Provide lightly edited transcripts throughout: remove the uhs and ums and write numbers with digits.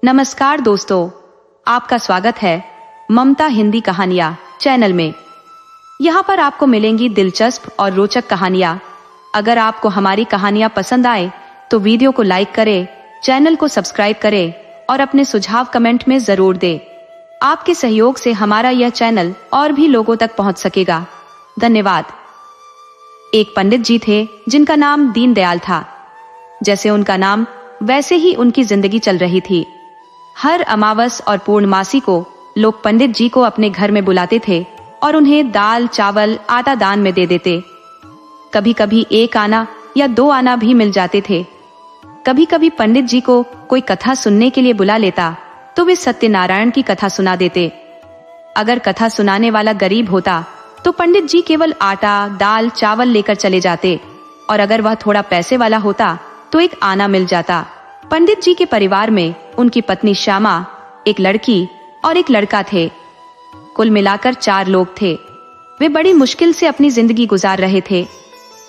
नमस्कार दोस्तों, आपका स्वागत है ममता हिंदी कहानियाँ चैनल में। यहाँ पर आपको मिलेंगी दिलचस्प और रोचक कहानियाँ। अगर आपको हमारी कहानियाँ पसंद आए तो वीडियो को लाइक करें, चैनल को सब्सक्राइब करें और अपने सुझाव कमेंट में जरूर दें। आपके सहयोग से हमारा यह चैनल और भी लोगों तक पहुँच सकेगा। धन्यवाद। एक पंडित जी थे जिनका नाम दीनदयाल था। जैसे उनका नाम वैसे ही उनकी जिंदगी चल रही थी। हर अमावस और पूर्णमासी को लोग पंडित जी को अपने घर में बुलाते थे और उन्हें दाल चावल आटा दान में दे देते। कभी कभी 1 आना या 2 आना भी मिल जाते थे। कभी कभी पंडित जी को कोई कथा सुनने के लिए बुला लेता तो वे सत्यनारायण की कथा सुना देते। अगर कथा सुनाने वाला गरीब होता तो पंडित जी केवल आटा दाल चावल लेकर चले जाते, और अगर वह थोड़ा पैसे वाला होता तो 1 आना मिल जाता। पंडित जी के परिवार में उनकी पत्नी श्यामा, एक लड़की और एक लड़का थे। कुल मिलाकर 4 लोग थे। वे बड़ी मुश्किल से अपनी जिंदगी गुजार रहे थे।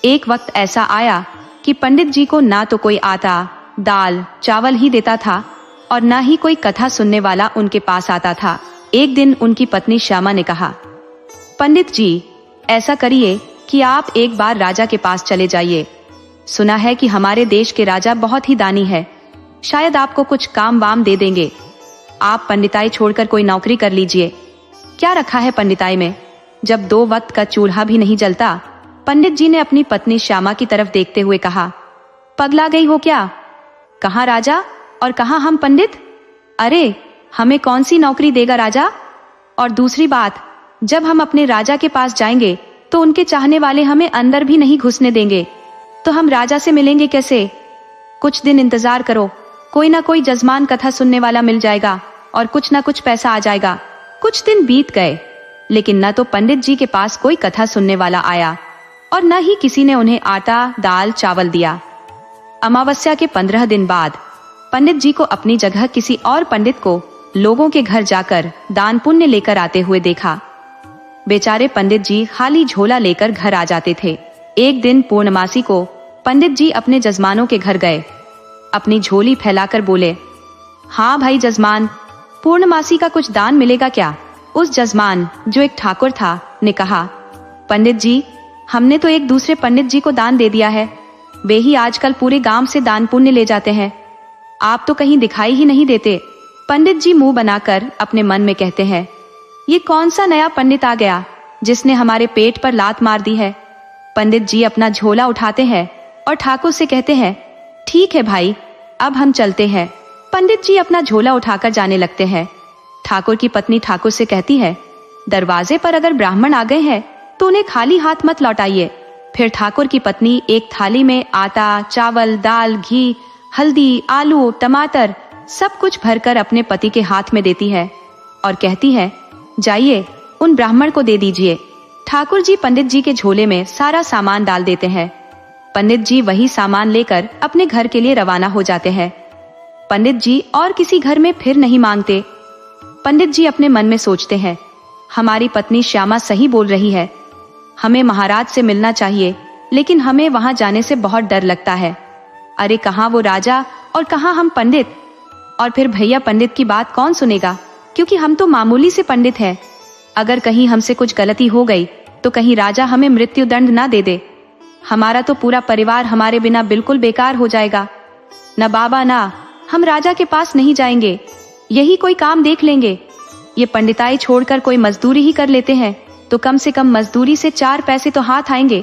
एक वक्त ऐसा आया कि पंडित जी को ना तो कोई आटा दाल चावल ही देता था और ना ही कोई कथा सुनने वाला उनके पास आता था। एक दिन उनकी पत्नी श्यामा ने कहा, पंडित जी, ऐसा करिए कि आप एक बार राजा के पास चले जाइए। सुना है कि हमारे देश के राजा बहुत ही दानी है, शायद आपको कुछ काम वाम दे देंगे। आप पंडिताई छोड़कर कोई नौकरी कर लीजिए। क्या रखा है पंडिताई में, जब 2 वक्त का चूल्हा भी नहीं जलता। पंडित जी ने अपनी पत्नी श्यामा की तरफ देखते हुए कहा, पगला गई हो क्या? कहाँ राजा और कहाँ हम पंडित? अरे, हमें कौन सी नौकरी देगा राजा? और दूसरी बात, जब हम अपने राजा के पास जाएंगे तो उनके चाहने वाले हमें अंदर भी नहीं घुसने देंगे, तो हम राजा से मिलेंगे कैसे? कुछ दिन इंतजार करो, कोई ना कोई जजमान कथा सुनने वाला मिल जाएगा और कुछ ना कुछ पैसा आ जाएगा। कुछ दिन बीत गए, लेकिन न तो पंडित जी के पास कोई कथा सुनने वाला आया और न ही किसी ने उन्हें आटा दाल चावल दिया। अमावस्या के 15 दिन बाद पंडित जी को अपनी जगह किसी और पंडित को लोगों के घर जाकर दान पुण्य लेकर आते हुए देखा। बेचारे पंडित जी खाली झोला लेकर घर आ जाते थे। एक दिन पूर्णमासी को पंडित जी अपने जजमानों के घर गए। अपनी झोली फैलाकर बोले, हाँ भाई जजमान, पूर्णमासी का कुछ दान मिलेगा क्या? उस जजमान, जो एक ठाकुर था, ने कहा, पंडित जी, हमने तो एक दूसरे पंडित जी को दान दे दिया है। वे ही आजकल पूरे गांव से दान पुण्य ले जाते हैं। आप तो कहीं दिखाई ही नहीं देते। पंडित जी मुंह बनाकर अपने मन में कहते हैं, ये कौन सा नया पंडित आ गया जिसने हमारे पेट पर लात मार दी है। पंडित जी अपना झोला उठाते हैं और ठाकुर से कहते हैं, ठीक है भाई, अब हम चलते हैं। पंडित जी अपना झोला उठाकर जाने लगते हैं। ठाकुर की पत्नी ठाकुर से कहती है, दरवाजे पर अगर ब्राह्मण आ गए हैं तो उन्हें खाली हाथ मत लौटाइए। फिर ठाकुर की पत्नी एक थाली में आटा चावल दाल घी हल्दी आलू टमाटर सब कुछ भरकर अपने पति के हाथ में देती है और कहती है, जाइए उन ब्राह्मण को दे दीजिए। ठाकुर जी पंडित जी के झोले में सारा सामान डाल देते हैं। पंडित जी वही सामान लेकर अपने घर के लिए रवाना हो जाते हैं। पंडित जी और किसी घर में फिर नहीं मांगते। पंडित जी अपने मन में सोचते हैं, हमारी पत्नी श्यामा सही बोल रही है, हमें महाराज से मिलना चाहिए, लेकिन हमें वहां जाने से बहुत डर लगता है। अरे कहाँ वो राजा और कहाँ हम पंडित, और फिर भैया पंडित की बात कौन सुनेगा, क्योंकि हम तो मामूली से पंडित हैं। अगर कहीं हमसे कुछ गलती हो गई तो कहीं राजा हमें मृत्यु दंड ना दे दे। हमारा तो पूरा परिवार हमारे बिना बिल्कुल बेकार हो जाएगा। न बाबा ना, हम राजा के पास नहीं जाएंगे, यही कोई काम देख लेंगे। ये पंडिताई छोड़कर कोई मजदूरी ही कर लेते हैं तो कम से कम मजदूरी से 4 पैसे तो हाथ आएंगे,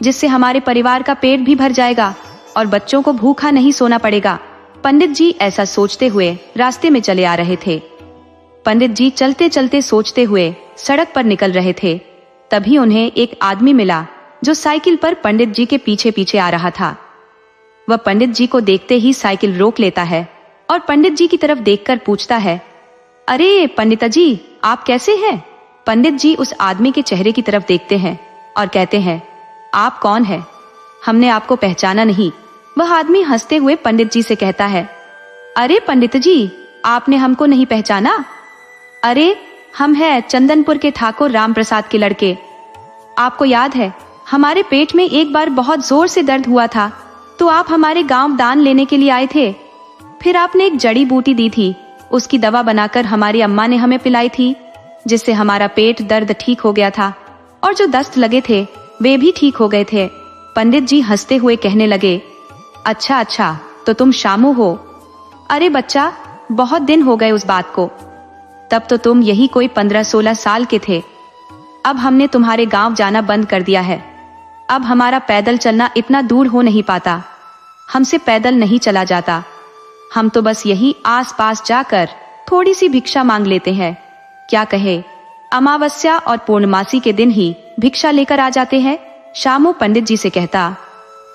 जिससे हमारे परिवार का पेट भी भर जाएगा और बच्चों को भूखा नहीं सोना पड़ेगा। पंडित जी ऐसा सोचते हुए रास्ते में चले आ रहे थे। पंडित जी चलते चलते सोचते हुए सड़क पर निकल रहे थे। तभी उन्हें एक आदमी मिला जो साइकिल पर पंडित जी के पीछे पीछे आ रहा था। वह पंडित जी को देखते ही साइकिल रोक लेता है और पंडित जी की तरफ देखकर पूछता है, अरे पंडिता जी, आप कैसे हैं? पंडित जी उस आदमी के चेहरे की तरफ देखते हैं और कहते हैं, आप कौन हैं? हमने आपको पहचाना नहीं। वह आदमी हंसते हुए पंडित जी से कहता है, अरे पंडित जी, आपने हमको नहीं पहचाना? अरे हम हैं चंदनपुर के ठाकुर राम प्रसाद के लड़के। आपको याद है, हमारे पेट में एक बार बहुत जोर से दर्द हुआ था तो आप हमारे गांव दान लेने के लिए आए थे। फिर आपने एक जड़ी बूटी दी थी उसकी दवा बनाकर हमारी अम्मा ने हमें पिलाई थी, जिससे हमारा पेट दर्द ठीक हो गया था और जो दस्त लगे थे वे भी ठीक हो गए थे। पंडित जी हंसते हुए कहने लगे, अच्छा अच्छा, तो तुम शामू हो। अरे बच्चा, बहुत दिन हो गए उस बात को, तब तो तुम यही कोई 15-16 साल के थे। अब हमने तुम्हारे गांव जाना बंद कर दिया है। अब हमारा पैदल चलना इतना दूर हो नहीं पाता, हमसे पैदल नहीं चला जाता। हम तो बस यही आस पास जाकर थोड़ी सी भिक्षा मांग लेते हैं। क्या कहे, अमावस्या और पूर्णमासी के दिन ही भिक्षा लेकर आ जाते हैं। शामू पंडित जी से कहता,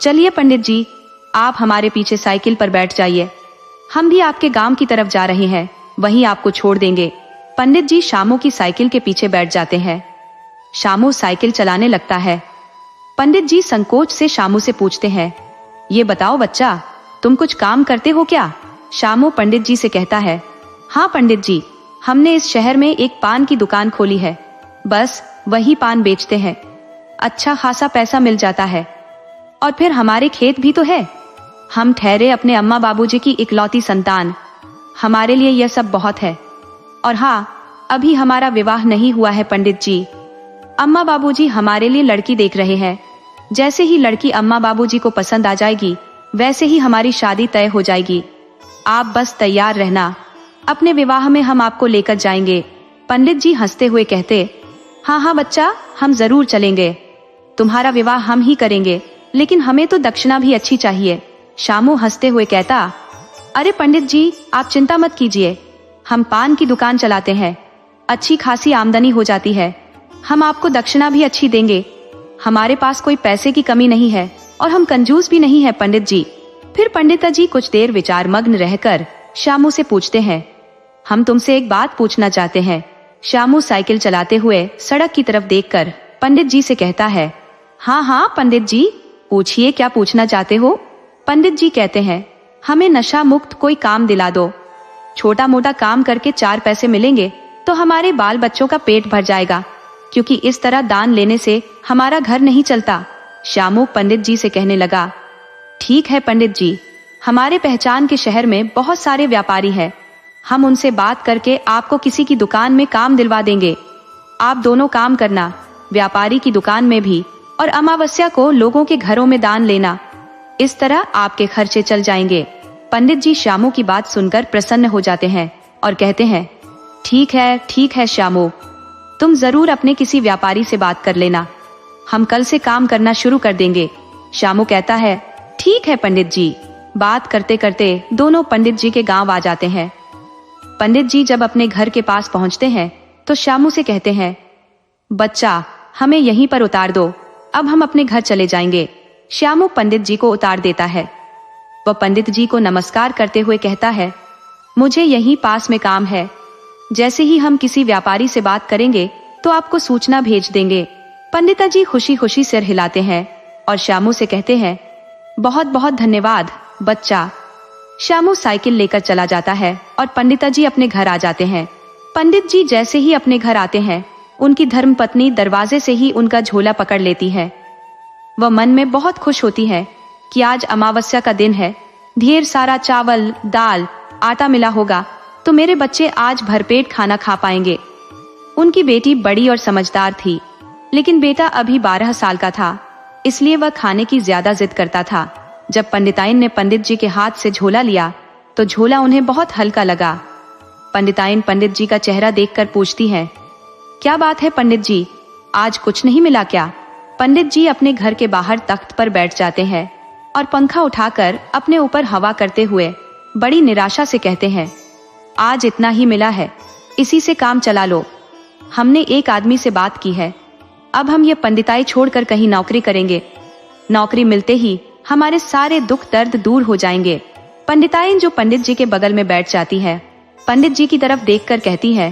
चलिए पंडित जी, आप हमारे पीछे साइकिल पर बैठ जाइए, हम भी आपके गांव की तरफ जा रहे हैं, वहीं आपको छोड़ देंगे। पंडित जी शामू की साइकिल के पीछे बैठ जाते हैं। शामू साइकिल चलाने लगता है। पंडित जी संकोच से शामू से पूछते हैं, ये बताओ बच्चा, तुम कुछ काम करते हो क्या? शामू पंडित जी से कहता है, हाँ पंडित जी, हमने इस शहर में एक पान की दुकान खोली है, बस वही पान बेचते हैं। अच्छा खासा पैसा मिल जाता है, और फिर हमारे खेत भी तो है। हम ठहरे अपने अम्मा बाबूजी की इकलौती संतान, हमारे लिए यह सब बहुत है। और हाँ, अभी हमारा विवाह नहीं हुआ है पंडित जी। अम्मा बाबूजी हमारे लिए लड़की देख रहे हैं। जैसे ही लड़की अम्मा बाबूजी को पसंद आ जाएगी, वैसे ही हमारी शादी तय हो जाएगी। आप बस तैयार रहना, अपने विवाह में हम आपको लेकर जाएंगे। पंडित जी हंसते हुए कहते, हाँ हाँ बच्चा, हम जरूर चलेंगे, तुम्हारा विवाह हम ही करेंगे, लेकिन हमें तो दक्षिणा भी अच्छी चाहिए। शामू हंसते हुए कहता, अरे पंडित जी, आप चिंता मत कीजिए, हम पान की दुकान चलाते हैं, अच्छी खासी आमदनी हो जाती है, हम आपको दक्षिणा भी अच्छी देंगे। हमारे पास कोई पैसे की कमी नहीं है और हम कंजूस भी नहीं है पंडित जी। फिर पंडित जी कुछ देर विचार मग्न रहकर शामू से पूछते हैं, हम तुमसे एक बात पूछना चाहते हैं। शामू साइकिल चलाते हुए सड़क की तरफ देखकर पंडित जी से कहता है, हाँ हाँ पंडित जी, पूछिए, क्या पूछना चाहते हो? पंडित जी कहते हैं, हमें नशा मुक्त कोई काम दिला दो, छोटा मोटा काम करके 4 पैसे मिलेंगे तो हमारे बाल बच्चों का पेट भर जाएगा, क्योंकि इस तरह दान लेने से हमारा घर नहीं चलता। शामू पंडित जी से कहने लगा, ठीक है पंडित जी, हमारे पहचान के शहर में बहुत सारे व्यापारी हैं, हम उनसे बात करके आपको किसी की दुकान में काम दिलवा देंगे। आप दोनों काम करना, व्यापारी की दुकान में भी और अमावस्या को लोगों के घरों में दान लेना, इस तरह आपके खर्चे चल जाएंगे। पंडित जी शामू की बात सुनकर प्रसन्न हो जाते हैं और कहते हैं, ठीक है शामू, तुम जरूर अपने किसी व्यापारी से बात कर लेना, हम कल से काम करना शुरू कर देंगे। शामू कहता है, ठीक है पंडित जी। बात करते करते दोनों पंडित जी के गांव आ जाते हैं। पंडित जी जब अपने घर के पास पहुंचते हैं तो शामू से कहते हैं, बच्चा, हमें यहीं पर उतार दो, अब हम अपने घर चले जाएंगे। शामू पंडित जी को उतार देता है। वह पंडित जी को नमस्कार करते हुए कहता है, मुझे यहीं पास में काम है, जैसे ही हम किसी व्यापारी से बात करेंगे तो आपको सूचना भेज देंगे। पंडिता जी खुशी खुशी सिर हिलाते हैं और शामू से कहते हैं, बहुत बहुत धन्यवाद बच्चा। शामू साइकिल लेकर चला जाता है और पंडिता जी अपने घर आ जाते हैं। पंडित जी जैसे ही अपने घर आते हैं, उनकी धर्मपत्नी दरवाजे से ही उनका झोला पकड़ लेती है। वह मन में बहुत खुश होती है कि आज अमावस्या का दिन है, ढेर सारा चावल, दाल, आटा मिला होगा तो मेरे बच्चे आज भरपेट खाना खा पाएंगे। उनकी बेटी बड़ी और समझदार थी, लेकिन बेटा अभी 12 साल का था, इसलिए वह खाने की ज्यादा जिद करता था। जब पंडिताइन ने पंडित जी के हाथ से झोला लिया तो झोला उन्हें बहुत हल्का लगा। पंडिताइन पंडित जी का चेहरा देखकर पूछती है, क्या बात है पंडित जी, आज कुछ नहीं मिला क्या? पंडित जी अपने घर के बाहर तख्त पर बैठ जाते हैं और पंखा उठाकर अपने ऊपर हवा करते हुए बड़ी निराशा से कहते हैं, आज इतना ही मिला है, इसी से काम चला लो। हमने एक आदमी से बात की है, अब हम ये पंडिताई छोड़कर कहीं नौकरी करेंगे, नौकरी मिलते ही हमारे सारे दुख दर्द दूर हो जाएंगे। पंडिताइन जो पंडित जी के बगल में बैठ जाती है, पंडित जी की तरफ देखकर कहती है,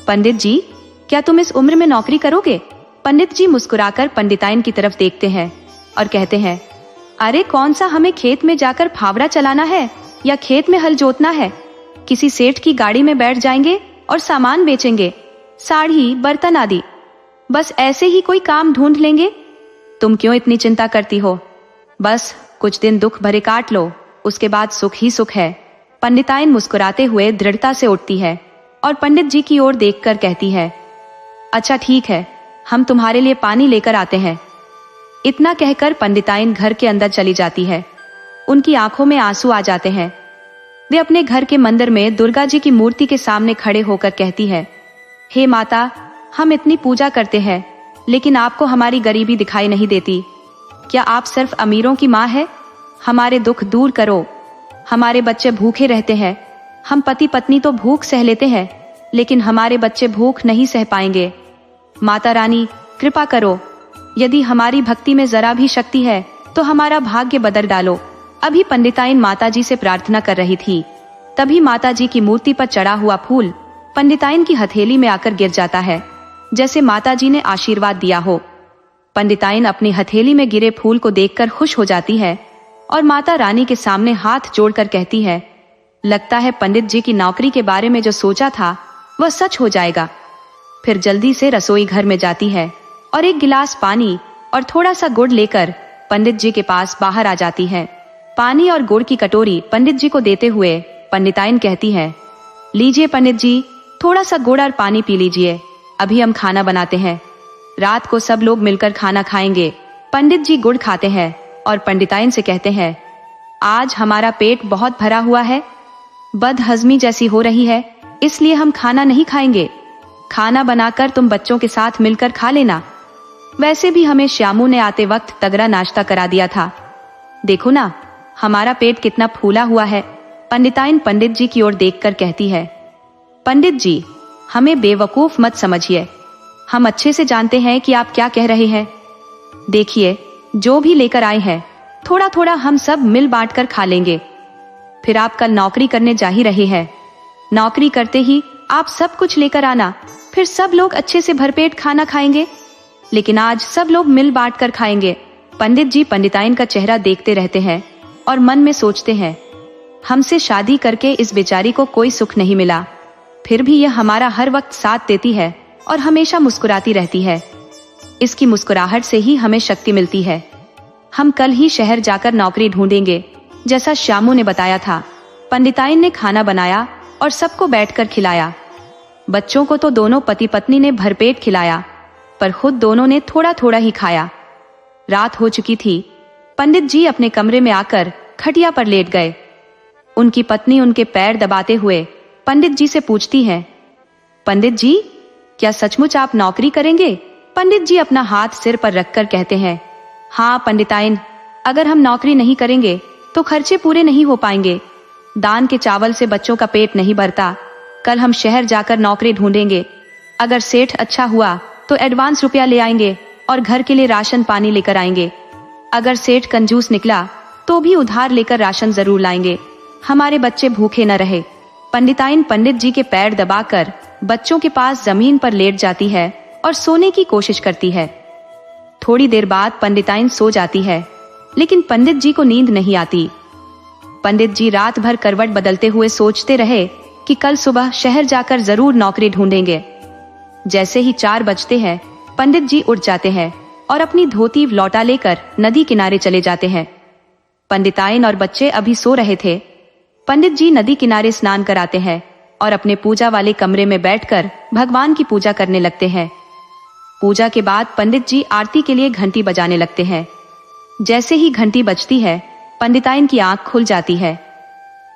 पंडित जी, क्या तुम इस उम्र में नौकरी करोगे? पंडित जी मुस्कुराकर पंडिताइन की तरफ देखते हैं और कहते हैं, अरे कौन सा हमें खेत में जाकर फावड़ा चलाना है या खेत में हल जोतना है? किसी सेठ की गाड़ी में बैठ जाएंगे और सामान बेचेंगे, साड़ी, बर्तन आदि, बस ऐसे ही कोई काम ढूंढ लेंगे। तुम क्यों इतनी चिंता करती हो? बस कुछ दिन दुख भरे काट लो, उसके बाद सुख ही सुख है। पंडिताइन मुस्कुराते हुए दृढ़ता से उठती है और पंडित जी की ओर देखकर कहती है, अच्छा ठीक है, हम तुम्हारे लिए पानी लेकर आते हैं। इतना कहकर पंडिताइन घर के अंदर चली जाती है। उनकी आंखों में आंसू आ जाते हैं। वे अपने घर के मंदिर में दुर्गा जी की मूर्ति के सामने खड़े होकर कहती है, हे माता, हम इतनी पूजा करते हैं लेकिन आपको हमारी गरीबी दिखाई नहीं देती। क्या आप सिर्फ अमीरों की माँ है? हमारे दुख दूर करो। हमारे बच्चे भूखे रहते हैं। हम पति पत्नी तो भूख सह लेते हैं लेकिन हमारे बच्चे भूख नहीं सह पाएंगे। माता रानी कृपा करो, यदि हमारी भक्ति में जरा भी शक्ति है तो हमारा भाग्य बदल डालो। अभी पंडिताइन माताजी से प्रार्थना कर रही थी, तभी माताजी की मूर्ति पर चढ़ा हुआ फूल पंडिताइन की हथेली में आकर गिर जाता है, जैसे माताजी ने आशीर्वाद दिया हो। पंडिताइन अपनी हथेली में गिरे फूल को देखकर खुश हो जाती है और माता रानी के सामने हाथ जोड़कर कहती है, लगता है पंडित जी की नौकरी के बारे में जो सोचा था वह सच हो जाएगा। फिर जल्दी से रसोई घर में जाती है और एक गिलास पानी और थोड़ा सा गुड़ लेकर पंडित जी के पास बाहर आ जाती है। पानी और गुड़ की कटोरी पंडित जी को देते हुए पंडिताइन कहती है, लीजिए पंडित जी, थोड़ा सा गुड़ और पानी पी लीजिए, अभी हम खाना बनाते हैं। रात को सब लोग मिलकर खाना खाएंगे। पंडित जी गुड़ खाते हैं और पंडिताइन से कहते हैं, आज हमारा पेट बहुत भरा हुआ है, बदहजमी जैसी हो रही है, इसलिए हम खाना नहीं खाएंगे। खाना बनाकर तुम बच्चों के साथ मिलकर खा लेना। वैसे भी हमें श्यामू ने आते वक्त तगड़ा नाश्ता करा दिया था। देखो ना, हमारा पेट कितना फूला हुआ है। पंडिताइन पंडित जी की ओर देखकर कहती है, पंडित जी, हमें बेवकूफ मत समझिए। हम अच्छे से जानते हैं कि आप क्या कह रहे हैं। देखिए, जो भी लेकर आए हैं थोड़ा थोड़ा हम सब मिल बांट कर खा लेंगे। फिर आप कल नौकरी करने जा ही रहे हैं। नौकरी करते ही आप सब कुछ लेकर आना, फिर सब लोग अच्छे से भरपेट खाना खाएंगे। लेकिन आज सब लोग मिल बांट कर खाएंगे। पंडित जी पंडिताइन का चेहरा देखते रहते हैं और मन में सोचते हैं, हमसे शादी करके इस बेचारी को कोई सुख नहीं मिला, फिर भी यह हमारा हर वक्त साथ देती है और हमेशा मुस्कुराती रहती है। इसकी मुस्कुराहट से ही हमें शक्ति मिलती है। हम कल ही शहर जाकर नौकरी ढूंढेंगे, जैसा श्यामू ने बताया था। पंडिताइन ने खाना बनाया और सबको बैठकर खिलाया। बच्चों को तो दोनों पति पत्नी ने भरपेट खिलाया, पर खुद दोनों ने थोड़ा थोड़ा ही खाया। रात हो चुकी थी। पंडित जी अपने कमरे में आकर खटिया पर लेट गए। उनकी पत्नी उनके पैर दबाते हुए पंडित जी से पूछती है, पंडित जी, क्या सचमुच आप नौकरी करेंगे? पंडित जी अपना हाथ सिर पर रखकर कहते हैं, हाँ पंडिताइन, अगर हम नौकरी नहीं करेंगे तो खर्चे पूरे नहीं हो पाएंगे। दान के चावल से बच्चों का पेट नहीं भरता। कल हम शहर जाकर नौकरी ढूंढेंगे। अगर सेठ अच्छा हुआ तो एडवांस रुपया ले आएंगे और घर के लिए राशन पानी लेकर आएंगे। अगर सेठ कंजूस निकला तो भी उधार लेकर राशन जरूर लाएंगे। हमारे बच्चे भूखे न रहे। पंडिताइन पंडित जी के पैर दबाकर बच्चों के पास जमीन पर लेट जाती है और सोने की कोशिश करती है। थोड़ी देर बाद पंडिताइन सो जाती है, लेकिन पंडित जी को नींद नहीं आती। पंडित जी रात भर करवट बदलते हुए सोचते रहे कि कल सुबह शहर जाकर जरूर नौकरी ढूंढेंगे। जैसे ही 4 बजते हैं, पंडित जी उठ जाते हैं और अपनी धोती लौटा लेकर नदी किनारे चले जाते हैं। पंडिताइन और बच्चे अभी सो रहे थे। पंडित जी नदी किनारे स्नान कराते हैं और अपने पूजा वाले कमरे में बैठकर भगवान की पूजा करने लगते हैं। पूजा के बाद पंडित जी आरती के लिए घंटी बजाने लगते हैं। जैसे ही घंटी बजती है, पंडिताइन की आंख खुल जाती है।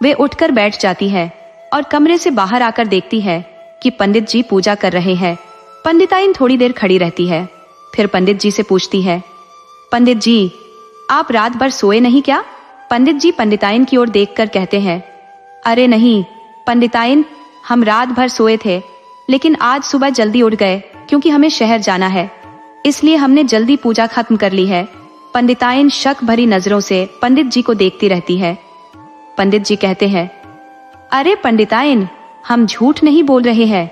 वे उठकर बैठ जाती है और कमरे से बाहर आकर देखती है कि पंडित जी पूजा कर रहे हैं। पंडिताइन थोड़ी देर खड़ी रहती है, फिर पंडित जी से पूछती है, पंडित जी, आप रात भर सोए नहीं क्या? पंडित जी पंडिताइन की ओर देखकर कहते हैं, अरे नहीं पंडिताइन, हम रात भर सोए थे, लेकिन आज सुबह जल्दी उठ गए क्योंकि हमें शहर जाना है, इसलिए हमने जल्दी पूजा खत्म कर ली है। पंडिताइन शक भरी नजरों से पंडित जी को देखती रहती है। पंडित जी कहते हैं, अरे पंडिताइन, हम झूठ नहीं बोल रहे हैं।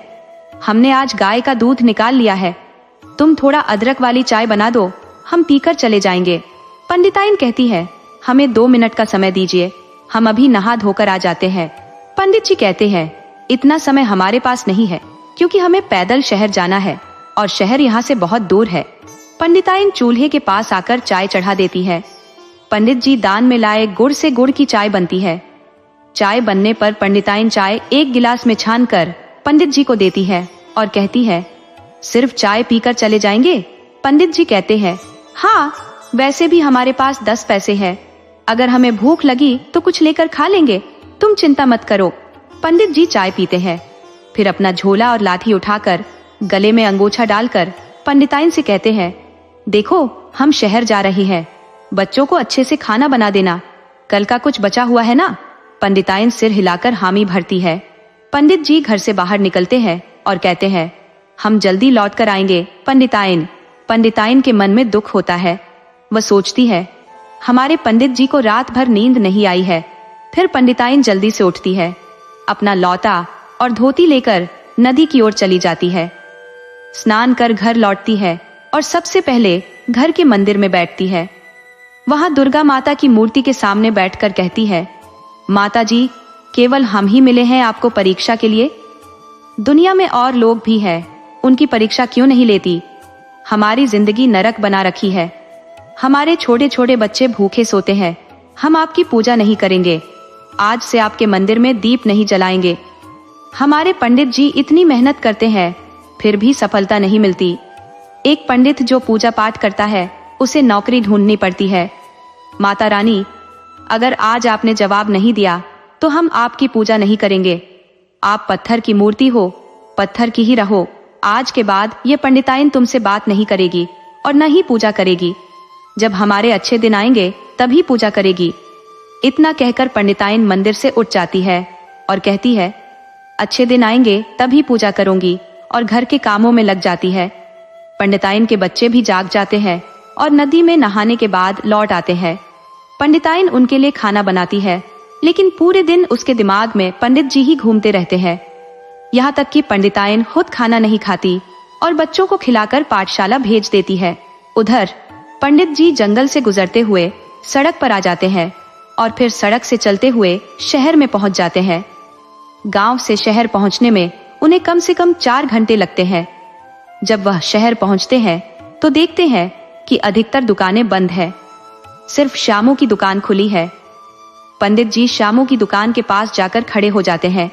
हमने आज गाय का दूध निकाल लिया है। तुम थोड़ा अदरक वाली चाय बना दो, हम पीकर चले जाएंगे। पंडिताइन कहती है, हमें 2 मिनट का समय दीजिए, हम अभी नहा धोकर आ जाते हैं। पंडित जी कहते हैं, इतना समय हमारे पास नहीं है क्योंकि हमें पैदल शहर जाना है और शहर यहाँ से बहुत दूर है। पंडिताइन चूल्हे के पास आकर चाय चढ़ा देती है। पंडित जी दान में लाए गुड़ से गुड़ की चाय बनती है। चाय बनने पर पंडिताइन चाय एक गिलास में छानकर पंडित जी को देती है और कहती है, सिर्फ चाय पीकर चले जाएंगे? पंडित जी कहते हैं, हाँ, वैसे भी हमारे पास 10 पैसे हैं, अगर हमें भूख लगी तो कुछ लेकर खा लेंगे, तुम चिंता मत करो। पंडित जी चाय पीते हैं, फिर अपना झोला और लाठी उठाकर गले में अंगोछा डालकर पंडिताइन से कहते हैं, देखो हम शहर जा रहे हैं, बच्चों को अच्छे से खाना बना देना, कल का कुछ बचा हुआ है ना? पंडिताइन सिर हिलाकर हामी भरती है। पंडित जी घर से बाहर निकलते हैं और कहते हैं, हम जल्दी लौट कर आएंगे पंडिताइन। पंडिताइन के मन में दुख होता है, वह सोचती है, हमारे पंडित जी को रात भर नींद नहीं आई है। फिर पंडिताइन जल्दी से उठती है, अपना लौटा और धोती लेकर नदी की ओर चली जाती है। स्नान कर घर लौटती है और सबसे पहले घर के मंदिर में बैठती है। वहां दुर्गा माता की मूर्ति के सामने बैठकर कहती है, माता जी, केवल हम ही मिले हैं आपको परीक्षा के लिए? दुनिया में और लोग भी हैं, उनकी परीक्षा क्यों नहीं लेती? हमारी जिंदगी नरक बना रखी है, हमारे छोटे छोटे बच्चे भूखे सोते हैं, हम आपकी पूजा नहीं करेंगे, आज से आपके मंदिर में दीप नहीं जलाएंगे। हमारे पंडित जी इतनी मेहनत करते हैं फिर भी सफलता नहीं मिलती। एक पंडित जो पूजा पाठ करता है उसे नौकरी ढूंढनी पड़ती है। माता रानी, अगर आज आपने जवाब नहीं दिया तो हम आपकी पूजा नहीं करेंगे। आप पत्थर की मूर्ति हो, पत्थर की ही रहो। आज के बाद ये पंडिताइन तुमसे बात नहीं करेगी और न ही पूजा करेगी। जब हमारे अच्छे दिन आएंगे तभी पूजा करेगी। इतना कहकर पंडिताइन मंदिर से उठ जाती है और कहती है, अच्छे दिन आएंगे तभी पूजा करूंगी, और घर के कामों में लग जाती है। पंडिताइन के बच्चे भी जाग जाते हैं और नदी में नहाने के बाद लौट आते हैं। पंडिताइन उनके लिए खाना बनाती है, लेकिन पूरे दिन उसके दिमाग में पंडित जी ही घूमते रहते हैं। यहाँ तक कि पंडिताइन खुद खाना नहीं खाती और बच्चों को खिलाकर पाठशाला भेज देती है। उधर पंडित जी जंगल से गुजरते हुए सड़क पर आ जाते हैं और फिर सड़क से चलते हुए शहर में पहुंच जाते हैं। गांव से शहर पहुंचने में उन्हें कम से कम 4 घंटे लगते हैं। जब वह शहर पहुंचते हैं तो देखते हैं कि अधिकतर दुकानें बंद है, सिर्फ श्यामू की दुकान खुली है। पंडित जी श्यामू की दुकान के पास जाकर खड़े हो जाते हैं।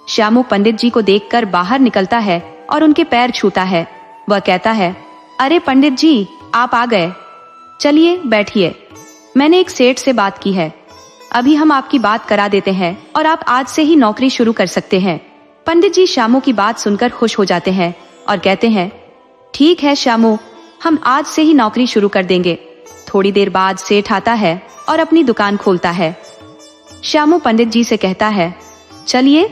श्यामू पंडित जी को देखकर बाहर निकलता है और उनके पैर छूता है। वह कहता है, अरे पंडित जी, आप आ गए, चलिए बैठिए, मैंने एक सेठ से बात की है, अभी हम आपकी बात करा देते हैं और आप आज से ही नौकरी शुरू कर सकते हैं। पंडित जी श्यामू की बात सुनकर खुश हो जाते हैं और कहते हैं, ठीक है श्यामू, हम आज से ही नौकरी शुरू कर देंगे। थोड़ी देर बाद सेठ आता है और अपनी दुकान खोलता है। श्यामू पंडित जी से कहता है, चलिए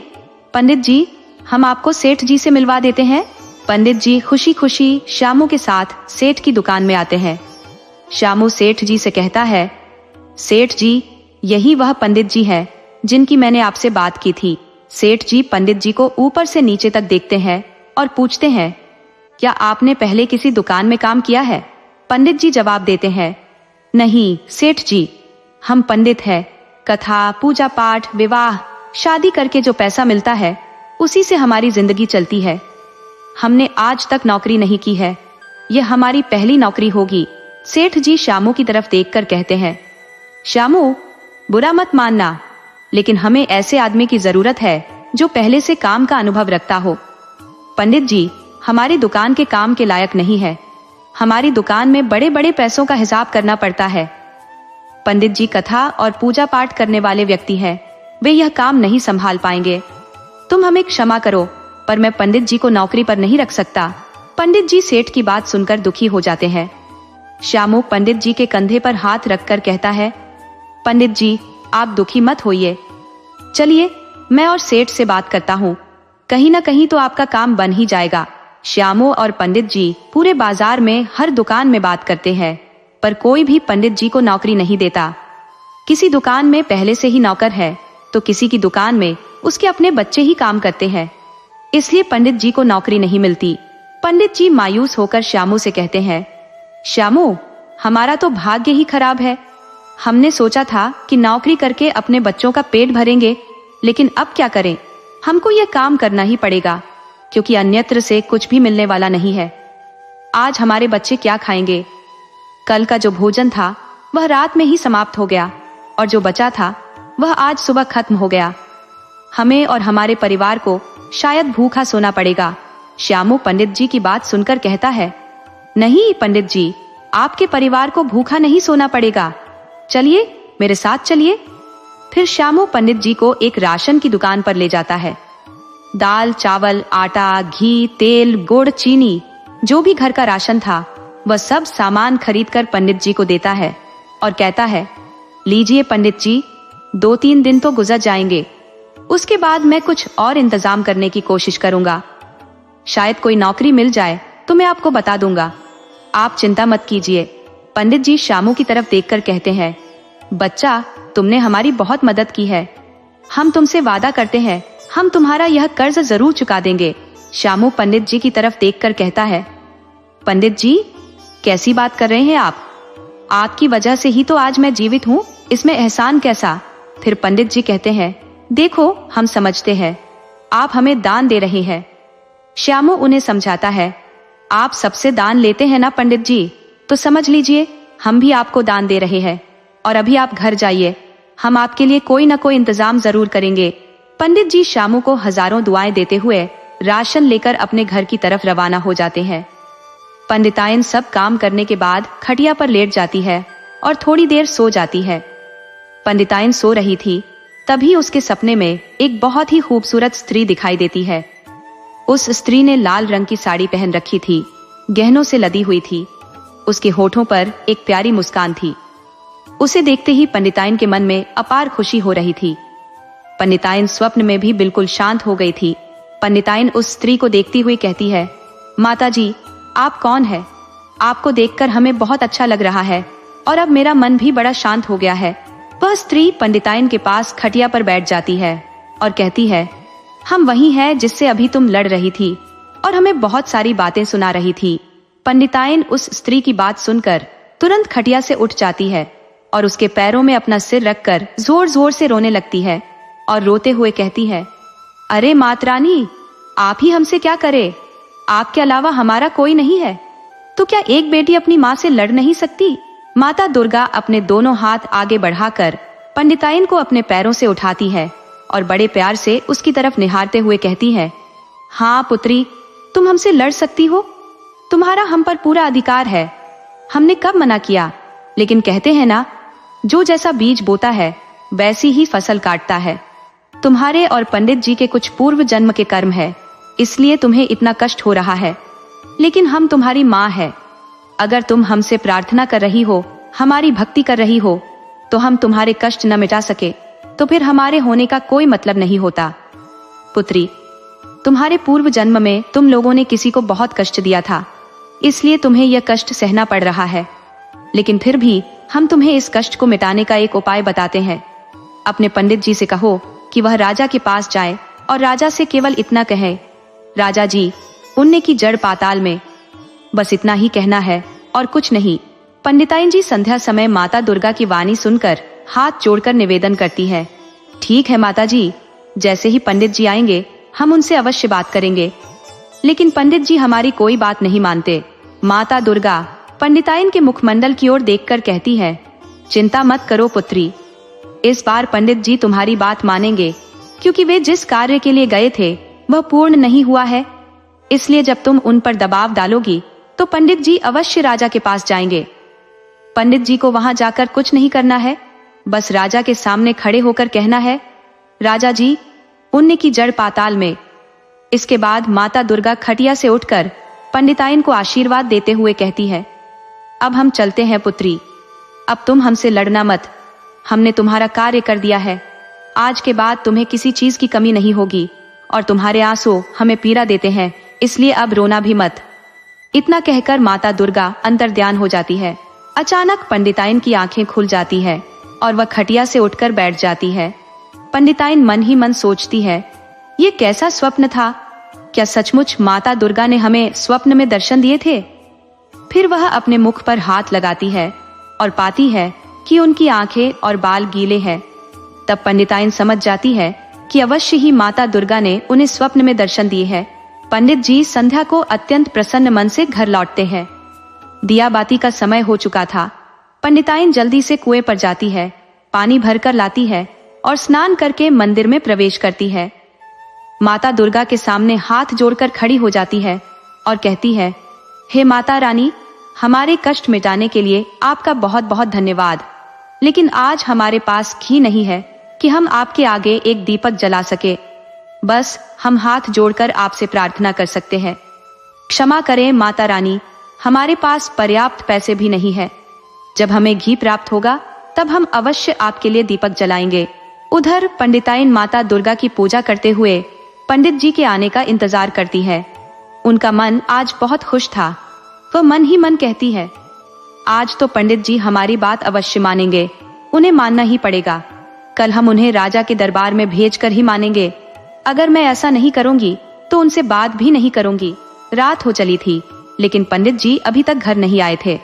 पंडित जी, हम आपको सेठ जी से मिलवा देते हैं। पंडित जी खुशी खुशी श्यामू के साथ सेठ की दुकान में आते हैं। श्यामू सेठ जी से कहता है, सेठ जी, यही वह पंडित जी हैं जिनकी मैंने आपसे बात की थी। सेठ जी पंडित जी को ऊपर से नीचे तक देखते हैं और पूछते हैं, क्या आपने पहले किसी दुकान में काम किया है? पंडित जी जवाब देते हैं, नहीं सेठ जी, हम पंडित हैं, कथा, पूजा पाठ, विवाह, शादी करके जो पैसा मिलता है उसी से हमारी जिंदगी चलती है। हमने आज तक नौकरी नहीं की है, यह हमारी पहली नौकरी होगी। सेठ जी श्यामू की तरफ देखकर कहते हैं, श्यामू, बुरा मत मानना, लेकिन हमें ऐसे आदमी की जरूरत है जो पहले से काम का अनुभव रखता हो। पंडित जी, हमारी दुकान के काम के लायक नहीं है, हमारी दुकान में बड़े बड़े पैसों का हिसाब करना पड़ता है। पंडित जी कथा और पूजा पाठ करने वाले व्यक्ति हैं, वे यह काम नहीं संभाल पाएंगे। तुम हमें क्षमा करो, पर मैं पंडित जी को नौकरी पर नहीं रख सकता। पंडित जी सेठ की बात सुनकर दुखी हो जाते हैं। श्यामू पंडित जी के कंधे पर हाथ रखकर कहता है, पंडित जी, आप दुखी मत होइए, चलिए मैं और सेठ से बात करता हूँ, कहीं ना कहीं तो आपका काम बन ही जाएगा। श्यामू और पंडित जी पूरे बाजार में हर दुकान में बात करते हैं, पर कोई भी पंडित जी को नौकरी नहीं देता। किसी दुकान में पहले से ही नौकर है तो किसी की दुकान में उसके अपने बच्चे ही काम करते हैं, इसलिए पंडित जी को नौकरी नहीं मिलती। पंडित जी मायूस होकर श्यामू से कहते हैं, श्यामू, हमारा तो भाग्य ही खराब है, हमने सोचा था कि नौकरी करके अपने बच्चों का पेट भरेंगे, लेकिन अब क्या करें, हमको यह काम करना ही पड़ेगा क्योंकि अन्यत्र से कुछ भी मिलने वाला नहीं है। आज हमारे बच्चे क्या खाएंगे? कल का जो भोजन था वह रात में ही समाप्त हो गया और जो बचा था वह आज सुबह खत्म हो गया। हमें और हमारे परिवार को शायद भूखा सोना पड़ेगा। श्यामू पंडित जी की बात सुनकर कहता है, नहीं पंडित जी, आपके परिवार को भूखा नहीं सोना पड़ेगा। चलिए मेरे साथ चलिए। फिर श्यामू पंडित जी को एक राशन की दुकान पर ले जाता है। दाल, चावल, आटा, घी, तेल, गुड़, चीनी, जो भी घर का राशन था वह सब सामान खरीदकर पंडित जी को देता है और कहता है, लीजिए पंडित जी, 2-3 दिन तो गुजर जाएंगे, उसके बाद मैं कुछ और इंतजाम करने की कोशिश करूंगा। शायद कोई नौकरी मिल जाए तो मैं आपको बता दूंगा, आप चिंता मत कीजिए। पंडित जी श्यामू की तरफ देखकर कहते हैं, बच्चा, तुमने हमारी बहुत मदद की है। हम तुमसे वादा करते हैं, हम तुम्हारा यह कर्ज जरूर चुका देंगे। श्यामू पंडित जी की तरफ देखकर कहता है, पंडित जी, कैसी बात कर रहे हैं आप? आपकी वजह से ही तो आज मैं जीवित हूँ, इसमें एहसान कैसा? फिर पंडित जी कहते हैं, देखो, हम समझते हैं आप हमें दान दे रहे हैं। श्यामू उन्हें समझाता है, आप सबसे दान लेते हैं ना पंडित जी, तो समझ लीजिए हम भी आपको दान दे रहे हैं। और अभी आप घर जाइए, हम आपके लिए कोई न कोई इंतजाम जरूर करेंगे। पंडित जी श्यामू को हजारों दुआएं देते हुए राशन लेकर अपने घर की तरफ रवाना हो जाते हैं। पंडिताइन सब काम करने के बाद खटिया पर लेट जाती है और थोड़ी देर सो जाती है। पंडिताइन सो रही थी, तभी उसके सपने में एक बहुत ही खूबसूरत स्त्री दिखाई देती है। उस स्त्री ने लाल रंग की साड़ी पहन रखी थी, गहनों से लदी हुई थी। उसके होठों पर एक प्यारी मुस्कान थी। उसे देखते ही पंडिताइन के मन में अपार खुशी हो रही थी। पंडिताइन स्वप्न में भी बिल्कुल शांत हो गई थी। पंडिताइन उस स्त्री को देखती हुई कहती है, माता जी, आप कौन है? आपको देखकर हमें बहुत अच्छा लग रहा है और अब मेरा मन भी बड़ा शांत हो गया है। वह स्त्री पंडिताइन के पास खटिया पर बैठ जाती है और कहती है, हम वही हैं जिससे अभी तुम लड़ रही थी और हमें बहुत सारी बातें सुना रही थी। पंडिताइन उस स्त्री की बात सुनकर तुरंत खटिया से उठ जाती है और उसके पैरों में अपना सिर रखकर जोर जोर से रोने लगती है और रोते हुए कहती है, अरे मातरानी, आप ही हमसे क्या करे? आपके अलावा हमारा कोई नहीं है, तो क्या एक बेटी अपनी माँ से लड़ नहीं सकती? माता दुर्गा अपने दोनों हाथ आगे बढ़ाकर पंडिताइन को अपने पैरों से उठाती है और बड़े प्यार से उसकी तरफ निहारते हुए कहती है, हाँ पुत्री, तुम हमसे लड़ सकती हो, तुम्हारा हम पर पूरा अधिकार है। हमने कब मना किया? लेकिन कहते हैं ना, जो जैसा बीज बोता है वैसी ही फसल काटता है। तुम्हारे और पंडित जी के कुछ पूर्व जन्म के कर्म है, इसलिए तुम्हें इतना कष्ट हो रहा है। लेकिन हम तुम्हारी माँ है। अगर तुम हमसे प्रार्थना कर रही हो, हमारी भक्ति कर रही हो, तो हम तुम्हारे कष्ट न मिटा सके तो फिर हमारे होने का कोई मतलब नहीं होता। पुत्री, तुम्हारे पूर्व जन्म में तुम लोगों ने किसी को बहुत कष्ट दिया था, इसलिए तुम्हें यह कष्ट सहना पड़ रहा है। लेकिन फिर भी हम तुम्हें इस कष्ट को मिटाने का एक उपाय बताते हैं। अपने पंडित जी से कहो कि वह राजा के पास जाए और राजा से केवल इतना कहे, राजा जी, पुण्य की जड़ पाताल में। बस इतना ही कहना है और कुछ नहीं। पंडिताइन जी संध्या समय माता दुर्गा की वाणी सुनकर हाथ जोड़कर निवेदन करती है, ठीक है माता जी, जैसे ही पंडित जी आएंगे हम उनसे अवश्य बात करेंगे। लेकिन पंडित जी हमारी कोई बात नहीं मानते। माता दुर्गा पंडिताइन के मुखमंडल की ओर देखकर कहती है, चिंता मत करो पुत्री, इस बार पंडित जी तुम्हारी बात मानेंगे, क्योंकि वे जिस कार्य के लिए गए थे वह पूर्ण नहीं हुआ है। इसलिए जब तुम उन पर दबाव डालोगी तो पंडित जी अवश्य राजा के पास जाएंगे। पंडित जी को वहां जाकर कुछ नहीं करना है, बस राजा के सामने खड़े होकर कहना है, राजा जी, पुण्य की जड़ पाताल में। इसके बाद माता दुर्गा खटिया से उठकर पंडिताइन को आशीर्वाद देते हुए कहती है, अब हम चलते हैं पुत्री, अब तुम हमसे लड़ना मत। हमने तुम्हारा कार्य कर दिया है, आज के बाद तुम्हें किसी चीज की कमी नहीं होगी और तुम्हारे आंसू हमें पीड़ा देते हैं, इसलिए अब रोना भी मत। इतना कहकर माता दुर्गा अंतर्ध्यान हो जाती है। अचानक पंडिताइन की आंखें खुल जाती है और वह खटिया से उठकर बैठ जाती है। पंडिताइन मन ही मन सोचती है, ये कैसा स्वप्न था? क्या सचमुच माता दुर्गा ने हमें स्वप्न में दर्शन दिए थे? फिर वह अपने मुख पर हाथ लगाती है और पाती है कि उनकी आंखें और बाल गीले हैं। तब पंडिताइन समझ जाती है कि अवश्य ही माता दुर्गा ने उन्हें स्वप्न में दर्शन दिए हैं। पंडित जी संध्या को अत्यंत प्रसन्न मन से घर लौटते हैं। दिया बाती का समय हो चुका था। पंडिताइन जल्दी से कुएं पर जाती है, पानी भरकर लाती है और स्नान करके मंदिर में प्रवेश करती है। माता दुर्गा के सामने हाथ जोड़कर खड़ी हो जाती है और कहती है, हे माता रानी, हमारे कष्ट मिटाने के लिए आपका बहुत बहुत धन्यवाद। लेकिन आज हमारे पास घी नहीं है कि हम आपके आगे एक दीपक जला सके। बस हम हाथ जोड़कर आपसे प्रार्थना कर सकते हैं। क्षमा करें माता रानी, हमारे पास पर्याप्त पैसे भी नहीं है। जब हमें घी प्राप्त होगा तब हम अवश्य आपके लिए दीपक जलाएंगे। उधर पंडिताइन माता दुर्गा की पूजा करते हुए पंडित जी के आने का इंतजार करती है। उनका मन आज बहुत खुश था। वह मन ही मन कहती है, आज तो पंडित जी हमारी बात अवश्य मानेंगे, उन्हें मानना ही पड़ेगा। कल हम उन्हें राजा के दरबार में भेजकर ही मानेंगे। अगर मैं ऐसा नहीं करूंगी तो उनसे बात भी नहीं करूंगी। रात हो चली थी लेकिन पंडित जी अभी तक घर नहीं आए थे।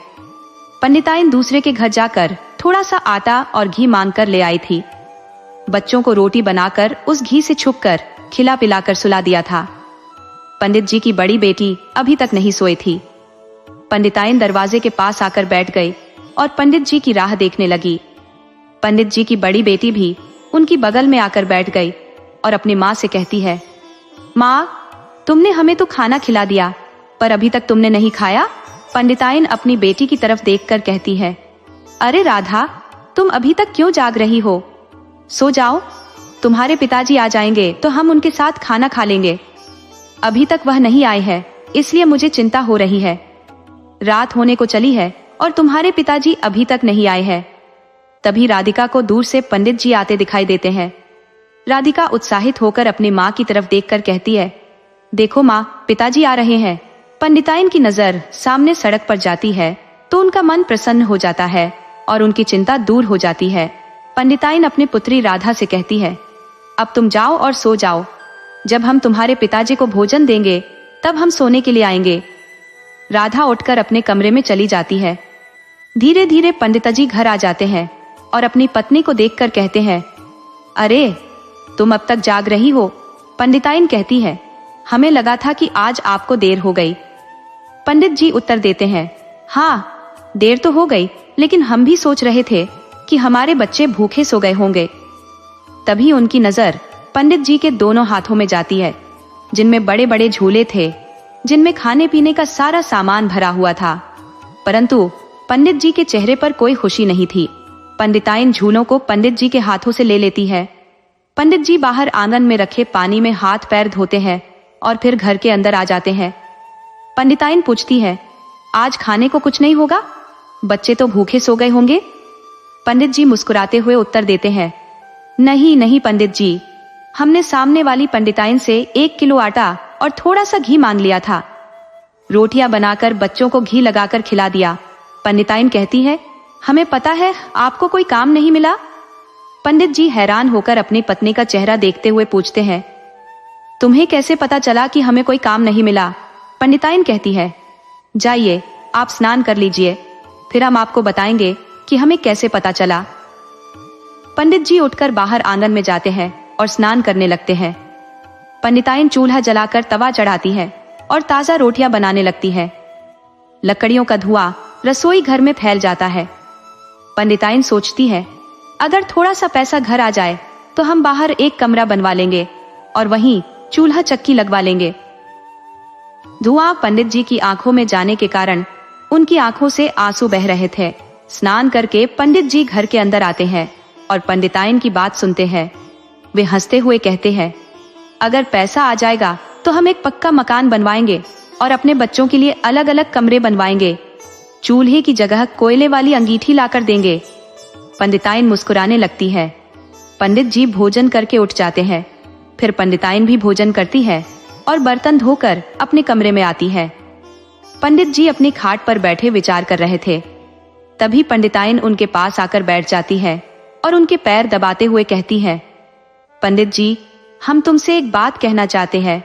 पंडिताइन दूसरे के घर जाकर थोड़ा सा आटा और घी मांग कर ले आई थी। बच्चों को रोटी बनाकर उस घी से छुपकर खिला पिलाकर सुला दिया था। पंडित जी की बड़ी बेटी अभी तक नहीं सोई थी। पंडिताइन दरवाजे के पास आकर बैठ गई और पंडित जी की राह देखने लगी। पंडित जी की बड़ी बेटी भी उनकी बगल में आकर बैठ गई और अपनी माँ से कहती है, माँ, तुमने हमें तो खाना खिला दिया पर अभी तक तुमने नहीं खाया। पंडिताइन अपनी बेटी की तरफ देखकर कहती है, अरे राधा, तुम अभी तक क्यों जाग रही हो? सो जाओ, तुम्हारे पिताजी आ जाएंगे तो हम उनके साथ खाना खा लेंगे। अभी तक वह नहीं आए हैं, इसलिए मुझे चिंता हो रही है। रात होने को चली है और तुम्हारे पिताजी अभी तक नहीं आए हैं। तभी राधिका को दूर से पंडित जी आते दिखाई देते हैं। राधिका उत्साहित होकर अपनी माँ की तरफ देखकर कहती है, देखो माँ, पिताजी आ रहे हैं। पंडिताइन की नजर सामने सड़क पर जाती है तो उनका मन प्रसन्न हो जाता है और उनकी चिंता दूर हो जाती है। पंडिताइन अपनी पुत्री राधा से कहती है, अब तुम जाओ और सो जाओ। जब हम तुम्हारे पिताजी को भोजन देंगे तब हम सोने के लिए आएंगे। राधा उठकर अपने कमरे में चली जाती है। धीरे धीरे पंडिताजी घर आ जाते हैं और अपनी पत्नी को देखकर कहते हैं, अरे, तुम अब तक जाग रही हो? पंडिताइन कहती है, हमें लगा था कि आज आपको देर हो गई। पंडित जी उत्तर देते हैं, हाँ, देर तो हो गई, लेकिन हम भी सोच रहे थे कि हमारे बच्चे भूखे सो गए होंगे। तभी उनकी नजर पंडित जी के दोनों हाथों में जाती है, जिनमें बड़े बड़े झूले थे, जिनमें खाने पीने का सारा सामान भरा हुआ था। परंतु पंडित जी के चेहरे पर कोई खुशी नहीं थी। पंडिताइन झूलों को पंडित जी के हाथों से ले लेती है। पंडित जी बाहर आंगन में रखे पानी में हाथ पैर धोते हैं और फिर घर के अंदर आ जाते हैं। पंडिताइन पूछती है, आज खाने को कुछ नहीं होगा? बच्चे तो भूखे सो गए होंगे। पंडित जी मुस्कुराते हुए उत्तर देते हैं, नहीं नहीं पंडित जी, हमने सामने वाली पंडिताइन से 1 किलो आटा और थोड़ा सा घी मांग लिया था। रोटियां बनाकर बच्चों को घी लगाकर खिला दिया। पंडिताइन कहती है, हमें पता है आपको कोई काम नहीं मिला। पंडित जी हैरान होकर अपनी पत्नी का चेहरा देखते हुए पूछते हैं, तुम्हें कैसे पता चला कि हमें कोई काम नहीं मिला? पंडिताइन कहती है, जाइए, आप स्नान कर लीजिए, फिर हम आपको बताएंगे कि हमें कैसे पता चला। पंडित जी उठकर बाहर आंगन में जाते हैं और स्नान करने लगते हैं। पंडिताइन चूल्हा जलाकर तवा चढ़ाती है और ताजा रोटियां बनाने लगती है। लकड़ियों का धुआं रसोई घर में फैल जाता है। पंडिताइन सोचती है, अगर थोड़ा सा पैसा घर आ जाए तो हम बाहर एक कमरा बनवा लेंगे और वहीं चूल्हा चक्की लगवा लेंगे। धुआं पंडित जी की आंखों में जाने के कारण उनकी आंखों से आंसू बह रहे थे। स्नान करके पंडित जी घर के अंदर आते हैं और पंडिताइन की बात सुनते हैं। वे हंसते हुए कहते हैं, अगर पैसा आ जाएगा तो हम एक पक्का मकान बनवाएंगे और अपने बच्चों के लिए अलग अलग कमरे बनवाएंगे। चूल्हे की जगह कोयले वाली अंगीठी लाकर देंगे। पंडिताइन मुस्कुराने लगती है। पंडित जी भोजन करके उठ जाते हैं। फिर पंडिताइन भी भोजन करती है और बर्तन धोकर अपने कमरे में आती है। पंडित जी अपनी खाट पर बैठे विचार कर रहे थे। तभी पंडिताइन उनके पास आकर बैठ जाती है और उनके पैर दबाते हुए कहती है, पंडित जी, हम तुमसे एक बात कहना चाहते हैं।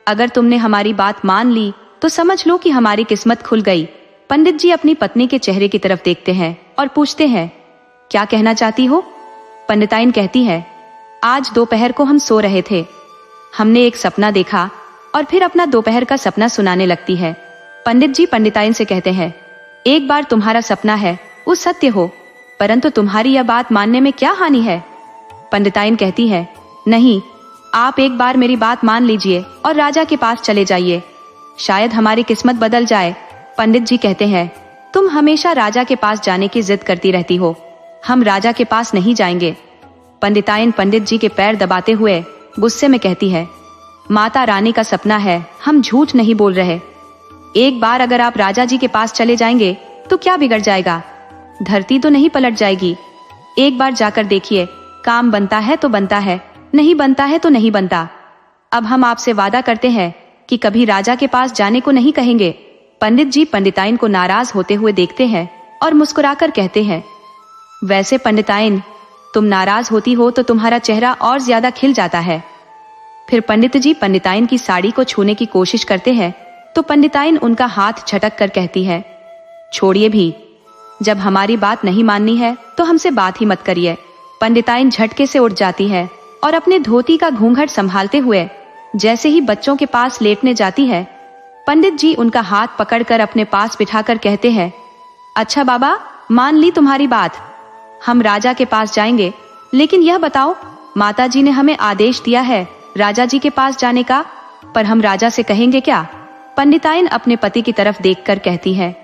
अगर तुमने हमारी बात मान ली तो समझ लो कि हमारी किस्मत खुल गई। पंडित जी अपनी पत्नी के चेहरे की तरफ देखते हैं और पूछते हैं, क्या कहना चाहती हो? पंडिताइन कहती है, आज दोपहर को हम सो रहे थे, हमने एक सपना देखा और फिर अपना दोपहर का सपना सुनाने लगती है। पंडित जी पंडिताइन से कहते हैं, एक बार तुम्हारा सपना है वो सत्य हो, परंतु तुम्हारी यह बात मानने में क्या हानि है? पंडिताइन कहती है, नहीं, आप एक बार मेरी बात मान लीजिए और राजा के पास चले जाइए, शायद हमारी किस्मत बदल जाए। पंडित जी कहते हैं, तुम हमेशा राजा के पास जाने की जिद करती रहती हो, हम राजा के पास नहीं जाएंगे। पंडिताइन पंडित जी के पैर दबाते हुए गुस्से में कहती है, माता रानी का सपना है, हम झूठ नहीं बोल रहे। एक बार अगर आप राजा जी के पास चले जाएंगे तो क्या बिगड़ जाएगा, धरती तो नहीं पलट जाएगी। एक बार जाकर देखिए, काम बनता है तो बनता है, नहीं बनता है तो नहीं बनता। अब हम आपसे वादा करते हैं कि कभी राजा के पास जाने को नहीं कहेंगे। पंडित जी पंडिताइन को नाराज होते हुए देखते हैं और मुस्कुराकर कहते हैं, वैसे पंडिताइन, तुम नाराज होती हो तो तुम्हारा चेहरा और ज्यादा खिल जाता है। फिर पंडित जी पंडिताइन की साड़ी को छूने की कोशिश करते हैं तो पंडिताइन उनका हाथ झटक कर कहती है, छोड़िए भी, जब हमारी बात नहीं माननी है तो हमसे बात ही मत करिए। पंडिताइन झटके से उठ जाती है और अपने धोती का घूंघट संभालते हुए जैसे ही बच्चों के पास लेटने जाती है, पंडित जी उनका हाथ पकड़कर अपने पास बिठाकर कहते हैं, अच्छा बाबा, मान ली तुम्हारी बात, हम राजा के पास जाएंगे, लेकिन यह बताओ, माता जी ने हमें आदेश दिया है राजा जी के पास जाने का, पर हम राजा से कहेंगे क्या? पंडिताइन अपने पति की तरफ देखकर कहती है,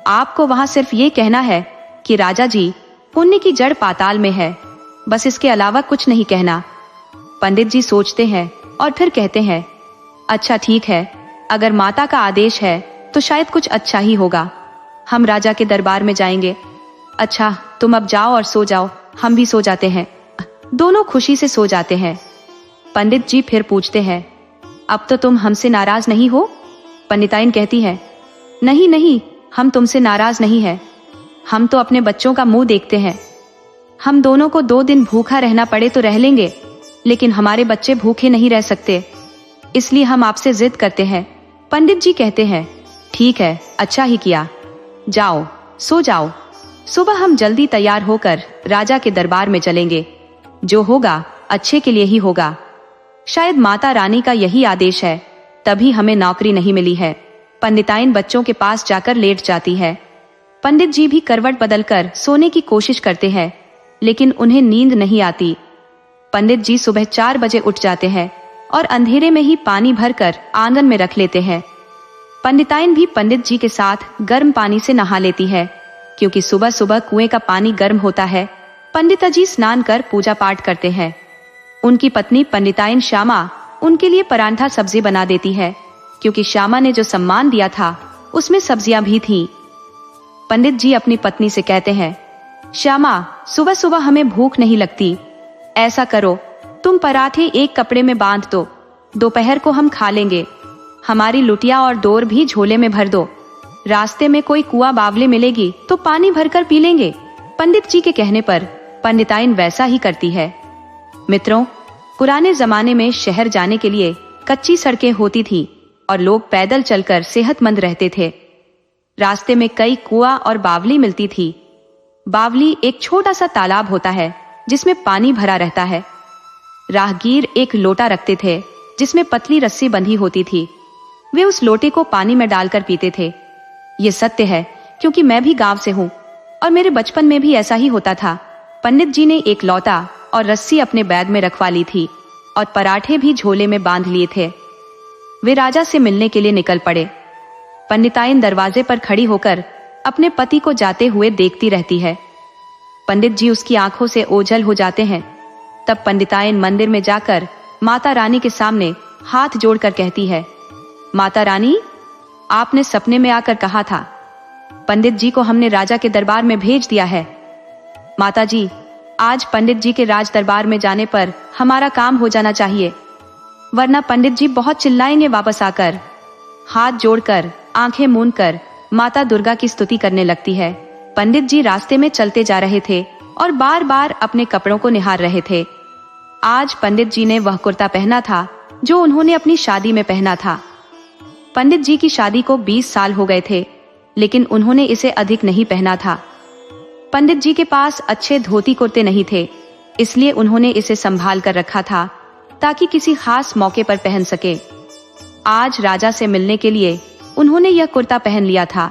आपको वहां सिर्फ ये कहना है कि राजा जी, पुण्य की जड़ पाताल में है, बस इसके अलावा कुछ नहीं कहना। पंडित जी सोचते हैं और फिर कहते हैं, अच्छा ठीक है, अगर माता का आदेश है तो शायद कुछ अच्छा ही होगा, हम राजा के दरबार में जाएंगे। अच्छा, तुम अब जाओ और सो जाओ, हम भी सो जाते हैं। दोनों खुशी से सो जाते हैं। पंडित जी फिर पूछते हैं, अब तो तुम हमसे नाराज नहीं हो? पंडिताइन कहती है, नहीं नहीं, हम तुमसे नाराज नहीं है, हम तो अपने बच्चों का मुंह देखते हैं। हम दोनों को 2 दिन भूखा रहना पड़े तो रह लेंगे, लेकिन हमारे बच्चे भूखे नहीं रह सकते, इसलिए हम आपसे जिद करते हैं। पंडित जी कहते हैं, ठीक है, अच्छा ही किया, जाओ सो जाओ, सुबह हम जल्दी तैयार होकर राजा के दरबार में चलेंगे, जो होगा अच्छे के लिए ही होगा। शायद माता रानी का यही आदेश है, तभी हमें नौकरी नहीं मिली है। पंडिताइन बच्चों के पास जाकर लेट जाती है। पंडित जी भी करवट बदलकर सोने की कोशिश करते हैं, लेकिन उन्हें नींद नहीं आती। पंडित जी सुबह 4 बजे उठ जाते हैं और अंधेरे में ही पानी भरकर आंगन में रख लेते हैं। पंडिताइन भी पंडित जी के साथ गर्म पानी से नहा लेती है, क्योंकि सुबह सुबह कुएं का पानी गर्म होता है। पंडित जी स्नान कर पूजा पाठ करते हैं। उनकी पत्नी पंडिताइन श्यामा उनके लिए परांठा सब्जी बना देती है, क्योंकि श्यामा ने जो सम्मान दिया था उसमें सब्जियां भी थीं। पंडित जी अपनी पत्नी से कहते हैं, श्यामा, सुबह सुबह हमें भूख नहीं लगती, ऐसा करो, तुम पराठे एक कपड़े में बांध दो, दोपहर को हम खा लेंगे। हमारी लुटिया और डोर भी झोले में भर दो, रास्ते में कोई कुआं बावले मिलेगी तो पानी भरकर पी लेंगे। पंडित जी के कहने पर पंडिताइन वैसा ही करती है। मित्रों, पुराने जमाने में शहर जाने के लिए कच्ची सड़कें होती थी और लोग पैदल चलकर सेहतमंद रहते थे। रास्ते में कई कुआं और बावली मिलती थी। बावली एक छोटा सा तालाब होता है जिसमें पानी भरा रहता है। राहगीर एक लोटा रखते थे जिसमें पतली रस्सी बंधी होती थी। वे उस लोटे को पानी में डालकर पीते थे। ये सत्य है, क्योंकि मैं भी गांव से हूँ और मेरे बचपन में भी ऐसा ही होता था। पंडित जी ने एक लौटा और रस्सी अपने बैग में रखवा ली थी और पराठे भी झोले में बांध लिए थे। वे राजा से मिलने के लिए निकल पड़े। पंडिताइन दरवाजे पर खड़ी होकर अपने पति को जाते हुए देखती रहती है। पंडित जी उसकी आंखों से ओझल हो जाते हैं। तब पंडिताइन मंदिर में जाकर माता रानी के सामने हाथ जोड़कर कहती है, माता रानी, आपने सपने में आकर कहा था पंडित जी को हमने राजा के दरबार में भेज दिया है। माता जी, आज पंडित जी के राज दरबार में जाने पर हमारा काम हो जाना चाहिए, वरना पंडित जी बहुत चिल्लाएंगे वापस आकर। हाथ जोड़कर आंखें मूंदकर माता दुर्गा की स्तुति करने लगती है। पंडित जी रास्ते में चलते जा रहे थे और बार बार अपने कपड़ों को निहार रहे थे। आज पंडित जी ने वह कुर्ता पहना था जो उन्होंने अपनी शादी में पहना था। पंडित जी की शादी को 20 साल हो गए थे, लेकिन उन्होंने इसे अधिक नहीं पहना था। पंडित जी के पास अच्छे धोती कुर्ते नहीं थे, इसलिए उन्होंने इसे संभाल कर रखा था ताकि किसी खास मौके पर पहन सके। आज राजा से मिलने के लिए उन्होंने यह कुर्ता पहन लिया था।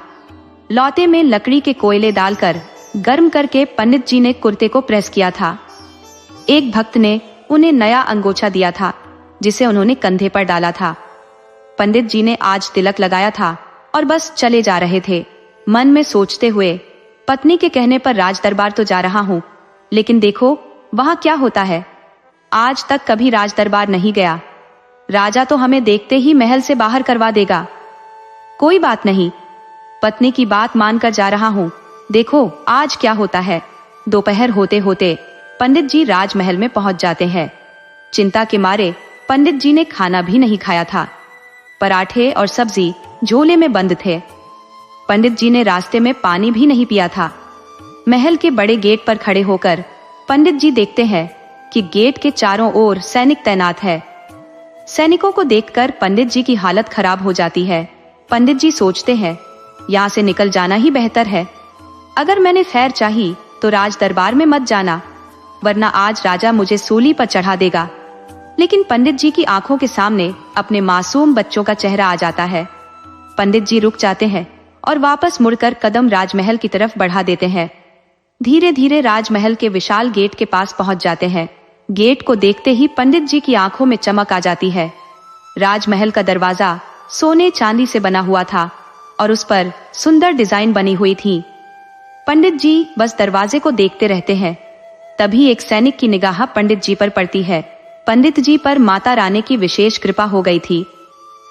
लौटे में लकड़ी के कोयले डालकर गर्म करके पंडित जी ने कुर्ते को प्रेस किया था। एक भक्त ने उन्हें नया अंगोछा दिया था, जिसे उन्होंने कंधे पर डाला था। पंडित जी ने आज तिलक लगाया था और बस चले जा रहे थे, मन में सोचते हुए, पत्नी के कहने पर राज दरबार तो जा रहा हूँ, लेकिन देखो वहां क्या होता है। आज तक कभी राज दरबार नहीं गया, राजा तो हमें देखते ही महल से बाहर करवा देगा। कोई बात नहीं, पत्नी की बात मानकर जा रहा हूँ, देखो आज क्या होता है। दोपहर होते होते पंडित जी राजमहल में पहुंच जाते हैं। चिंता के मारे पंडित जी ने खाना भी नहीं खाया था। पराठे और सब्जी झोले में बंद थे। पंडित जी ने रास्ते में पानी भी नहीं पिया था। महल के बड़े गेट पर खड़े होकर पंडित जी देखते हैं कि गेट के चारों ओर सैनिक तैनात है। सैनिकों को देखकर पंडित जी की हालत खराब हो जाती है। पंडित जी सोचते हैं, यहाँ से निकल जाना ही बेहतर है। अगर मैंने खैर चाही तो राज दरबार में मत जाना, वरना आज राजा मुझे सूली पर चढ़ा देगा। लेकिन पंडित जी की आंखों के सामने अपने मासूम बच्चों का चेहरा आ जाता है। पंडित जी रुक जाते हैं और वापस मुड़कर कदम राजमहल की तरफ बढ़ा देते हैं। धीरे धीरे राजमहल के विशाल गेट के पास पहुंच जाते हैं। गेट को देखते ही पंडित जी की आंखों में चमक आ जाती है। राजमहल का दरवाजा सोने चांदी से बना हुआ था और उस पर सुंदर डिजाइन बनी हुई थी। पंडित जी बस दरवाजे को देखते रहते हैं। तभी एक सैनिक की निगाह पंडित जी पर पड़ती है। पंडित जी पर माता रानी की विशेष कृपा हो गई थी।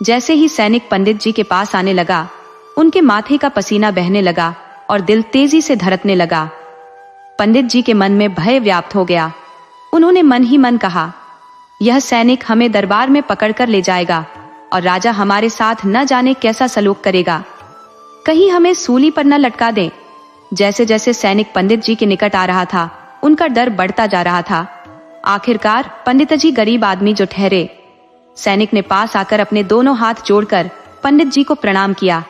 जैसे ही सैनिक पंडित जी के पास आने लगा, उनके माथे का पसीना बहने लगा और दिल तेजी से धड़कने लगा। पंडित जी के मन में भय व्याप्त हो गया। उन्होंने मन ही मन कहा, यह सैनिक हमें दरबार में पकड़कर ले जाएगा और राजा हमारे साथ न जाने कैसा सलूक करेगा, कहीं हमें सूली पर न लटका दे। जैसे जैसे सैनिक पंडित जी के निकट आ रहा था, उनका डर बढ़ता जा रहा था। आखिरकार पंडित जी गरीब आदमी जो ठहरे। सैनिक ने पास आकर अपने दोनों हाथ जोड़कर पंडित जी को प्रणाम किया।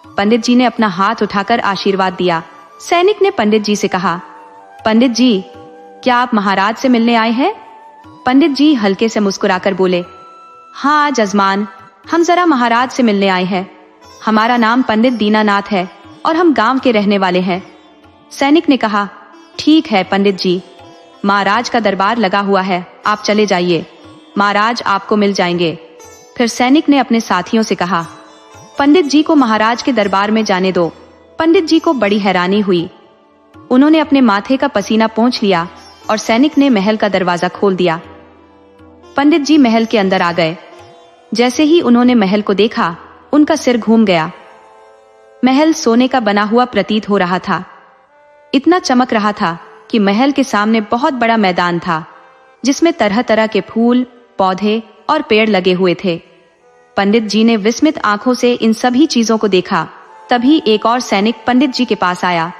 पंडित जी ने अपना हाथ उठाकर आशीर्वाद दिया। सैनिक ने पंडित जी से कहा, पंडित जी, क्या आप महाराज से मिलने आए हैं? पंडित जी हल्के से मुस्कुराकर बोले, हाँ जजमान, हम जरा महाराज से मिलने आए हैं। हमारा नाम पंडित दीनानाथ है और हम गांव के रहने वाले हैं। सैनिक ने कहा, ठीक है पंडित जी, महाराज का दरबार लगा हुआ है, आप चले जाइए, महाराज आपको मिल जाएंगे। फिर सैनिक ने अपने साथियों से कहा, पंडित जी को महाराज के दरबार में जाने दो। पंडित जी को बड़ी हैरानी हुई। उन्होंने अपने माथे का पसीना पोंछ लिया और सैनिक ने महल का दरवाजा खोल दिया। पंडित जी महल के अंदर आ गए। जैसे ही उन्होंने महल को देखा, उनका सिर घूम गया। महल सोने का बना हुआ प्रतीत हो रहा था। इतना चमक रहा था कि महल के सामने बहुत बड़ा मैदान था, जिसमें तरह तरह के फूल, पौधे और पेड़ लगे हुए थे। पंडित जी ने विस्मित आंखों से इन सभी चीजों को देखा। तभी एक और सैनिक पंडित जी के पास आया।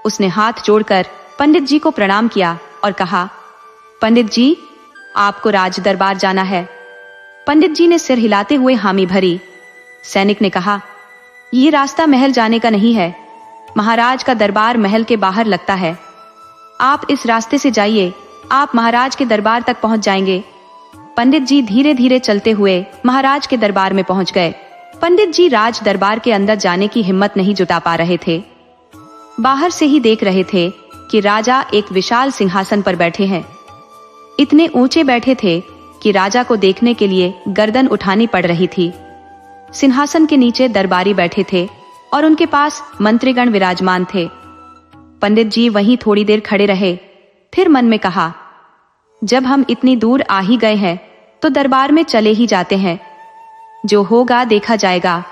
उसने हाथ जोड़कर पंडित जी को प्रणाम किया और कहा, पंडित जी, आपको राज दरबार जाना है। पंडित जी ने सिर हिलाते हुए हामी भरी। सैनिक ने कहा, ये रास्ता महल जाने का नहीं है, महाराज का दरबार महल के बाहर लगता है। आप इस रास्ते से जाइए, आप महाराज के दरबार तक पहुंच जाएंगे। पंडित जी धीरे धीरे चलते हुए महाराज के दरबार में पहुंच गए। पंडित जी राज दरबार के अंदर जाने की हिम्मत नहीं जुटा पा रहे थे। बाहर से ही देख रहे थे कि राजा एक विशाल सिंहासन पर बैठे हैं। इतने ऊंचे बैठे थे कि राजा को देखने के लिए गर्दन उठानी पड़ रही थी। सिंहासन के नीचे दरबारी बैठे थे और उनके पास मंत्रीगण विराजमान थे। पंडित जी वहीं थोड़ी देर खड़े रहे, फिर मन में कहा, जब हम इतनी दूर आ ही गए हैं तो दरबार में चले ही जाते हैं, जो होगा देखा जाएगा,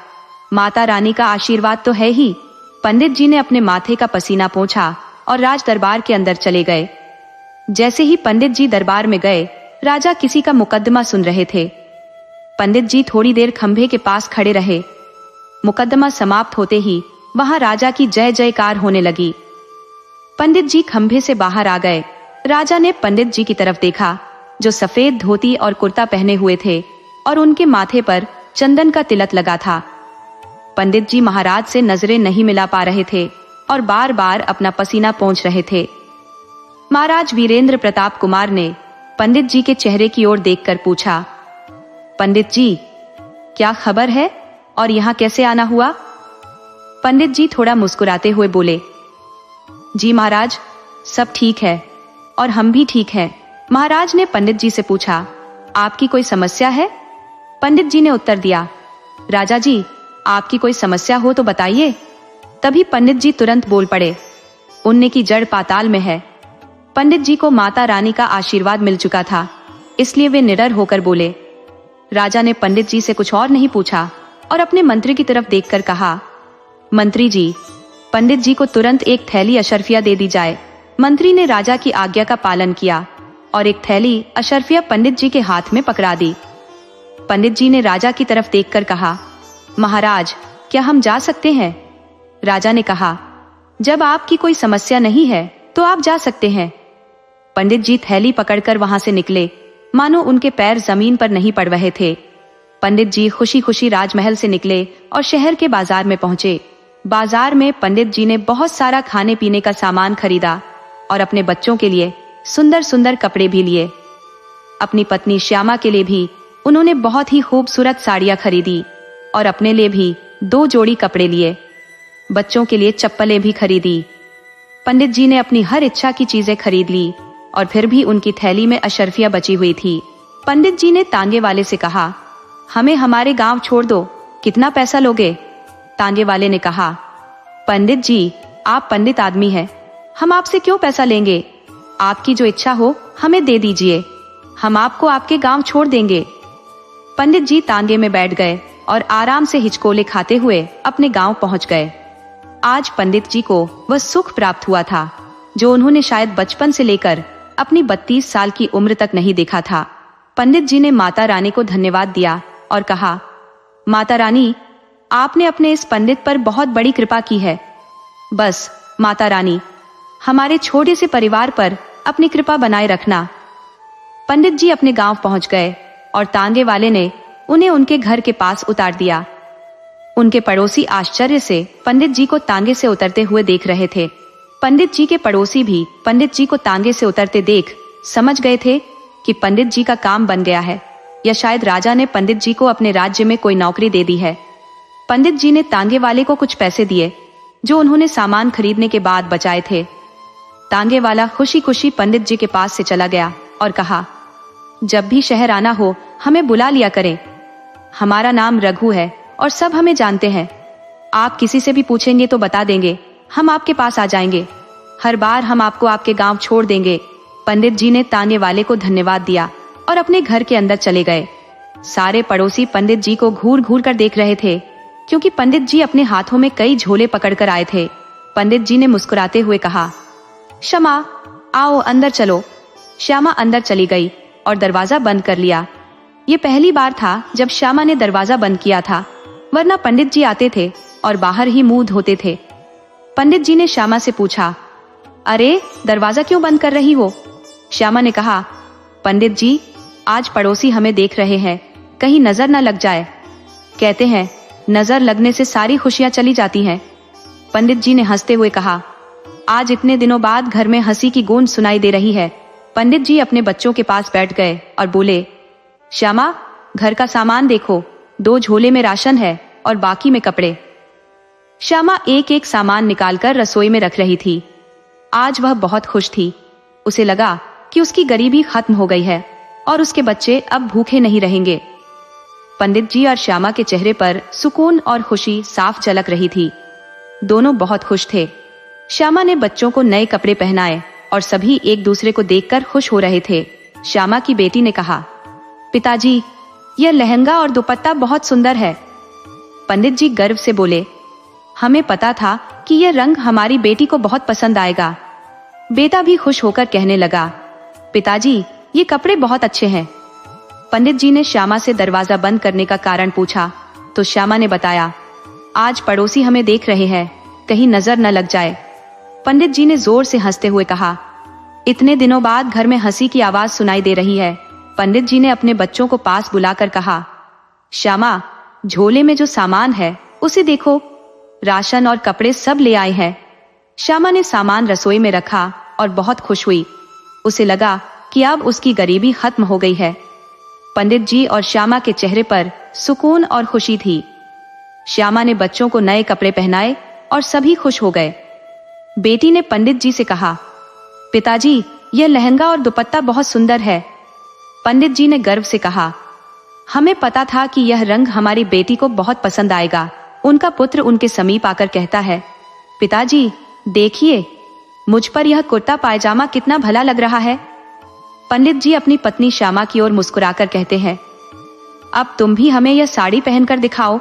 माता रानी का आशीर्वाद तो है ही। पंडित जी ने अपने माथे का पसीना पोंछा और राज दरबार के अंदर चले गए। जैसे ही पंडित जी दरबार में गए, राजा किसी का मुकदमा सुन रहे थे। पंडित जी थोड़ी देर खंभे के पास खड़े रहे। मुकदमा समाप्त होते ही वहां राजा की जय जयकार होने लगी। पंडित जी खंभे से बाहर आ गए। राजा ने पंडित जी की तरफ देखा, जो सफेद धोती और कुर्ता पहने हुए थे और उनके माथे पर चंदन का तिलक लगा था। पंडित जी महाराज से नजरें नहीं मिला पा रहे थे और बार बार अपना पसीना पोंछ रहे थे। महाराज वीरेंद्र प्रताप कुमार ने पंडित जी के चेहरे की ओर देखकर पूछा, पंडित जी, क्या खबर है और यहाँ कैसे आना हुआ? पंडित जी थोड़ा मुस्कुराते हुए बोले, जी महाराज, सब ठीक है और हम भी ठीक हैं। महाराज ने पंडित जी से पूछा, आपकी कोई समस्या है? पंडित जी ने उत्तर दिया, राजा जी, आपकी कोई समस्या हो तो बताइए। तभी पंडित जी तुरंत बोल पड़े, उन्ने की जड़ पाताल में है। पंडित जी को माता रानी का आशीर्वाद मिल चुका था, इसलिए वे निडर होकर बोले। राजा ने पंडित जी से कुछ और नहीं पूछा और अपने मंत्री की तरफ देखकर कहा, मंत्री जी, पंडित जी को तुरंत एक थैली अशर्फिया दे दी जाए। मंत्री ने राजा की आज्ञा का पालन किया और एक थैली अशर्फिया पंडित जी के हाथ में पकड़ा दी। पंडित जी ने राजा की तरफ देखकर कहा, महाराज, क्या हम जा सकते हैं? राजा ने कहा, जब आपकी कोई समस्या नहीं है तो आप जा सकते हैं। पंडित जी थैली पकड़कर वहां से निकले, मानो उनके पैर जमीन पर नहीं पड़ रहे थे। पंडित जी खुशी खुशी राजमहल से निकले और शहर के बाजार में पहुंचे। बाजार में पंडित जी ने बहुत सारा खाने पीने का सामान खरीदा और अपने बच्चों के लिए सुंदर सुंदर कपड़े भी लिए। अपनी पत्नी श्यामा के लिए भी उन्होंने बहुत ही खूबसूरत साड़ियां खरीदी और अपने लिए भी 2 जोड़ी कपड़े लिए। बच्चों के लिए चप्पलें भी खरीदी। पंडित जी ने अपनी हर इच्छा की चीजें खरीद ली और फिर भी उनकी थैली में अशर्फिया बची हुई थी। पंडित जी ने तांगे वाले से कहा, हमें हमारे गांव छोड़ दो, कितना पैसा लोगे? तांगे वाले ने कहा, पंडित जी, आप पंडित आदमी हैं, हम आपसे क्यों पैसा लेंगे? आपकी जो इच्छा हो हमें दे दीजिए, हम आपको आपके गांव छोड़ देंगे। पंडित जी तांगे में बैठ गए और आराम से हिचकोले खाते हुए अपने गांव पहुंच गए। आज पंडित जी को वह सुख प्राप्त हुआ था जो उन्होंने शायद बचपन से लेकर अपनी 32 साल की उम्र तक नहीं देखा था। पंडित जी ने माता रानी को धन्यवाद दिया और कहा, माता रानी, आपने अपने इस पंडित पर बहुत बड़ी कृपा की है। बस माता रानी, हमारे छोटे से परिवार पर अपनी कृपा बनाए रखना। पंडित जी अपने गांव पहुंच गए और तांगे वाले ने उन्हें उनके घर के पास उतार दिया। उनके पड़ोसी आश्चर्य से पंडित जी को तांगे से उतरते हुए देख रहे थे। पंडित जी के पड़ोसी भी पंडित जी को तांगे से उतरते देख समझ गए थे कि पंडित जी का काम बन गया है या शायद राजा ने पंडित जी को अपने राज्य में कोई नौकरी दे दी है। पंडित जी ने तांगे वाले को कुछ पैसे दिए जो उन्होंने सामान खरीदने के बाद बचाए थे। तांगे वाला खुशी खुशी पंडित जी के पास से चला गया और कहा, जब भी शहर आना हो हमें बुला लिया करें। हमारा नाम रघु है और सब हमें जानते हैं। आप किसी से भी पूछेंगे तो बता देंगे, हम आपके पास आ जाएंगे। हर बार हम आपको आपके गांव छोड़ देंगे। पंडित जी ने तांगे वाले को धन्यवाद दिया और अपने घर के अंदर चले गए। सारे पड़ोसी पंडित जी को घूर घूर कर देख रहे थे क्योंकि पंडित जी अपने हाथों में कई झोले पकड़कर आए थे। पंडित जी ने मुस्कुराते हुए कहा, श्यामा, आओ अंदर चलो। श्यामा अंदर चली गई और दरवाजा बंद कर लिया। ये पहली बार था जब श्यामा ने दरवाजा बंद किया था, वरना पंडित जी आते थे और बाहर ही मुंह धोते थे। पंडित जी ने श्यामा से पूछा, अरे दरवाजा क्यों बंद कर रही हो? श्यामा ने कहा, पंडित जी, आज पड़ोसी हमें देख रहे हैं, कहीं नजर न लग जाए। कहते हैं नजर लगने से सारी खुशियां चली जाती हैं। पंडित जी ने हंसते हुए कहा, आज इतने दिनों बाद घर में हंसी की गूंज सुनाई दे रही है। पंडित जी अपने बच्चों के पास बैठ गए और बोले, श्यामा, घर का सामान देखो, 2 झोले में राशन है और बाकी में कपड़े। श्यामा एक एक सामान निकालकर रसोई में रख रही थी। आज वह बहुत खुश थी। उसे लगा कि उसकी गरीबी खत्म हो गई है और उसके बच्चे अब भूखे नहीं रहेंगे। पंडित जी और श्यामा के चेहरे पर सुकून और खुशी साफ झलक रही थी। दोनों बहुत खुश थे। श्यामा ने बच्चों को नए कपड़े पहनाए और सभी एक दूसरे को देखकर खुश हो रहे थे। श्यामा की बेटी ने कहा, पिताजी, यह लहंगा और दुपट्टा बहुत सुंदर है। पंडित जी गर्व से बोले, हमें पता था कि यह रंग हमारी बेटी को बहुत पसंद आएगा। बेटा भी खुश होकर कहने लगा, पिताजी, ये कपड़े बहुत अच्छे हैं। पंडित जी ने श्यामा से दरवाजा बंद करने का कारण पूछा तो श्यामा ने बताया, आज पड़ोसी हमें देख रहे हैं, कहीं नजर न लग जाए। पंडित जी ने जोर से हंसते हुए कहा, इतने दिनों बाद घर में हंसी की आवाज सुनाई दे रही है। पंडित जी ने अपने बच्चों को पास बुलाकर कहा, श्यामा, झोले में जो सामान है उसे देखो, राशन और कपड़े सब ले आए हैं। श्यामा ने सामान रसोई में रखा और बहुत खुश हुई। उसे लगा कि अब उसकी गरीबी खत्म हो गई है। पंडित जी और श्यामा के चेहरे पर सुकून और खुशी थी। श्यामा ने बच्चों को नए कपड़े पहनाए और सभी खुश हो गए। बेटी ने पंडित जी से कहा, पिताजी, यह लहंगा और दुपट्टा बहुत सुंदर है। पंडित जी ने गर्व से कहा, हमें पता था कि यह रंग हमारी बेटी को बहुत पसंद आएगा। उनका पुत्र उनके समीप आकर कहता है, पिताजी देखिए, मुझ पर यह कुर्ता पायजामा कितना भला लग रहा है। पंडित जी अपनी पत्नी श्यामा की ओर मुस्कुराकर कहते हैं, अब तुम भी हमें यह साड़ी पहनकर दिखाओ।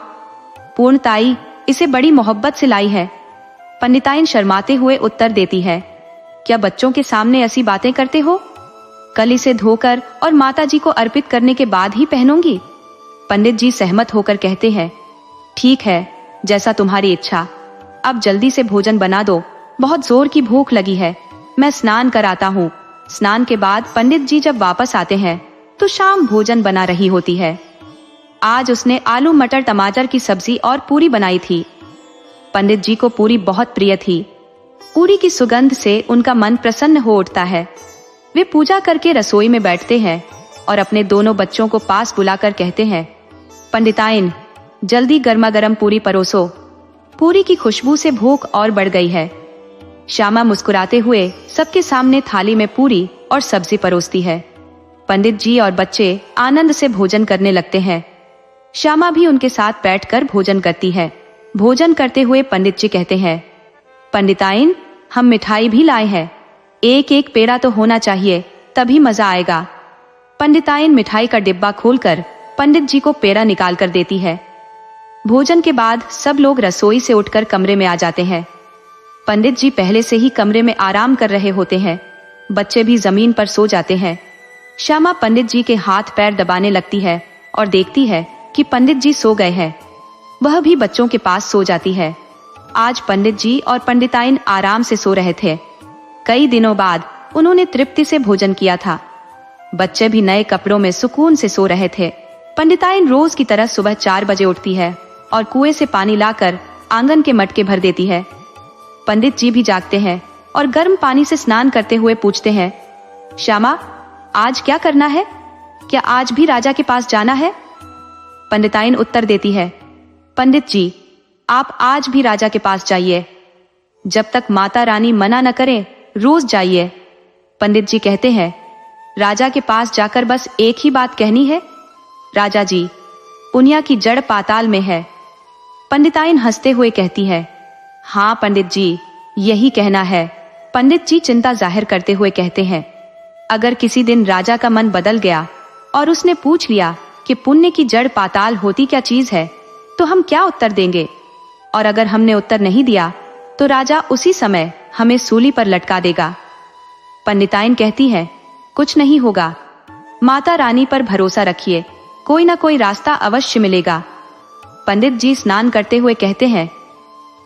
पूर्णताई इसे बड़ी मोहब्बत से लाई है। पंडिताइन शर्माते हुए उत्तर देती है, क्या बच्चों के सामने ऐसी बातें करते हो? कल इसे धोकर और माताजी को अर्पित करने के बाद ही पहनूंगी। पंडित जी सहमत होकर कहते हैं, ठीक है, जैसा तुम्हारी इच्छा। अब जल्दी से भोजन बना दो, बहुत जोर की भूख लगी है। मैं स्नान कराता हूँ। स्नान के बाद पंडित जी जब वापस आते हैं तो शाम भोजन बना रही होती है। आज उसने आलू मटर टमाटर की सब्जी और पूरी बनाई थी। पंडित जी को पूरी बहुत प्रिय थी। पूरी की सुगंध से उनका मन प्रसन्न हो उठता है। वे पूजा करके रसोई में बैठते हैं और अपने दोनों बच्चों को पास बुलाकर कहते हैं, पंडिताइन जल्दी गर्मा गर्म पूरी परोसो। पूरी की खुशबू से भूख और बढ़ गई है। श्यामा मुस्कुराते हुए सबके सामने थाली में पूरी और सब्जी परोसती है। पंडित जी और बच्चे आनंद से भोजन करने लगते हैं। श्यामा भी उनके साथ बैठकर भोजन करती है। भोजन करते हुए पंडित जी कहते हैं, पंडिताइन हम मिठाई भी लाए हैं। एक एक पेड़ा तो होना चाहिए, तभी मजा आएगा। पंडिताइन मिठाई का डिब्बा खोलकर पंडित जी को पेड़ा निकाल कर देती है। भोजन के बाद सब लोग रसोई से उठकर कमरे में आ जाते हैं। पंडित जी पहले से ही कमरे में आराम कर रहे होते हैं। बच्चे भी जमीन पर सो जाते हैं। श्यामा पंडित जी के हाथ पैर दबाने लगती है और देखती है कि पंडित जी सो गए हैं। वह भी बच्चों के पास सो जाती है। आज पंडित जी और पंडिताइन आराम से सो रहे थे। कई दिनों बाद उन्होंने तृप्ति से भोजन किया था। बच्चे भी नए कपड़ों में सुकून से सो रहे थे। पंडिताइन रोज की तरह सुबह 4 बजे उठती है और कुएं से पानी लाकर आंगन के मटके भर देती है। पंडित जी भी जागते हैं और गर्म पानी से स्नान करते हुए पूछते हैं, श्यामा आज क्या करना है? क्या आज भी राजा के पास जाना है? पंडिताइन उत्तर देती है, पंडित जी आप आज भी राजा के पास जाइए। जब तक माता रानी मना न करें रोज जाइए। पंडित जी कहते हैं, राजा के पास जाकर बस एक ही बात कहनी है? राजा जी पुनिया की जड़ पाताल में है। पंडिताइन हंसते हुए कहती है, हाँ पंडित जी यही कहना है। पंडित जी चिंता जाहिर करते हुए कहते हैं, अगर किसी दिन राजा का मन बदल गया और उसने पूछ लिया कि पुण्य की जड़ पाताल होती क्या चीज है, तो हम क्या उत्तर देंगे? और अगर हमने उत्तर नहीं दिया तो राजा उसी समय हमें सूली पर लटका देगा। पंडिताइन कहती है, कुछ नहीं होगा, माता रानी पर भरोसा रखिए, कोई ना कोई रास्ता अवश्य मिलेगा। पंडित जी स्नान करते हुए कहते हैं,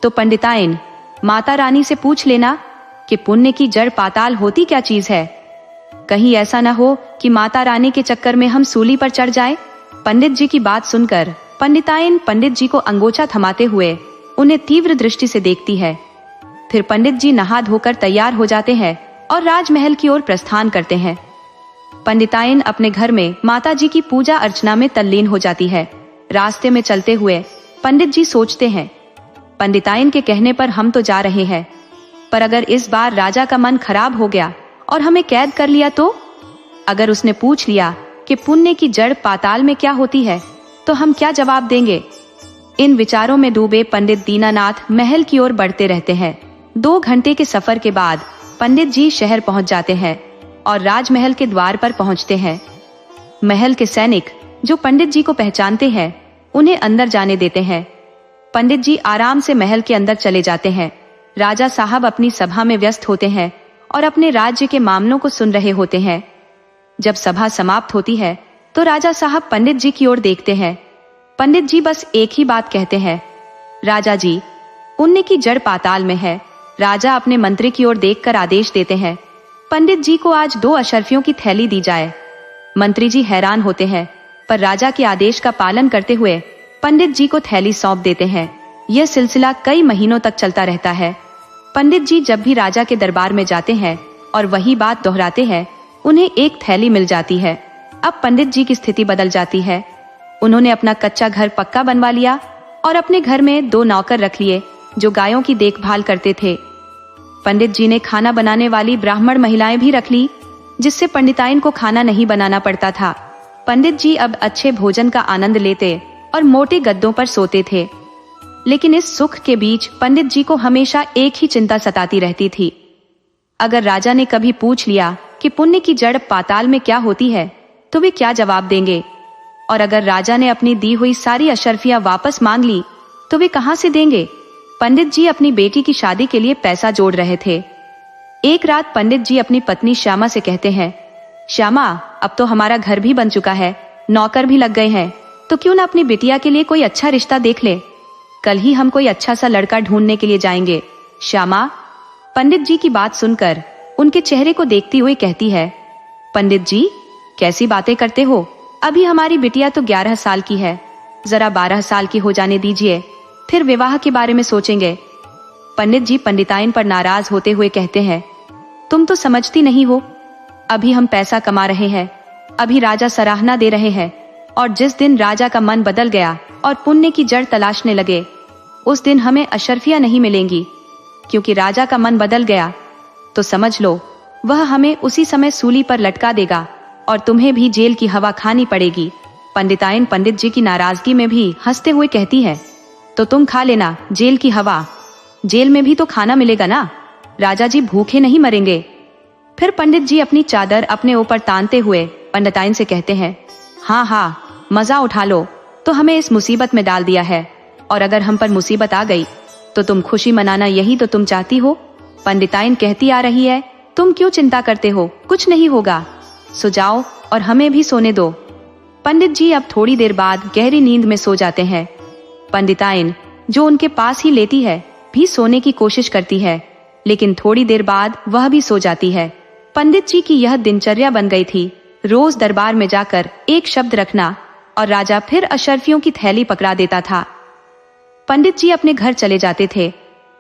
तो पंडिताइन माता रानी से पूछ लेना कि पुण्य की जड़ पाताल होती क्या चीज है। कहीं ऐसा न हो कि माता रानी के चक्कर में हम सूली पर चढ़ जाएं। पंडित जी की बात सुनकर पंडिताइन पंडित जी को अंगोछा थमाते हुए उन्हें तीव्र दृष्टि से देखती है। फिर पंडित जी नहा धोकर तैयार हो जाते हैं और राजमहल की ओर प्रस्थान करते हैं। पंडिताइन अपने घर में माता जी की पूजा अर्चना में तल्लीन हो जाती है। रास्ते में चलते हुए पंडित जी सोचते हैं, पंडिताइन के कहने पर हम तो जा रहे हैं, पर अगर इस बार राजा का मन खराब हो गया और हमें कैद कर लिया तो? अगर उसने पूछ लिया कि पुण्य की जड़ पाताल में क्या होती है तो हम क्या जवाब देंगे? इन विचारों में डूबे पंडित दीनानाथ महल की ओर बढ़ते रहते हैं। 2 घंटे के सफर के बाद पंडित जी शहर पहुंच जाते हैं और राजमहल के द्वार पर पहुंचते हैं। महल के सैनिक जो पंडित जी को पहचानते हैं उन्हें अंदर जाने देते हैं। पंडित जी आराम से महल के अंदर चले जाते हैं। राजा साहब अपनी सभा में व्यस्त होते हैं और अपने राज्य के मामलों को सुन रहे होते हैं। जब सभा समाप्त होती है तो राजा साहब पंडित जी की ओर देखते हैं। पंडित जी बस एक ही बात कहते हैं, राजा जी पुण्य की जड़ पाताल में है। राजा अपने मंत्री की ओर देखकर आदेश देते हैं, पंडित जी को आज 2 अशर्फियों की थैली दी जाए। मंत्री जी हैरान होते हैं, पर राजा के आदेश का पालन करते हुए पंडित जी को थैली सौंप देते हैं। यह सिलसिला कई महीनों तक चलता रहता है। पंडित जी जब भी राजा के दरबार में जाते हैं और वही बात दोहराते हैं, उन्हें एक थैली मिल जाती है। अब पंडित जी की स्थिति बदल जाती है। उन्होंने अपना कच्चा घर पक्का बनवा लिया और अपने घर में 2 नौकर रख लिए जो गायों की देखभाल करते थे। पंडित जी ने खाना बनाने वाली ब्राह्मण महिलाएं भी रख ली, जिससे पंडिताइन को खाना नहीं बनाना पड़ता था। पंडित जी अब अच्छे भोजन का आनंद लेते और मोटे गद्दों पर सोते थे। लेकिन इस सुख के बीच पंडित जी को हमेशा एक ही चिंता सताती रहती थी। अगर राजा ने कभी पूछ लिया कि पुण्य की जड़ पाताल में क्या होती है, तो वे क्या जवाब देंगे? और अगर राजा ने अपनी दी हुई सारी अशर्फियां वापस मांग ली, तो वे कहां से देंगे? पंडित जी अपनी बेटी की शादी के लिए पैसा जोड़ रहे थे। एक रात पंडित जी अपनी पत्नी श्यामा से कहते हैं, श्यामा, अब तो हमारा घर भी बन चुका है, नौकर भी लग गए हैं, तो क्यों ना अपनी बिटिया के लिए कोई अच्छा रिश्ता देख ले। कल ही हम कोई अच्छा सा लड़का ढूंढने के लिए जाएंगे। श्यामा पंडित जी की बात सुनकर उनके चेहरे को देखती हुई कहती है, पंडित जी कैसी बातें करते हो? अभी हमारी बिटिया तो 11 साल की है, जरा 12 साल की हो जाने दीजिए, फिर विवाह के बारे में सोचेंगे। पंडित जी पंडिताइन पर नाराज होते हुए कहते हैं, तुम तो समझती नहीं हो, अभी हम पैसा कमा रहे हैं, अभी राजा सराहना दे रहे हैं, और जिस दिन राजा का मन बदल गया और पुण्य की जड़ तलाशने लगे, उस दिन हमें अशर्फियां नहीं मिलेंगी। क्योंकि राजा का मन बदल गया तो समझ लो वह हमें उसी समय सूली पर लटका देगा और तुम्हें भी जेल की हवा खानी पड़ेगी। पंडिताइन पंडित जी की नाराजगी में भी हंसते हुए कहती है, तो तुम खा लेना जेल की हवा, जेल में भी तो खाना मिलेगा ना, राजा जी भूखे नहीं मरेंगे। फिर पंडित जी अपनी चादर अपने ऊपर तानते हुए पंडिताइन से कहते हैं, हाँ हाँ मजा उठा लो, तो हमें इस मुसीबत में डाल दिया है, और अगर हम पर मुसीबत आ गई तो तुम खुशी मनाना यही तो तुम चाहती हो। पंडिताइन कहती आ रही है, तुम क्यों चिंता करते हो, कुछ नहीं होगा, सो जाओ और हमें भी सोने दो। पंडित जी अब थोड़ी देर बाद गहरी नींद में सो जाते हैं। पंडिताइन जो उनके पास ही लेती है भी सोने की कोशिश करती है, लेकिन थोड़ी देर बाद वह भी सो जाती है। पंडित जी की यह दिनचर्या बन गई थी, रोज दरबार में जाकर एक शब्द रखना और राजा फिर अशर्फियों की थैली पकड़ा देता था। पंडित जी अपने घर चले जाते थे।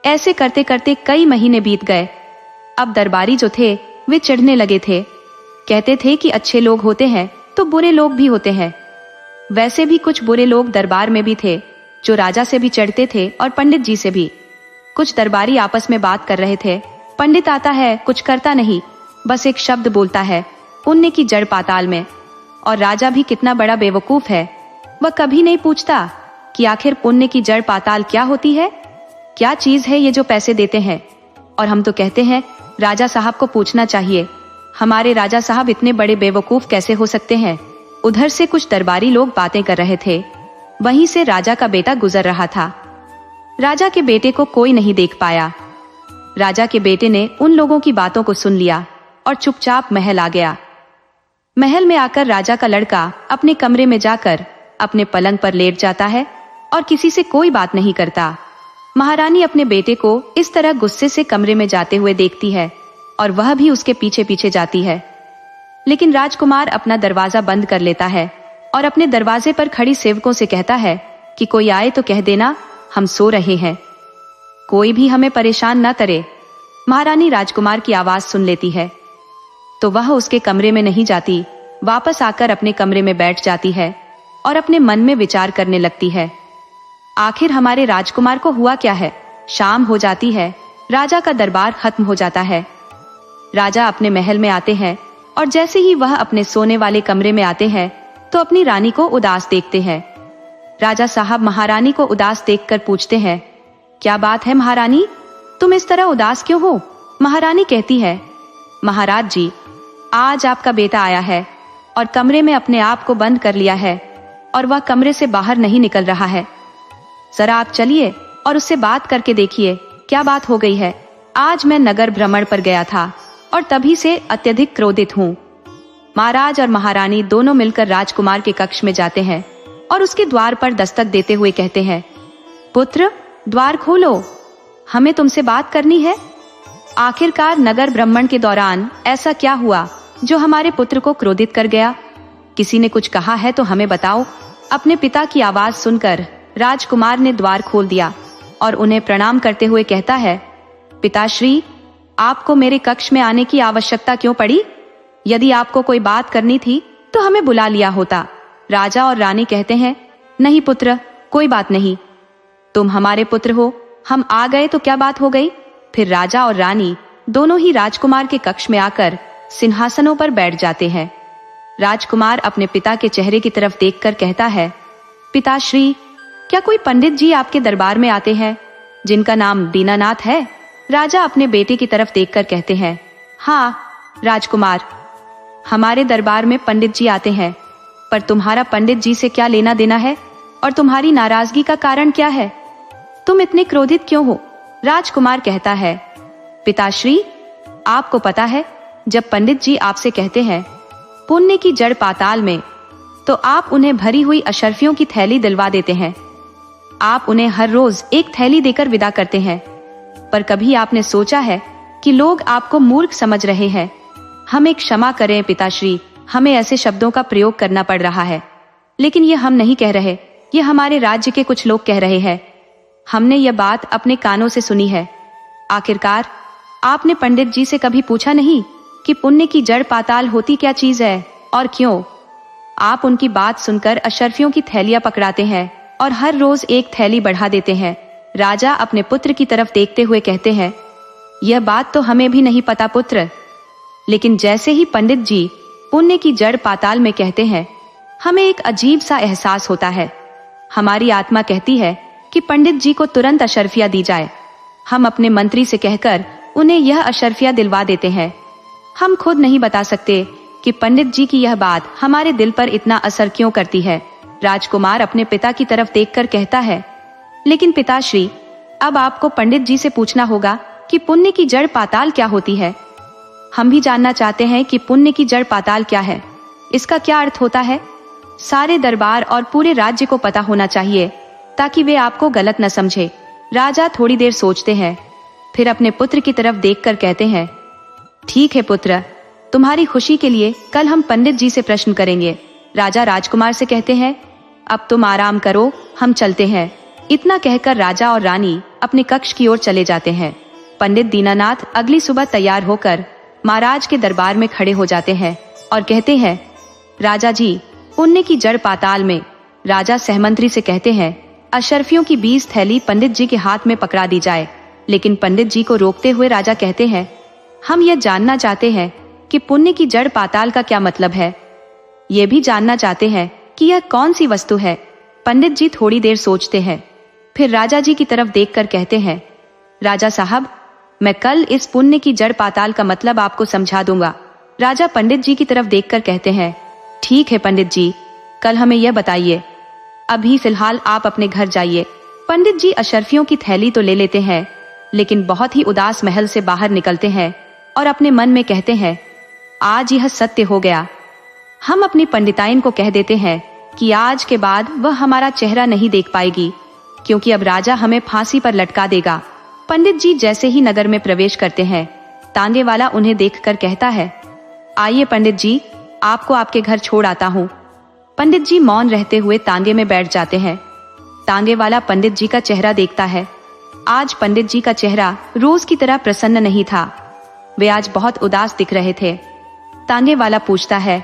ऐसे करते करते कई महीने बीत गए। अब दरबारी जो थे वे चिढ़ने लगे थे, कहते थे कि अच्छे लोग होते हैं तो बुरे लोग भी होते हैं। वैसे भी कुछ बुरे लोग दरबार में भी थे, जो राजा से भी चिढ़ते थे और पंडित जी से भी। कुछ दरबारी आपस में बात कर रहे थे, पंडित आता है कुछ करता नहीं, बस एक शब्द बोलता है, पुण्य की जड़ पाताल में। और राजा भी कितना बड़ा बेवकूफ है, वह कभी नहीं पूछता कि आखिर पुण्य की जड़ पाताल क्या होती है, क्या चीज है ये जो पैसे देते हैं। और हम तो कहते हैं राजा साहब को पूछना चाहिए, हमारे राजा साहब इतने बड़े बेवकूफ कैसे हो सकते हैं। उधर से कुछ दरबारी लोग बातें कर रहे थे, वहीं से राजा का बेटा गुजर रहा था। राजा के बेटे को कोई नहीं देख पाया। राजा के बेटे ने उन लोगों की बातों को सुन लिया और चुपचाप महल आ गया। महल में आकर राजा का लड़का अपने कमरे में जाकर अपने पलंग पर लेट जाता है और किसी से कोई बात नहीं करता। महारानी अपने बेटे को इस तरह गुस्से से कमरे में जाते हुए देखती है और वह भी उसके पीछे पीछे जाती है। लेकिन राजकुमार अपना दरवाजा बंद कर लेता है और अपने दरवाजे पर खड़ी सेवकों से कहता है कि कोई आए तो कह देना हम सो रहे हैं, कोई भी हमें परेशान न करे। महारानी राजकुमार की आवाज सुन लेती है तो वह उसके कमरे में नहीं जाती, वापस आकर अपने कमरे में बैठ जाती है और अपने मन में विचार करने लगती है, आखिर हमारे राजकुमार को हुआ क्या है। शाम हो जाती है, राजा का दरबार खत्म हो जाता है। राजा अपने महल में आते हैं और जैसे ही वह अपने सोने वाले कमरे में आते हैं तो अपनी रानी को उदास देखते हैं। राजा साहब महारानी को उदास देखकर पूछते हैं, क्या बात है महारानी, तुम इस तरह उदास क्यों हो। महारानी कहती है, महाराज जी आज आपका बेटा आया है और कमरे में अपने आप को बंद कर लिया है और वह कमरे से बाहर नहीं निकल रहा है। जरा आप चलिए और उससे बात करके देखिए क्या बात हो गई है। आज मैं नगर भ्रमण पर गया था और तभी से अत्यधिक क्रोधित हूँ। महाराज और महारानी दोनों मिलकर राजकुमार के कक्ष में जाते हैं और उसके द्वार पर दस्तक देते हुए कहते हैं, पुत्र द्वार खोलो, हमें तुमसे बात करनी है। आखिरकार नगर भ्रमण के दौरान ऐसा क्या हुआ जो हमारे पुत्र को क्रोधित कर गया। किसी ने कुछ कहा है तो हमें बताओ। अपने पिता की आवाज सुनकर राजकुमार ने द्वार खोल दिया और उन्हें प्रणाम करते हुए कहता है, पिताश्री आपको मेरे कक्ष में आने की आवश्यकता क्यों पड़ी। यदि आपको कोई बात करनी थी तो हमें बुला लिया होता। राजा और रानी कहते हैं, नहीं पुत्र कोई बात नहीं, तुम हमारे पुत्र हो, हम आ गए तो क्या बात हो गई। फिर राजा और रानी दोनों ही राजकुमार के कक्ष में आकर सिंहासनों पर बैठ जाते हैं। राजकुमार अपने पिता के चेहरे की तरफ देखकर कहता है, पिताश्री, क्या कोई पंडित जी आपके दरबार में आते हैं जिनका नाम दीनानाथ है? राजा अपने बेटे की तरफ देखकर कहते हैं, हाँ राजकुमार, हमारे दरबार में पंडित जी आते हैं, पर तुम्हारा पंडित जी से क्या लेना देना है और तुम्हारी नाराजगी का कारण क्या है? तुम इतने क्रोधित क्यों हो? राजकुमार कहता है, पिताश्री, आपको पता है, जब पंडित जी आपसे कहते हैं पुण्य की जड़ पाताल में, तो आप उन्हें भरी हुई अशर्फियों की थैली दिलवा देते हैं। आप उन्हें हर रोज एक थैली देकर विदा करते हैं, पर कभी आपने सोचा है कि लोग आपको मूर्ख समझ रहे हैं? हमें क्षमा करें पिताश्री, हमें ऐसे शब्दों का प्रयोग करना पड़ रहा है, लेकिन ये हम नहीं कह रहे, ये हमारे राज्य के कुछ लोग कह रहे हैं। हमने यह बात अपने कानों से सुनी है। आखिरकार आपने पंडित जी से कभी पूछा नहीं कि पुण्य की जड़ पाताल होती क्या चीज है और क्यों? आप उनकी बात सुनकर अशर्फियों की थैलियां पकड़ाते हैं और हर रोज एक थैली बढ़ा देते हैं। राजा अपने पुत्र की तरफ देखते हुए कहते हैं, यह बात तो हमें भी नहीं पता पुत्र, लेकिन जैसे ही पंडित जी पुण्य की जड़ पाताल में कहते हैं, हमें एक अजीब सा एहसास होता है। हमारी आत्मा कहती है कि पंडित जी को तुरंत अशर्फिया दी जाए। हम अपने मंत्री से कहकर उन्हें यह अशर्फिया दिलवा देते हैं। हम खुद नहीं बता सकते कि पंडित जी की यह बात हमारे दिल पर इतना असर क्यों करती है। राजकुमार अपने पिता की तरफ देखकर कहता है, लेकिन पिताश्री, अब आपको पंडित जी से पूछना होगा कि पुण्य की जड़ पाताल क्या होती है। हम भी जानना चाहते हैं कि पुण्य की जड़ पाताल क्या है, इसका क्या अर्थ होता है। सारे दरबार और पूरे राज्य को पता होना चाहिए, ताकि वे आपको गलत न समझे। राजा थोड़ी देर सोचते हैं, फिर अपने पुत्र की तरफ देखकर कहते हैं, ठीक है पुत्र, तुम्हारी खुशी के लिए कल हम पंडित जी से प्रश्न करेंगे। राजा राजकुमार से कहते हैं, अब तुम आराम करो, हम चलते हैं। इतना कहकर राजा और रानी अपने कक्ष की ओर चले जाते हैं। पंडित दीनानाथ अगली सुबह तैयार होकर महाराज के दरबार में खड़े हो जाते हैं और कहते हैं, राजा जी, पुण्य की जड़ पाताल में। राजा सहमंत्री से कहते हैं, अशर्फियों की 20 थैली पंडित जी के हाथ में पकड़ा दी जाए। लेकिन पंडित जी को रोकते हुए राजा कहते हैं, हम यह जानना चाहते हैं कि पुण्य की जड़ पाताल का क्या मतलब है। ये भी जानना चाहते हैं कि यह कौन सी वस्तु है। पंडित जी थोड़ी देर सोचते हैं, फिर राजा जी की तरफ देखकर कहते हैं, राजा साहब, मैं कल इस पुण्य की जड़ पाताल का मतलब आपको समझा दूंगा। राजा पंडित जी की तरफ देखकर कहते हैं, ठीक है पंडित जी, कल हमें यह बताइए। अभी फिलहाल आप अपने घर जाइए। पंडित जी अशर्फियों की थैली तो ले लेते हैं, लेकिन बहुत ही उदास महल से बाहर निकलते हैं और अपने मन में कहते हैं, आज यह सत्य हो गया। हम अपनी पंडिताइन को कह देते हैं कि आज के बाद वह हमारा चेहरा नहीं देख पाएगी, क्योंकि अब राजा हमें फांसी पर लटका देगा। पंडित जी जैसे ही नगर में प्रवेश करते हैं, तांगे वाला उन्हें देखकर कहता है, आइए पंडित जी, आपको आपके घर छोड़ आता हूँ। पंडित जी मौन रहते हुए तांगे में बैठ जाते हैं। तांगे वाला पंडित जी का चेहरा देखता है। आज पंडित जी का चेहरा रोज की तरह प्रसन्न नहीं था, वे आज बहुत उदास दिख रहे थे। तांगे वाला पूछता है,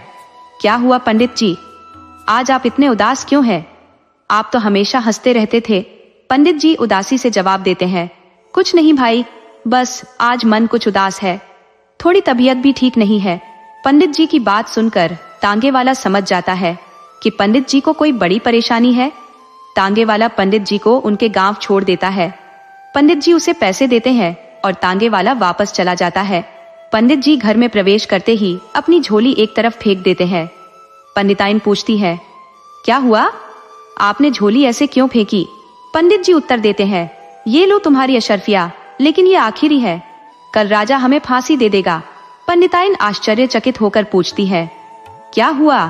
क्या हुआ पंडित जी, आज आप इतने उदास क्यों हैं? आप तो हमेशा हंसते रहते थे। पंडित जी उदासी से जवाब देते हैं, कुछ नहीं भाई, बस आज मन कुछ उदास है, थोड़ी तबीयत भी ठीक नहीं है। पंडित जी की बात सुनकर तांगे वाला समझ जाता है कि पंडित जी को कोई बड़ी परेशानी है। तांगे वाला पंडित जी को उनके गांव छोड़ देता है। पंडित जी उसे पैसे देते हैं और तांगे वाला वापस चला जाता है। पंडित जी घर में प्रवेश करते ही अपनी झोली एक तरफ फेंक देते हैं। पंडिताइन पूछती है, क्या हुआ, आपने झोली ऐसे क्यों फेंकी? पंडित जी उत्तर देते हैं, ये लो तुम्हारी अशर्फिया, लेकिन ये आखिरी है, कल राजा हमें फांसी दे देगा। पंडिताइन आश्चर्यचकित होकर पूछती है, क्या हुआ,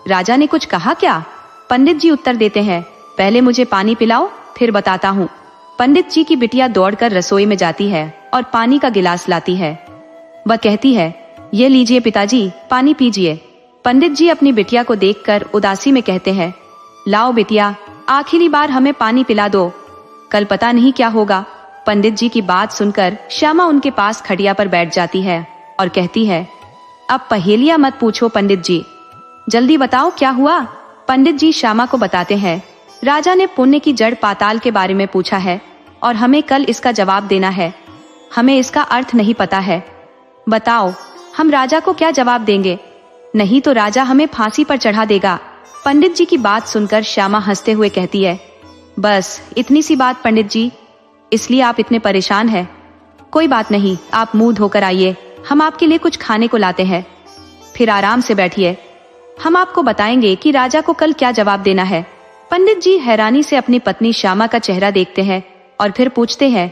राजा ने कुछ कहा क्या? पंडित जी उत्तर देते हैं, पहले मुझे पानी पिलाओ, फिर बताता हूँ। पंडित जी की बिटिया दौड़कर रसोई में जाती है और पानी का गिलास लाती है। वह कहती है, ये लीजिए पिताजी, पानी पीजिए। पंडित जी अपनी बिटिया को देखकर उदासी में कहते हैं, लाओ बिटिया, आखिरी बार हमें पानी पिला दो, कल पता नहीं क्या होगा। पंडित जी की बात सुनकर श्यामा उनके पास खटिया पर बैठ जाती है और कहती है, अब पहेलियां मत पूछो पंडित जी, जल्दी बताओ क्या हुआ। पंडित जी श्यामा को बताते हैं, राजा ने पुण्य की जड़ पाताल के बारे में पूछा है और हमें कल इसका जवाब देना है। हमें इसका अर्थ नहीं पता है। बताओ, हम राजा को क्या जवाब देंगे? नहीं तो राजा हमें फांसी पर चढ़ा देगा। पंडित जी की बात सुनकर श्यामा हंसते हुए कहती है, बस इतनी सी बात पंडित जी, इसलिए आप इतने परेशान हैं? कोई बात नहीं, आप मुंह धोकर आइए, हम आपके लिए कुछ खाने को लाते हैं। फिर आराम से बैठिए, हम आपको बताएंगे कि राजा को कल क्या जवाब देना है। पंडित जी हैरानी से अपनी पत्नी श्यामा का चेहरा देखते हैं और फिर पूछते हैं,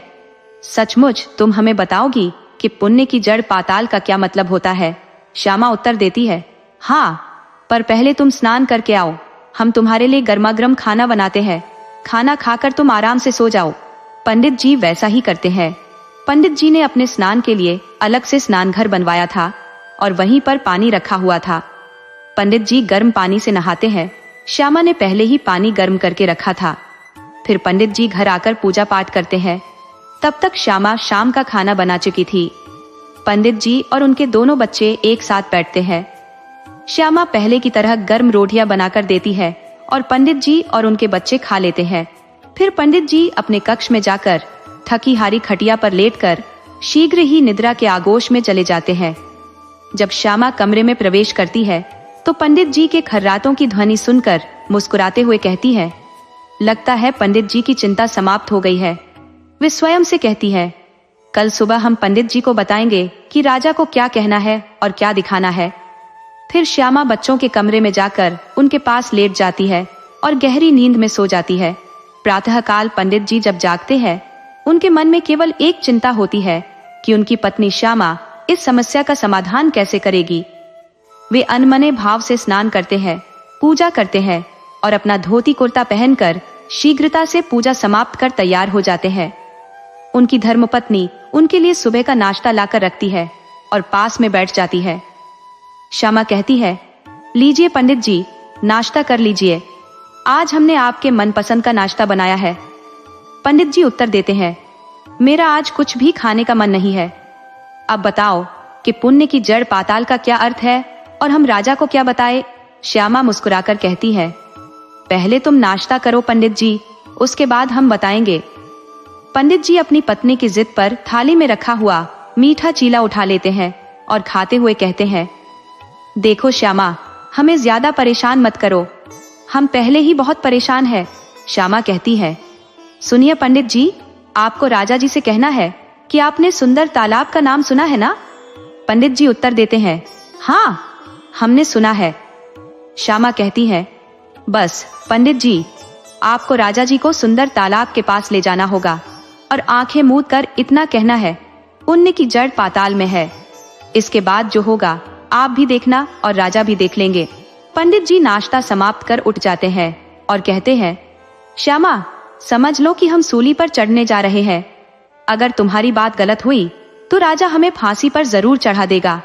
सचमुच तुम हमें बताओगी कि पुण्य की जड़ पाताल का क्या मतलब होता है? श्यामा उत्तर देती है, हाँ, पर पहले तुम स्नान करके आओ, हम तुम्हारे लिए गर्मागर्म खाना बनाते हैं, खाना खाकर तुम आराम से सो जाओ। पंडित जी वैसा ही करते हैं। पंडित जी ने अपने स्नान के लिए अलग से स्नान घर बनवाया था और वहीं पर पानी रखा हुआ था। पंडित जी गर्म पानी से नहाते हैं। श्यामा ने पहले ही पानी गर्म करके रखा था। फिर पंडित जी घर आकर पूजा पाठ करते हैं। तब तक श्यामा शाम का खाना बना चुकी थी। पंडित जी और उनके दोनों बच्चे एक साथ बैठते हैं। श्यामा पहले की तरह गर्म रोटियां बनाकर देती है और पंडित जी और उनके बच्चे खा लेते हैं। फिर पंडित जी अपने कक्ष में जाकर थकी हारी खटिया पर लेटकर शीघ्र ही निद्रा के आगोश में चले जाते हैं। जब श्यामा कमरे में प्रवेश करती है तो पंडित जी के खर्रातों की ध्वनि सुनकर मुस्कुराते हुए कहती है, लगता है पंडित जी की चिंता समाप्त हो गई है। वे स्वयं से कहती है, कल सुबह हम पंडित जी को बताएंगे कि राजा को क्या कहना है और क्या दिखाना है। फिर श्यामा बच्चों के कमरे में जाकर उनके पास लेट जाती है और गहरी नींद में सो जाती है। प्रातःकाल पंडित जी जब जागते हैं, उनके मन में केवल एक चिंता होती है कि उनकी पत्नी श्यामा इस समस्या का समाधान कैसे करेगी। वे अनमने भाव से स्नान करते हैं, पूजा करते हैं और अपना धोती कुर्ता पहनकर शीघ्रता से पूजा समाप्त कर तैयार हो जाते हैं। उनकी धर्मपत्नी उनके लिए सुबह का नाश्ता लाकर रखती है और पास में बैठ जाती है। श्यामा कहती है, लीजिए पंडित जी, नाश्ता कर लीजिए, आज हमने आपके मनपसंद का नाश्ता बनाया है। पंडित जी उत्तर देते हैं, मेरा आज कुछ भी खाने का मन नहीं है। अब बताओ कि पुण्य की जड़ पाताल का क्या अर्थ है और हम राजा को क्या बताएं? श्यामा मुस्कुराकर कहती है, पहले तुम नाश्ता करो पंडित जी, उसके बाद हम बताएंगे। पंडित जी अपनी पत्नी की जिद पर थाली में रखा हुआ मीठा चीला उठा लेते हैं और खाते हुए कहते हैं, देखो श्यामा, हमें ज्यादा परेशान मत करो, हम पहले ही बहुत परेशान हैं। श्यामा कहती है, सुनिए पंडित जी, आपको राजा जी से कहना है कि आपने सुंदर तालाब का नाम सुना है ना? पंडित जी उत्तर देते हैं, हाँ, हमने सुना है। श्यामा कहती है, बस पंडित जी, आपको राजा जी को सुंदर तालाब के पास ले जाना होगा और आंखें मूंद कर इतना कहना है, पुण्य की जड़ पाताल में है। इसके बाद जो होगा आप भी देखना और राजा भी देख लेंगे। पंडित जी नाश्ता समाप्त कर उठ जाते हैं और कहते हैं, श्यामा, समझ लो कि हम सूली पर चढ़ने जा रहे हैं। अगर तुम्हारी बात गलत हुई तो राजा हमें फांसी पर जरूर चढ़ा देगा,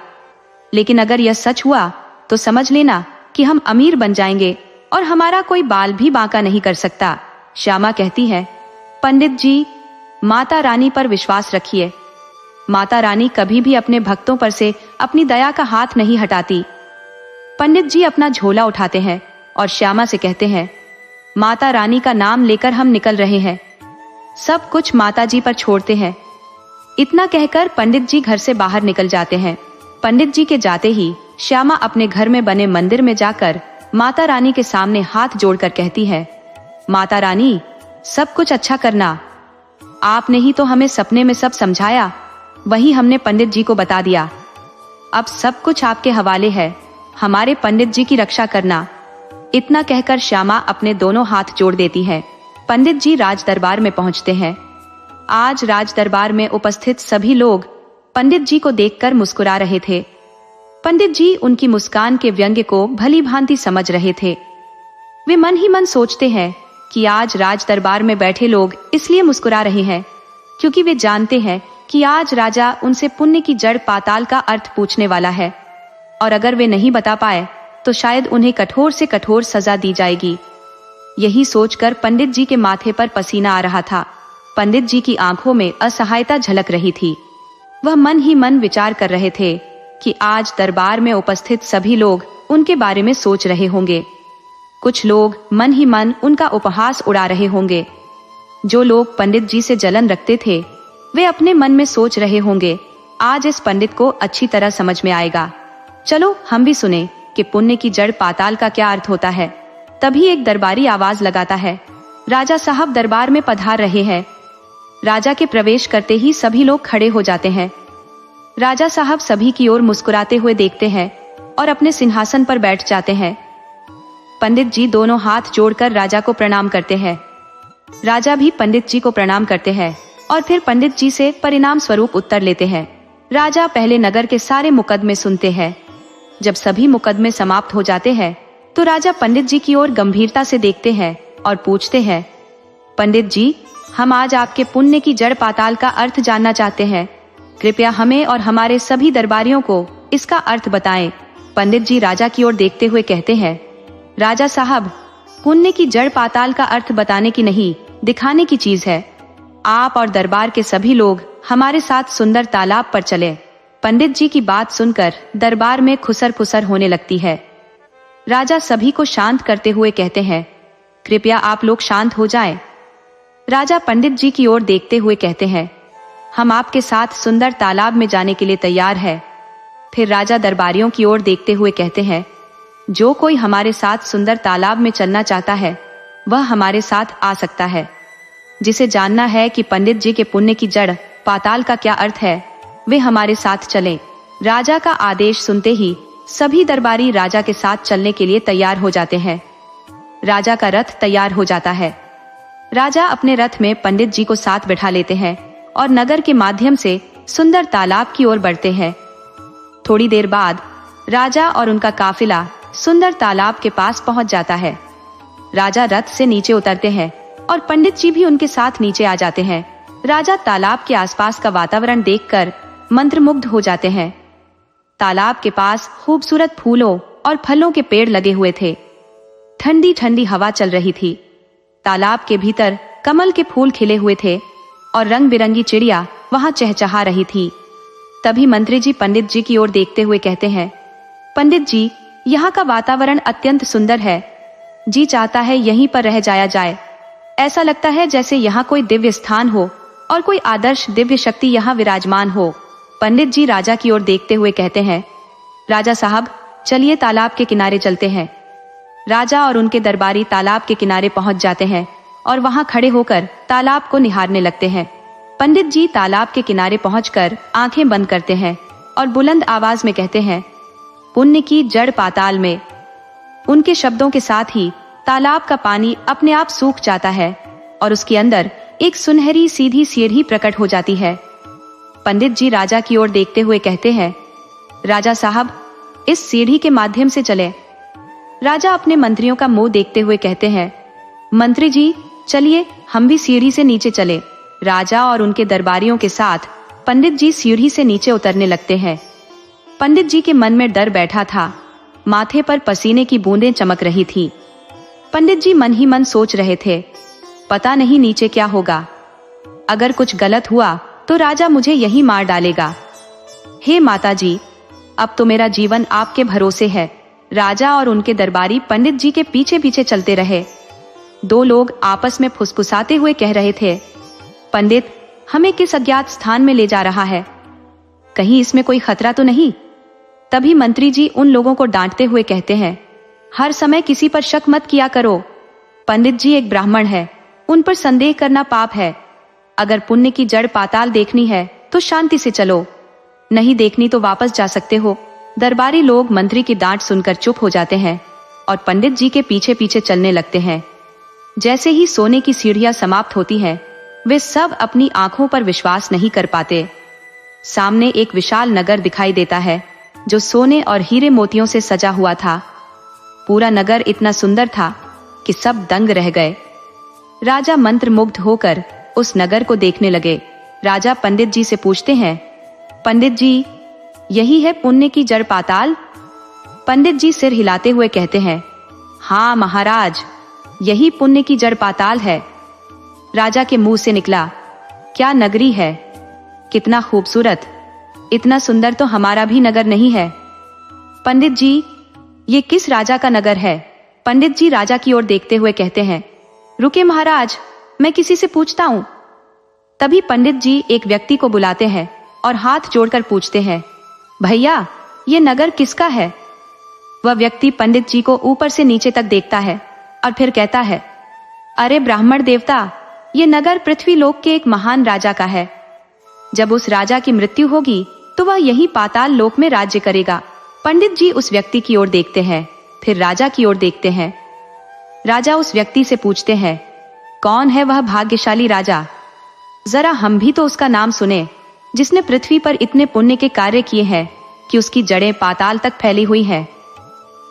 लेकिन अगर यह सच हुआ तो समझ लेना कि हम अमीर बन जाएंगे और हमारा कोई बाल भी बांका नहीं कर सकता। श्यामा कहती है, पंडित जी, माता रानी पर विश्वास रखिए। माता रानी कभी भी अपने भक्तों पर से अपनी दया का हाथ नहीं हटाती। पंडित जी अपना झोला उठाते हैं और श्यामा से कहते हैं, माता रानी का नाम लेकर हम निकल रहे हैं, सब कुछ माता जी पर छोड़ते हैं। इतना कहकर पंडित जी घर से बाहर निकल जाते हैं। पंडित जी के जाते ही श्यामा अपने घर में बने मंदिर में जाकर माता रानी के सामने हाथ जोड़कर कहती है, माता रानी, सब कुछ अच्छा करना। आपने ही तो हमें सपने में सब समझाया, वही हमने पंडित जी को बता दिया। अब सब कुछ आपके हवाले है, हमारे पंडित जी की रक्षा करना। इतना कहकर श्यामा अपने दोनों हाथ जोड़ देती है। पंडित जी राज दरबार में पहुंचते हैं। आज राज दरबार में उपस्थित सभी लोग पंडित जी को देखकर मुस्कुरा रहे थे। पंडित जी उनकी मुस्कान के व्यंग्य को भली भांति समझ रहे थे। वे मन ही मन सोचते हैं कि आज राज दरबार में बैठे लोग इसलिए मुस्कुरा रहे हैं क्योंकि वे जानते हैं कि आज राजा उनसे पुण्य की जड़ पाताल का अर्थ पूछने वाला है, और अगर वे नहीं बता पाए तो शायद उन्हें कठोर से कठोर सजा दी जाएगी। यही सोचकर पंडित जी के माथे पर पसीना आ रहा था। पंडित जी की आंखों में असहायता झलक रही थी। वह मन ही मन विचार कर रहे थे कि आज दरबार में उपस्थित सभी लोग उनके बारे में सोच रहे होंगे। कुछ लोग मन ही मन उनका उपहास उड़ा रहे होंगे। जो लोग पंडित जी से जलन रखते थे वे अपने मन में सोच रहे होंगे, आज इस पंडित को अच्छी तरह समझ में आएगा। चलो हम भी सुने कि पुण्य की जड़ पाताल का क्या अर्थ होता है। तभी एक दरबारी आवाज लगाता है, राजा साहब दरबार में पधार रहे हैं। राजा के प्रवेश करते ही सभी लोग खड़े हो जाते हैं। राजा साहब सभी की ओर मुस्कुराते हुए देखते हैं और अपने सिंहासन पर बैठ जाते हैं। पंडित जी दोनों हाथ जोड़कर राजा को प्रणाम करते हैं। राजा भी पंडित जी को प्रणाम करते हैं और फिर पंडित जी से परिणाम स्वरूप उत्तर लेते हैं। राजा पहले नगर के सारे मुकदमे सुनते हैं। जब सभी मुकदमे समाप्त हो जाते हैं तो राजा पंडित जी की ओर गंभीरता से देखते हैं और पूछते हैं, पंडित जी, हम आज आपके पुण्य की जड़ पाताल का अर्थ जानना चाहते हैं। कृपया हमें और हमारे सभी दरबारियों को इसका अर्थ बताएं। पंडित जी राजा की ओर देखते हुए कहते हैं, राजा साहब, पुण्य की जड़ पाताल का अर्थ बताने की नहीं, दिखाने की चीज है। आप और दरबार के सभी लोग हमारे साथ सुंदर तालाब पर चले। पंडित जी की बात सुनकर दरबार में खुसर फुसर होने लगती है। राजा सभी को शांत करते हुए कहते हैं, कृपया आप लोग शांत हो जाएं। राजा पंडित जी की ओर देखते हुए कहते हैं, हम आपके साथ सुंदर तालाब में जाने के लिए तैयार है। फिर राजा दरबारियों की ओर देखते हुए कहते हैं, जो कोई हमारे साथ सुंदर तालाब में चलना चाहता है वह हमारे साथ आ सकता है। जिसे जानना है कि पंडित जी के पुण्य की जड़ पाताल का क्या अर्थ है, वे हमारे साथ चलें। राजा का आदेश सुनते ही सभी दरबारी राजा के साथ चलने के लिए तैयार हो जाते हैं। राजा का रथ तैयार हो जाता है। राजा अपने रथ में पंडित जी को साथ बैठा लेते हैं और नगर के माध्यम से सुंदर तालाब की ओर बढ़ते हैं। थोड़ी देर बाद राजा और उनका काफिला सुंदर तालाब के पास पहुंच जाता है। राजा रथ से नीचे उतरते हैं और पंडित जी भी उनके साथ नीचे आ जाते हैं। राजा तालाब के आसपास का वातावरण देखकर मंत्रमुग्ध हो जाते हैं। तालाब के पास खूबसूरत फूलों और फलों के पेड़ लगे हुए थे। ठंडी ठंडी हवा चल रही थी। तालाब के भीतर कमल के फूल खिले हुए थे और रंग बिरंगी चिड़िया वहां चहचहा रही थी। तभी मंत्री जी पंडित जी की ओर देखते हुए कहते हैं, पंडित जी, यहाँ का वातावरण अत्यंत सुंदर है। जी चाहता है यहीं पर रह जाया जाए। ऐसा लगता है जैसे यहाँ कोई दिव्य स्थान हो और कोई आदर्श दिव्य शक्ति यहाँ विराजमान हो। पंडित जी राजा की ओर देखते हुए कहते हैं, राजा साहब, चलिए तालाब के किनारे चलते हैं। राजा और उनके दरबारी तालाब के किनारे पहुंच जाते हैं और वहां खड़े होकर तालाब को निहारने लगते हैं। पंडित जी तालाब के किनारे पहुंचकर आंखें बंद करते हैं और बुलंद आवाज में कहते हैं, पुण्य की जड़ पाताल में। उनके शब्दों के साथ ही तालाब का पानी अपने आप सूख जाता है और उसके अंदर एक सुनहरी सीधी सीढ़ी प्रकट हो जाती है। पंडित जी राजा की ओर देखते हुए कहते हैं, राजा साहब, इस सीढ़ी के माध्यम से चले। राजा अपने मंत्रियों का मुंह देखते हुए कहते हैं, मंत्री जी, चलिए हम भी सीढ़ी से नीचे चले। राजा और उनके दरबारियों के साथ पंडित जी सीढ़ी से नीचे उतरने लगते हैं। पंडित जी के मन में डर बैठा था। माथे पर पसीने की बूंदें चमक रही थी। पंडित जी मन ही मन सोच रहे थे, पता नहीं नीचे क्या होगा। अगर कुछ गलत हुआ तो राजा मुझे यहीं मार डालेगा। हे माता जी, अब तो मेरा जीवन आपके भरोसे है। राजा और उनके दरबारी पंडित जी के पीछे पीछे चलते रहे। दो लोग आपस में फुसफुसाते हुए कह रहे थे, पंडित, हमें किस अज्ञात स्थान में ले जा रहा है? कहीं इसमें कोई खतरा तो नहीं? तभी मंत्री जी उन लोगों को डांटते हुए कहते हैं, हर समय किसी पर शक मत किया करो। पंडित जी एक ब्राह्मण है, उन पर संदेह करना पाप है। अगर पुण्य की जड़ पाताल देखनी है तो शांति से चलो, नहीं देखनी तो वापस जा सकते हो। दरबारी लोग मंत्री की डांट सुनकर चुप हो जाते हैं और पंडित जी के पीछे पीछे चलने लगते हैं। जैसे ही सोने की सीढ़ियां समाप्त होती हैं, वे सब अपनी आंखों पर विश्वास नहीं कर पाते। सामने एक विशाल नगर दिखाई देता है जो सोने और हीरे मोतियों से सजा हुआ था। पूरा नगर इतना सुंदर था कि सब दंग रह गए। राजा मंत्रमुग्ध होकर उस नगर को देखने लगे। राजा पंडित जी से पूछते हैं, पंडित जी, यही है पुण्य की जड़ पाताल? पंडित जी सिर हिलाते हुए कहते हैं, हाँ महाराज, यही पुण्य की जड़ पाताल है। राजा के मुंह से निकला, क्या नगरी है, कितना खूबसूरत। इतना सुंदर तो हमारा भी नगर नहीं है। पंडित जी, ये किस राजा का नगर है? पंडित जी राजा की ओर देखते हुए कहते हैं, रुके महाराज, मैं किसी से पूछता हूँ। तभी पंडित जी एक व्यक्ति को बुलाते हैं और हाथ जोड़कर पूछते हैं, भैया ये नगर किसका है? वह व्यक्ति पंडित जी को ऊपर से नीचे तक देखता है और फिर कहता है, अरे ब्राह्मण देवता, ये नगर पृथ्वी लोक के एक महान राजा का है। जब उस राजा की मृत्यु होगी तो वह यही पाताल लोक में राज्य करेगा। पंडित जी उस व्यक्ति की ओर देखते हैं, फिर राजा की ओर देखते हैं। राजा उस व्यक्ति से पूछते हैं, कौन है वह भाग्यशाली राजा? जरा हम भी तो उसका नाम सुने, जिसने पृथ्वी पर इतने पुण्य के कार्य किए हैं कि उसकी जड़ें पाताल तक फैली हुई हैं।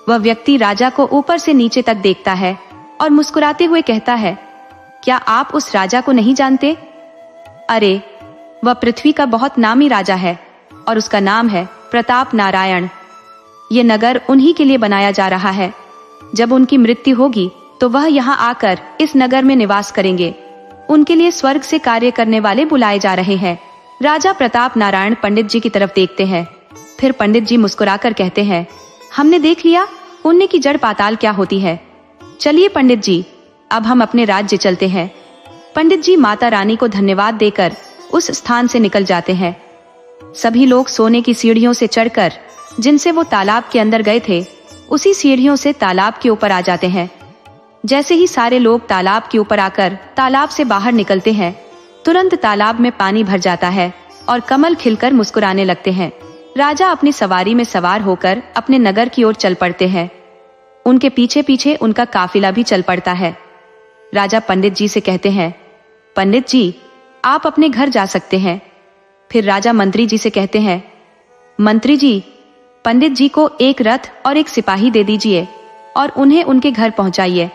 वह व्यक्ति राजा को ऊपर से नीचे तक देखता है और मुस्कुराते हुए कहता है, क्या आप उस राजा को नहीं जानते? अरे वह पृथ्वी का बहुत नामी राजा है और उसका नाम है प्रताप नारायण। ये नगर उन्हीं के लिए बनाया जा रहा है। जब उनकी मृत्यु होगी तो वह यहाँ आकर इस नगर में निवास करेंगे। उनके लिए स्वर्ग से कार्य करने वाले बुलाए जा रहे हैं। राजा प्रताप नारायण पंडित जी की तरफ देखते हैं, फिर पंडित जी मुस्कुराकर कहते हैं, हमने देख लिया पुण्य की जड़ पाताल क्या होती है। चलिए पंडित जी, अब हम अपने राज्य चलते हैं। पंडित जी माता रानी को धन्यवाद देकर उस स्थान से निकल जाते हैं। सभी लोग सोने की सीढ़ियों से चढ़कर जिनसे वो तालाब के अंदर गए थे, उसी सीढ़ियों से तालाब के ऊपर आ जाते हैं। जैसे ही सारे लोग तालाब के ऊपर आकर तालाब से बाहर निकलते हैं, तुरंत तालाब में पानी भर जाता है और कमल खिलकर मुस्कुराने लगते हैं। राजा अपनी सवारी में सवार होकर अपने नगर की ओर चल पड़ते हैं। उनके पीछे पीछे उनका काफिला भी चल पड़ता है। राजा पंडित जी से कहते हैं, पंडित जी आप अपने घर जा सकते हैं। फिर राजा मंत्री जी से कहते हैं, मंत्री जी पंडित जी को एक रथ और एक सिपाही दे दीजिए और उन्हें उनके घर पहुंचाइए।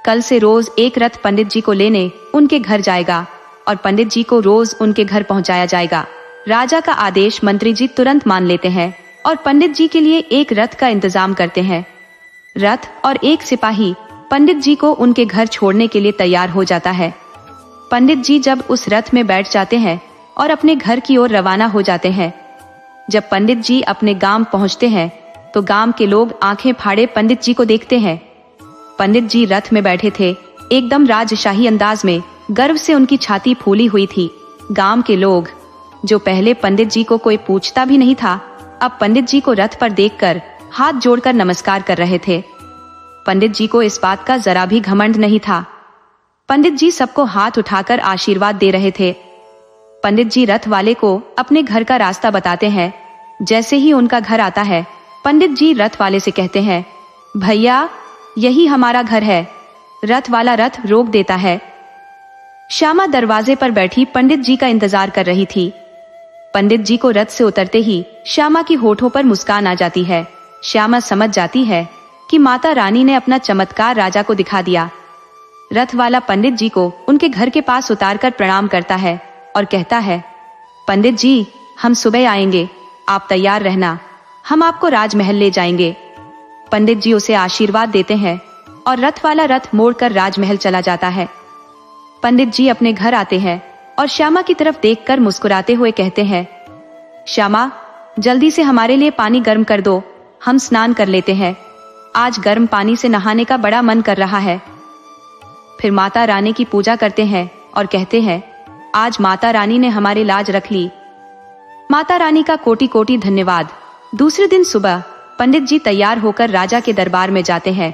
कल से रोज एक रथ पंडित जी को लेने उनके घर जाएगा और पंडित जी को रोज उनके घर पहुंचाया जाएगा। राजा का आदेश मंत्री जी तुरंत मान लेते हैं और पंडित जी के लिए एक रथ का इंतजाम करते हैं। रथ और एक सिपाही पंडित जी को उनके घर छोड़ने के लिए तैयार हो जाता है। पंडित जी जब उस रथ में बैठ जाते हैं और अपने घर की ओर रवाना हो जाते हैं। जब पंडित जी अपने गांव पहुंचते हैं तो गांव के लोग आंखें फाड़े पंडित जी को देखते हैं। पंडित जी रथ में बैठे थे, एकदम राजशाही अंदाज में, गर्व से उनकी छाती फूली हुई थी। गांव के लोग, जो पहले पंडित जी को कोई पूछता भी नहीं था, अब पंडित जी को रथ पर देखकर हाथ जोड़कर नमस्कार कर रहे थे। पंडित जी को इस बात का जरा भी घमंड नहीं था। पंडित जी सबको हाथ उठाकर आशीर्वाद दे रहे थे। पंडित जी रथ वाले को अपने घर का रास्ता बताते हैं। जैसे ही उनका घर आता है, पंडित जी रथ वाले से कहते हैं, भैया यही हमारा घर है। रथ वाला रथ रोक देता है। श्यामा दरवाजे पर बैठी पंडित जी का इंतजार कर रही थी। पंडित जी को रथ से उतरते ही श्यामा की होठों पर मुस्कान आ जाती है। श्यामा समझ जाती है कि माता रानी ने अपना चमत्कार राजा को दिखा दिया। रथ वाला पंडित जी को उनके घर के पास उतारकर प्रणाम करता है और कहता है, पंडित जी हम सुबह आएंगे, आप तैयार रहना, हम आपको राजमहल ले जाएंगे। पंडित जी उसे आशीर्वाद देते हैं और रथ वाला रथ मोड़कर राजमहल चला जाता है। पंडित जी अपने घर आते हैं और श्यामा की तरफ देखकर मुस्कुराते हुए कहते हैं, श्यामा जल्दी से हमारे लिए पानी गर्म कर दो, हम स्नान कर लेते हैं। आज गर्म पानी से नहाने का बड़ा मन कर रहा है। फिर माता रानी की पूजा करते हैं और कहते हैं, आज माता रानी ने हमारी लाज रख ली। माता रानी का कोटि कोटि धन्यवाद। दूसरे दिन सुबह पंडित जी तैयार होकर राजा के दरबार में जाते हैं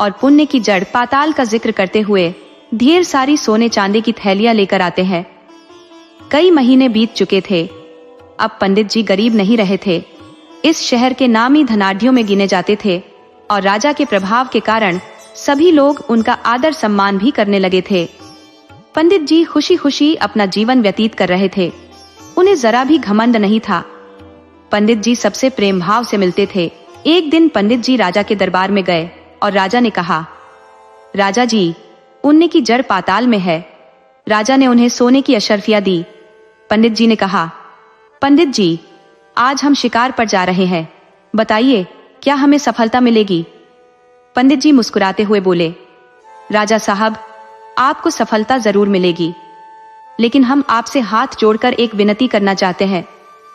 और पुण्य की जड़ पाताल का जिक्र करते हुए ढेर सारी सोने चांदी की थैलियां लेकर आते हैं। कई महीने बीत चुके थे। अब पंडित जी गरीब नहीं रहे थे। इस शहर के नामी धनाढ्यों में गिने जाते थे और राजा के प्रभाव के कारण सभी लोग उनका आदर सम्मान भी करने लगे थे। पंडित जी खुशी खुशी अपना जीवन व्यतीत कर रहे थे। उन्हें जरा भी घमंड नहीं था। पंडित जी सबसे प्रेम भाव से मिलते थे। एक दिन पंडित जी राजा के दरबार में गए और राजा ने कहा, राजा जी पुण्य की जड़ पाताल में है। राजा ने उन्हें सोने की अशर्फियां दी। पंडित जी ने कहा, पंडित जी आज हम शिकार पर जा रहे हैं, बताइए क्या हमें सफलता मिलेगी? पंडित जी मुस्कुराते हुए बोले, राजा साहब आपको सफलता जरूर मिलेगी, लेकिन हम आपसे हाथ जोड़कर एक विनती करना चाहते हैं।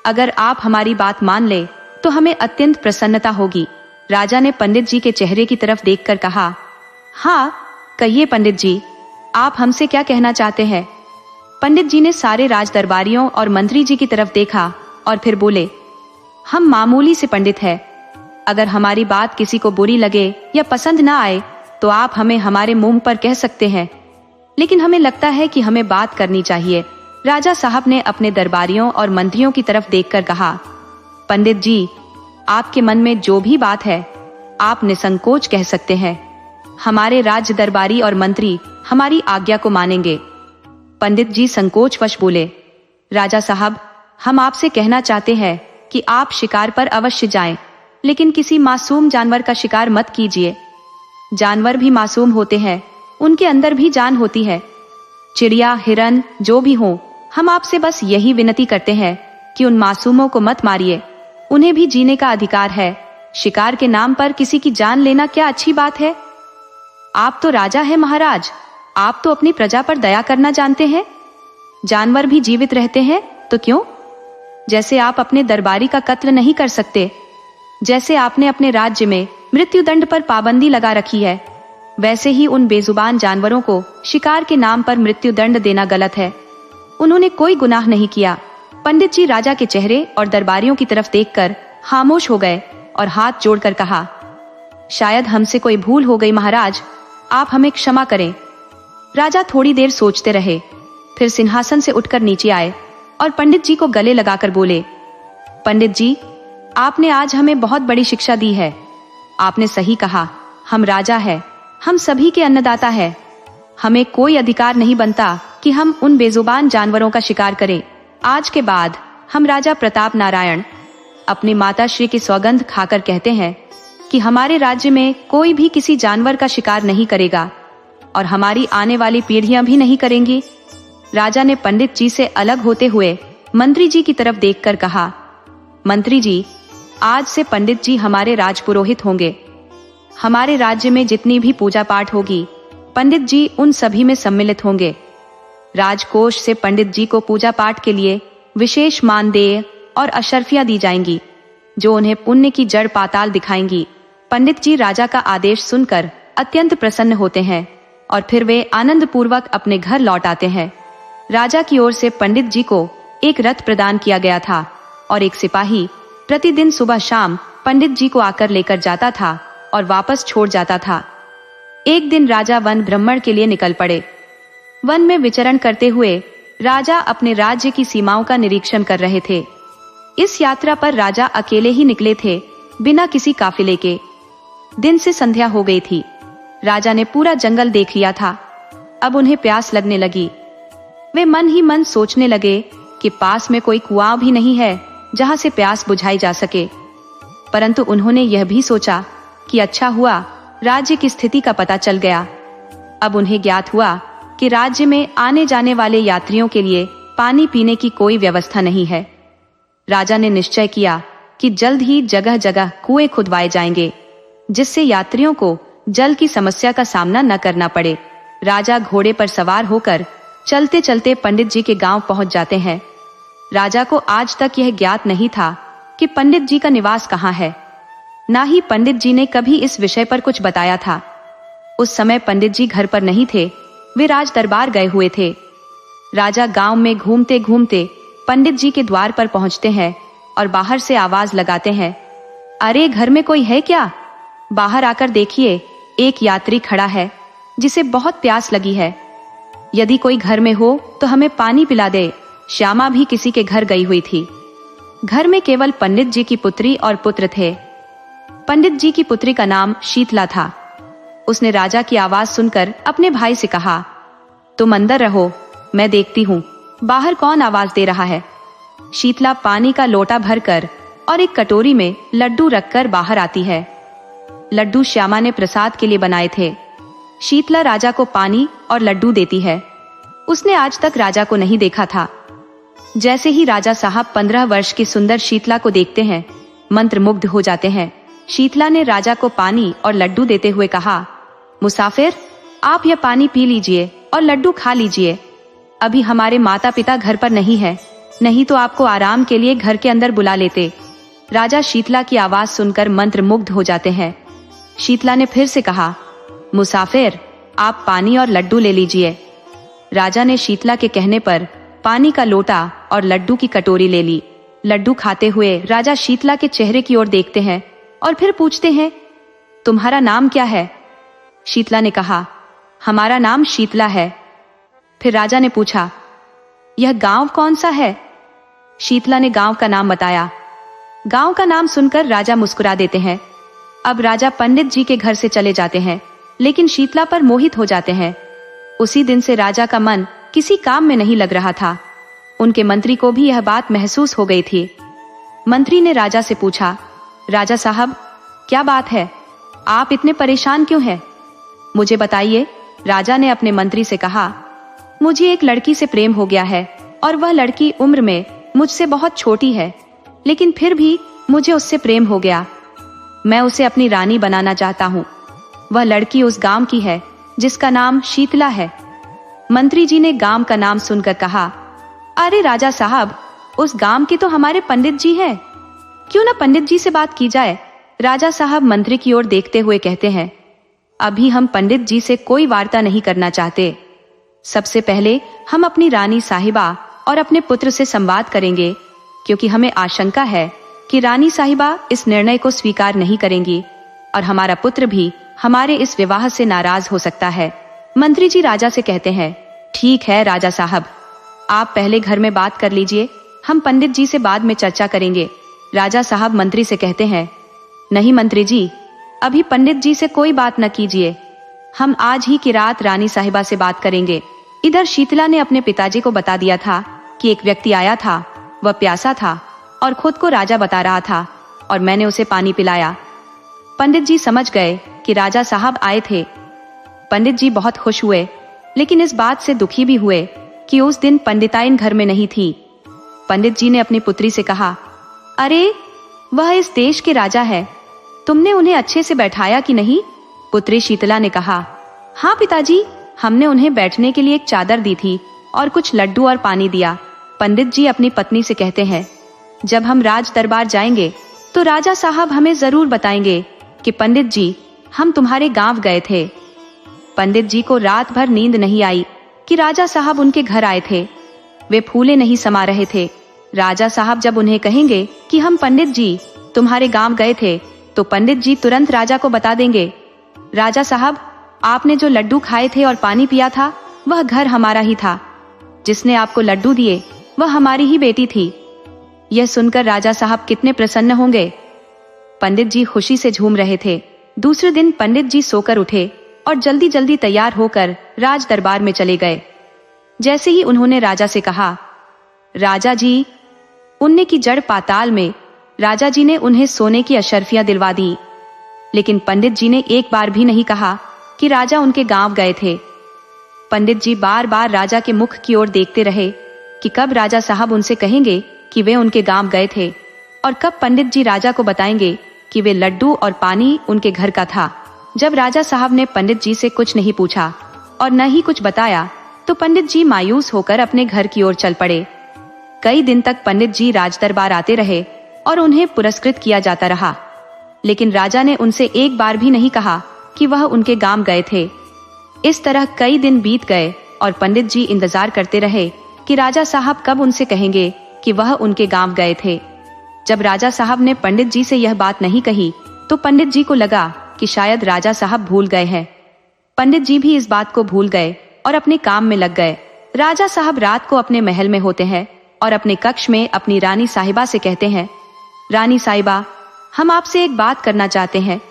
अगर आप हमारी बात मान ले तो हमें अत्यंत प्रसन्नता होगी। राजा ने पंडित जी के चेहरे की तरफ देखकर कहा, हाँ कहिए पंडित जी, आप हमसे क्या कहना चाहते हैं? पंडित जी ने सारे राज दरबारियों और मंत्री जी की तरफ देखा और फिर बोले, हम मामूली से पंडित हैं। अगर हमारी बात किसी को बुरी लगे या पसंद ना आए तो आप हमें हमारे मुंह पर कह सकते हैं, लेकिन हमें लगता है कि हमें बात करनी चाहिए। राजा साहब ने अपने दरबारियों और मंत्रियों की तरफ देखकर कहा, पंडित जी, आपके मन में जो भी बात है आप निसंकोच कह सकते हैं। हमारे राज्य दरबारी और मंत्री हमारी आज्ञा को मानेंगे। पंडित जी संकोचवश बोले, राजा साहब, हम आपसे कहना चाहते हैं कि आप शिकार पर अवश्य जाएं, लेकिन किसी मासूम जानवर का शिकार मत कीजिए। जानवर भी मासूम होते हैं, उनके अंदर भी जान होती है। चिड़िया, हिरन जो भी हो, हम आपसे बस यही विनती करते हैं कि उन मासूमों को मत मारिए। उन्हें भी जीने का अधिकार है। शिकार के नाम पर किसी की जान लेना क्या अच्छी बात है? आप तो राजा हैं महाराज, आप तो अपनी प्रजा पर दया करना जानते हैं। जानवर भी जीवित रहते हैं तो क्यों? जैसे आप अपने दरबारी का कत्ल नहीं कर सकते, जैसे आपने अपने राज्य में मृत्युदंड पर पाबंदी लगा रखी है, वैसे ही उन बेजुबान जानवरों को शिकार के नाम पर मृत्युदंड देना गलत है। उन्होंने कोई गुनाह नहीं किया। पंडित जी राजा के चेहरे और दरबारियों की तरफ देखकर खामोश हो गए और हाथ जोड़कर कहा, शायद हमसे कोई भूल हो गई महाराज, आप हमें क्षमा करें। राजा थोड़ी देर सोचते रहे, फिर सिंहासन से उठकर नीचे आए और पंडित जी को गले लगाकर बोले, पंडित जी, आपने आज हमें बहुत बड़ी शिक्षा दी है। आपने सही कहा, हम राजा हैं, हम सभी के अन्नदाता हैं। हमें कोई अधिकार नहीं बनता कि हम उन बेजुबान जानवरों का शिकार करें। आज के बाद हम राजा प्रताप नारायण अपनी माता श्री की सौगंध खाकर कहते हैं कि हमारे राज्य में कोई भी किसी जानवर का शिकार नहीं करेगा और हमारी आने वाली पीढ़ियां भी नहीं करेंगी। राजा ने पंडित जी से अलग होते हुए मंत्री जी की तरफ देखकर कहा, मंत्री जी, आज से पंडित जी हमारे राजपुरोहित होंगे। हमारे राज्य में जितनी भी पूजा पाठ होगी, पंडित जी उन सभी में सम्मिलित होंगे। राजकोष से पंडित जी को पूजा पाठ के लिए विशेष मानदेय और अशर्फियां दी जाएंगी, जो उन्हें पुण्य की जड़ पाताल दिखाएंगी। पंडित जी राजा का आदेश सुनकर अत्यंत प्रसन्न होते हैं और फिर वे आनंद पूर्वक अपने घर लौट आते हैं। राजा की ओर से पंडित जी को एक रथ प्रदान किया गया था और एक सिपाही प्रतिदिन सुबह शाम पंडित जी को आकर लेकर जाता था और वापस छोड़ जाता था। एक दिन राजा वन भ्रमण के लिए निकल पड़े। वन में विचरण करते हुए राजा अपने राज्य की सीमाओं का निरीक्षण कर रहे थे। इस यात्रा पर राजा अकेले ही निकले थे, बिना किसी काफिले के। दिन से संध्या हो गई थी। राजा ने पूरा जंगल देख लिया था। अब उन्हें प्यास लगने लगी। वे मन ही मन सोचने लगे कि पास में कोई कुआं भी नहीं है जहां से प्यास बुझाई जा सके। परंतु उन्होंने यह भी सोचा कि अच्छा हुआ राज्य की स्थिति का पता चल गया। अब उन्हें ज्ञात हुआ कि राज्य में आने जाने वाले यात्रियों के लिए पानी पीने की कोई व्यवस्था नहीं है। राजा ने निश्चय किया कि जल्द ही जगह जगह कुएं खुदवाए जाएंगे, जिससे यात्रियों को जल की समस्या का सामना न करना पड़े। राजा घोड़े पर सवार होकर चलते चलते पंडित जी के गांव पहुंच जाते हैं। राजा को आज तक यह ज्ञात नहीं था कि पंडित जी का निवास कहाँ है। ना ही पंडित जी ने कभी इस विषय पर कुछ बताया था। उस समय पंडित जी घर पर नहीं थे, वे राज दरबार गए हुए थे। राजा गांव में घूमते घूमते पंडित जी के द्वार पर पहुंचते हैं और बाहर से आवाज लगाते हैं, अरे घर में कोई है क्या? बाहर आकर देखिए, एक यात्री खड़ा है जिसे बहुत प्यास लगी है। यदि कोई घर में हो तो हमें पानी पिला दे। श्यामा भी किसी के घर गई हुई थी। घर में केवल पंडित जी की पुत्री और पुत्र थे। पंडित जी की पुत्री का नाम शीतला था। उसने राजा की आवाज सुनकर अपने भाई से कहा, तुम अंदर रहो, मैं देखती हूँ बाहर कौन आवाज दे रहा है। शीतला पानी का लोटा भरकर और एक कटोरी में लड्डू रखकर बाहर आती है। लड्डू श्यामा ने प्रसाद के लिए बनाए थे। शीतला राजा को पानी और लड्डू देती है। उसने आज तक राजा को नहीं देखा था। जैसे ही राजा साहब 15 वर्ष की सुंदर शीतला को देखते हैं, मंत्रमुग्ध हो जाते हैं। शीतला ने राजा को पानी और लड्डू देते हुए कहा, मुसाफिर, आप यह पानी पी लीजिए और लड्डू खा लीजिए। अभी हमारे माता पिता घर पर नहीं है, नहीं तो आपको आराम के लिए घर के अंदर बुला लेते। राजा शीतला की आवाज सुनकर मंत्रमुग्ध हो जाते हैं। शीतला ने फिर से कहा, मुसाफिर, आप पानी और लड्डू ले लीजिए। राजा ने शीतला के कहने पर पानी का लोटा और लड्डू की कटोरी ले ली। लड्डू खाते हुए राजा शीतला के चेहरे की ओर देखते हैं और फिर पूछते हैं, तुम्हारा नाम क्या है? शीतला ने कहा, हमारा नाम शीतला है। फिर राजा ने पूछा, यह गांव कौन सा है? शीतला ने गांव का नाम बताया। गांव का नाम सुनकर राजा मुस्कुरा देते हैं। अब राजा पंडित जी के घर से चले जाते हैं, लेकिन शीतला पर मोहित हो जाते हैं। उसी दिन से राजा का मन किसी काम में नहीं लग रहा था। उनके मंत्री को भी यह बात महसूस हो गई थी। मंत्री ने राजा से पूछा, राजा साहब, क्या बात है? आप इतने परेशान क्यों हैं? मुझे बताइए। राजा ने अपने मंत्री से कहा, मुझे एक लड़की से प्रेम हो गया है और वह लड़की उम्र में मुझसे बहुत छोटी है, लेकिन फिर भी मुझे उससे प्रेम हो गया। मैं उसे अपनी रानी बनाना चाहता हूँ। वह लड़की उस गांव की है जिसका नाम शीतला है। मंत्री जी ने गांव का नाम सुनकर कहा, अरे राजा साहब, उस गांव के तो हमारे पंडित जी हैं। क्यों ना पंडित जी से बात की जाए? राजा साहब मंत्री की ओर देखते हुए कहते हैं, अभी हम पंडित जी से कोई वार्ता नहीं करना चाहते। सबसे पहले हम अपनी रानी साहिबा और अपने पुत्र से संवाद करेंगे, क्योंकि हमें आशंका है कि रानी साहिबा इस निर्णय को स्वीकार नहीं करेंगी और हमारा पुत्र भी हमारे इस विवाह से नाराज हो सकता है। मंत्री जी राजा से कहते हैं, ठीक है राजा साहब, आप पहले घर में बात कर लीजिए, हम पंडित जी से बाद में चर्चा करेंगे। राजा साहब मंत्री से कहते हैं, नहीं मंत्री जी, अभी पंडित जी से कोई बात न कीजिए, हम आज ही की रात रानी साहिबा से बात करेंगे। इधर शीतला ने अपने पिताजी को बता दिया था कि एक व्यक्ति आया था, वह प्यासा था और खुद को राजा बता रहा था और मैंने उसे पानी पिलाया। पंडित जी समझ गए कि राजा साहब आए थे। पंडित जी बहुत खुश हुए, लेकिन इस बात से दुखी भी हुए कि उस दिन पंडिताइन घर में नहीं थी। पंडित जी ने अपनी पुत्री से कहा, अरे वह इस देश के राजा है, तुमने उन्हें अच्छे से बैठाया कि नहीं? पुत्री शीतला ने कहा, हाँ पिताजी, हमने उन्हें बैठने के लिए एक चादर दी थी और कुछ लड्डू और पानी दिया। पंडित जी अपनी पत्नी से कहते हैं, जब हम राज दरबार जाएंगे तो राजा साहब हमें जरूर बताएंगे कि पंडित जी, हम तुम्हारे गांव गए थे। पंडित जी को रात भर नींद नहीं आई कि राजा साहब उनके घर आए थे। वे फूले नहीं समा रहे थे। राजा साहब जब उन्हें कहेंगे कि हम पंडित जी तुम्हारे गांव गए थे, तो पंडित जी तुरंत राजा को बता देंगे, राजा साहब, आपने जो लड्डू खाए थे और पानी पिया था, वह घर हमारा ही था। जिसने आपको लड्डू दिए वह हमारी ही बेटी थी। यह सुनकर राजा साहब कितने प्रसन्न होंगे। पंडित जी खुशी से झूम रहे थे। दूसरे दिन पंडित जी सोकर उठे और जल्दी जल्दी तैयार होकर राज दरबार में चले गए। जैसे ही उन्होंने राजा से कहा, राजा जी, उनने की जड़ पाताल में, राजा जी ने उन्हें सोने की अशर्फियां दिलवा दी। लेकिन पंडित जी ने एक बार भी नहीं कहा कि राजा उनके गांव गए थे। पंडित जी बार बार राजा के मुख की ओर देखते रहे कि कब राजा साहब उनसे कहेंगे कि वे उनके गांव गए थे और कब पंडित जी राजा को बताएंगे कि वे लड्डू और पानी उनके घर का था। जब राजा साहब ने पंडित जी से कुछ नहीं पूछा और न ही कुछ बताया, तो पंडित जी मायूस होकर अपने घर की ओर चल पड़े। कई दिन तक पंडित जी राज दरबार आते रहे और उन्हें पुरस्कृत किया जाता रहा, लेकिन राजा ने उनसे एक बार भी नहीं कहा कि वह उनके गांव गए थे। इस तरह कई दिन बीत गए और पंडित जी इंतजार करते रहे कि राजा साहब कब उनसे कहेंगे कि वह उनके गांव गए थे। जब राजा साहब ने पंडित जी से यह बात नहीं कही, तो पंडित जी को लगा कि शायद राजा साहब भूल गए हैं। पंडित जी भी इस बात को भूल गए और अपने काम में लग गए। राजा साहब रात को अपने महल में होते हैं और अपने कक्ष में अपनी रानी साहिबा से कहते हैं, रानी साहिबा, हम आपसे एक बात करना चाहते हैं।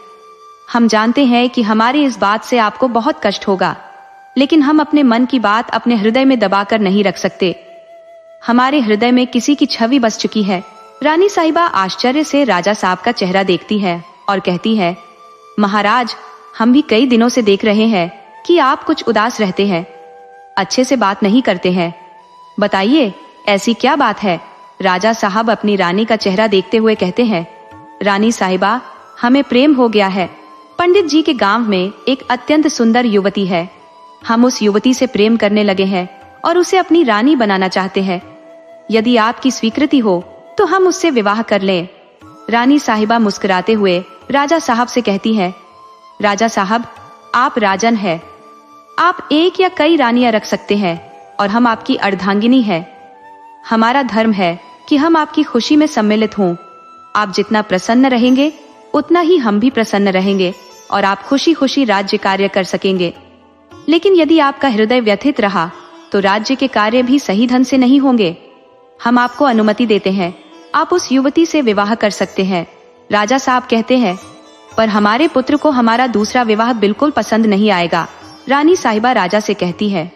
हम जानते हैं कि हमारी इस बात से आपको बहुत कष्ट होगा, लेकिन हम अपने मन की बात अपने हृदय में दबाकर नहीं रख सकते। हमारे हृदय में किसी की छवि बस चुकी है। रानी साहिबा आश्चर्य से राजा साहब का चेहरा देखती है और कहती है, महाराज, हम भी कई दिनों से देख रहे हैं कि आप कुछ उदास रहते हैं, अच्छे से बात नहीं करते हैं। बताइए, ऐसी क्या बात है? राजा साहब अपनी रानी का चेहरा देखते हुए कहते हैं, रानी साहिबा, हमें प्रेम हो गया है। पंडित जी के गांव में एक अत्यंत सुंदर युवती है। हम उस युवती से प्रेम करने लगे हैं और उसे अपनी रानी बनाना चाहते हैं। यदि आपकी स्वीकृति हो तो हम उससे विवाह कर लें। रानी साहिबा मुस्कुराते हुए राजा साहब से कहती है, राजा साहब, आप राजन हैं, आप एक या कई रानियां रख सकते हैं और हम आपकी अर्धांगिनी है। हमारा धर्म है कि हम आपकी खुशी में सम्मिलित हों। आप जितना प्रसन्न रहेंगे उतना ही हम भी प्रसन्न रहेंगे और आप खुशी खुशी राज्य कार्य कर सकेंगे। लेकिन यदि आपका हृदय व्यथित रहा तो राज्य के कार्य भी सही ढंग से नहीं होंगे। हम आपको अनुमति देते हैं, आप उस युवती से विवाह कर सकते हैं। राजा साहब कहते हैं, पर हमारे पुत्र को हमारा दूसरा विवाह बिल्कुल पसंद नहीं आएगा। रानी साहिबा राजा से कहती है,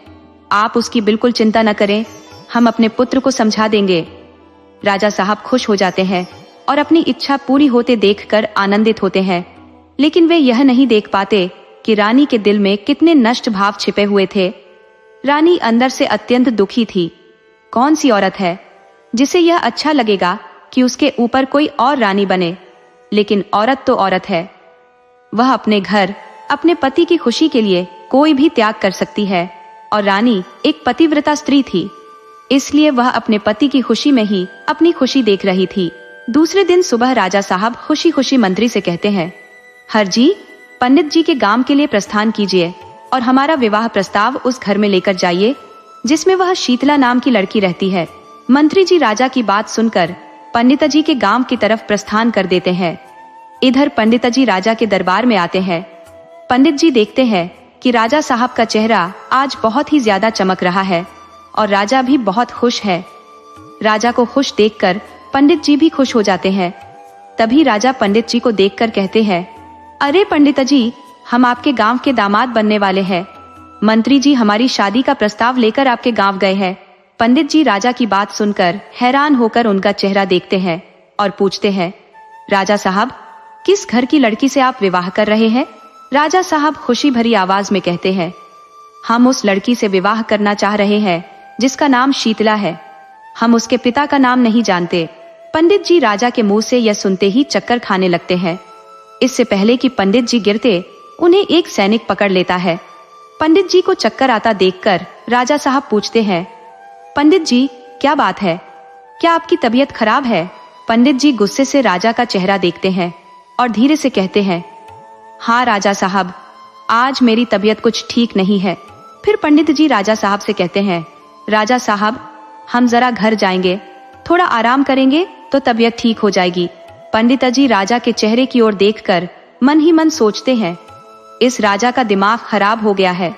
आप उसकी बिल्कुल चिंता न करें, हम अपने पुत्र को समझा देंगे। राजा साहब खुश हो जाते हैं और अपनी इच्छा पूरी होते देखकर आनंदित होते हैं। लेकिन वे यह नहीं देख पाते कि रानी के दिल में कितने नष्ट भाव छिपे हुए थे। रानी अंदर से अत्यंत दुखी थी। कौन सी औरत है जिसे यह अच्छा लगेगा कि उसके ऊपर कोई और रानी बने? लेकिन औरत तो औरत है। वह अपने घर, अपने पति की खुशी के लिए कोई भी त्याग कर सकती है और रानी एक पतिव्रता स्त्री थी, इसलिए वह अपने पति की खुशी में ही अपनी खुशी देख रही थी। दूसरे दिन सुबह राजा साहब खुशी खुशी मंत्री से कहते हैं, हर जी, पंडित जी के गांव के लिए प्रस्थान कीजिए और हमारा विवाह प्रस्ताव उस घर में लेकर जाइए जिसमें वह शीतला नाम की लड़की रहती है। मंत्री जी राजा की बात सुनकर पंडित जी के गांव की तरफ प्रस्थान कर देते हैं। इधर पंडित जी राजा के दरबार में आते हैं। पंडित जी देखते हैं कि राजा साहब का चेहरा आज बहुत ही ज्यादा चमक रहा है और राजा भी बहुत खुश है। राजा को खुश देखकर पंडित जी भी खुश हो जाते हैं। तभी राजा पंडित जी को देखकर कहते हैं, अरे पंडित जी, हम आपके गांव के दामाद बनने वाले हैं। मंत्री जी हमारी शादी का प्रस्ताव लेकर आपके गांव गए हैं। पंडित जी राजा की बात सुनकर हैरान होकर उनका चेहरा देखते हैं और पूछते हैं, राजा साहब, किस घर की लड़की से आप विवाह कर रहे हैं? राजा साहब खुशी भरी आवाज में कहते हैं, हम उस लड़की से विवाह करना चाह रहे हैं जिसका नाम शीतला है। हम उसके पिता का नाम नहीं जानते। पंडित जी राजा के मुंह से यह सुनते ही चक्कर खाने लगते हैं। इससे पहले कि पंडित जी गिरते, उन्हें एक सैनिक पकड़ लेता है। पंडित जी को चक्कर आता देखकर राजा साहब पूछते हैं, पंडित जी, क्या बात है? क्या आपकी तबीयत खराब है? पंडित जी गुस्से से राजा का चेहरा देखते हैं और धीरे से कहते हैं, हाँ राजा साहब, आज मेरी तबीयत कुछ ठीक नहीं है। फिर पंडित जी राजा साहब से कहते हैं, राजा साहब, हम जरा घर जाएंगे, थोड़ा आराम करेंगे तो तबीयत ठीक हो जाएगी। पंडित जी राजा के चेहरे की ओर देखकर मन ही मन सोचते हैं, इस राजा का दिमाग खराब हो गया है।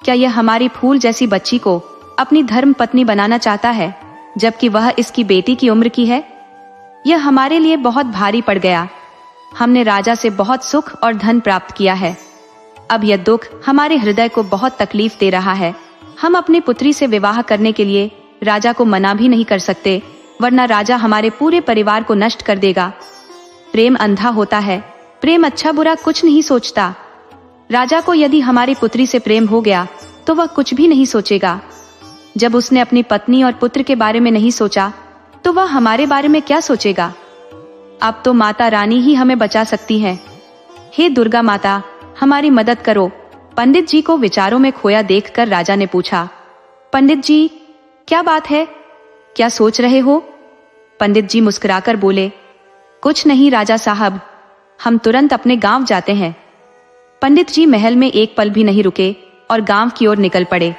क्या यह हमारी फूल जैसी बच्ची को अपनी धर्म पत्नी बनाना चाहता है, जबकि वह इसकी बेटी की उम्र की है? यह हमारे लिए बहुत भारी पड़ गया। हमने राजा से बहुत सुख और धन प्राप्त किया है। अब यह दुख हमारे हृदय को बहुत तकलीफ दे रहा है। हम अपनी पुत्री से विवाह करने के लिए राजा को मना भी नहीं कर सकते, वरना राजा हमारे पूरे परिवार को नष्ट कर देगा। प्रेम अंधा होता है, प्रेम अच्छा बुरा कुछ नहीं सोचता। राजा को यदि हमारी पुत्री से प्रेम हो गया तो वह कुछ भी नहीं सोचेगा। जब उसने अपनी पत्नी और पुत्र के बारे में नहीं सोचा तो वह हमारे बारे में क्या सोचेगा? अब तो माता रानी ही हमें बचा सकती है। हे दुर्गा माता, हमारी मदद करो। पंडित जी को विचारों में खोया देखकर राजा ने पूछा, पंडित जी, क्या बात है? क्या सोच रहे हो? पंडित जी मुस्कुराकर बोले, कुछ नहीं राजा साहब, हम तुरंत अपने गांव जाते हैं। पंडित जी महल में एक पल भी नहीं रुके और गांव की ओर निकल पड़े।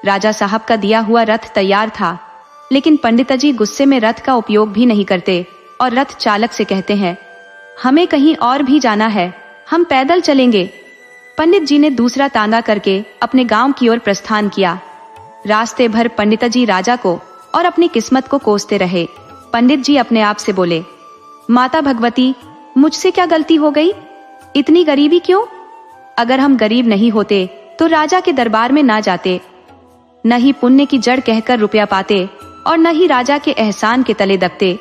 राजा साहब का दिया हुआ रथ तैयार था, लेकिन पंडित जी गुस्से में रथ का उपयोग भी नहीं करते और रथ चालक से कहते हैं, हमें कहीं और भी जाना है, हम पैदल चलेंगे। पंडित जी ने दूसरा तांगा करके अपने गांव की ओर प्रस्थान किया। रास्ते भर पंडित जी राजा को और अपनी किस्मत को कोसते रहे। पंडित जी अपने आप से बोले, माता भगवती, मुझसे क्या गलती हो गई? इतनी गरीबी क्यों? अगर हम गरीब नहीं होते तो राजा के दरबार में ना जाते, न ही पुण्य की जड़ कहकर रुपया पाते और न ही राजा के एहसान के तले दबते।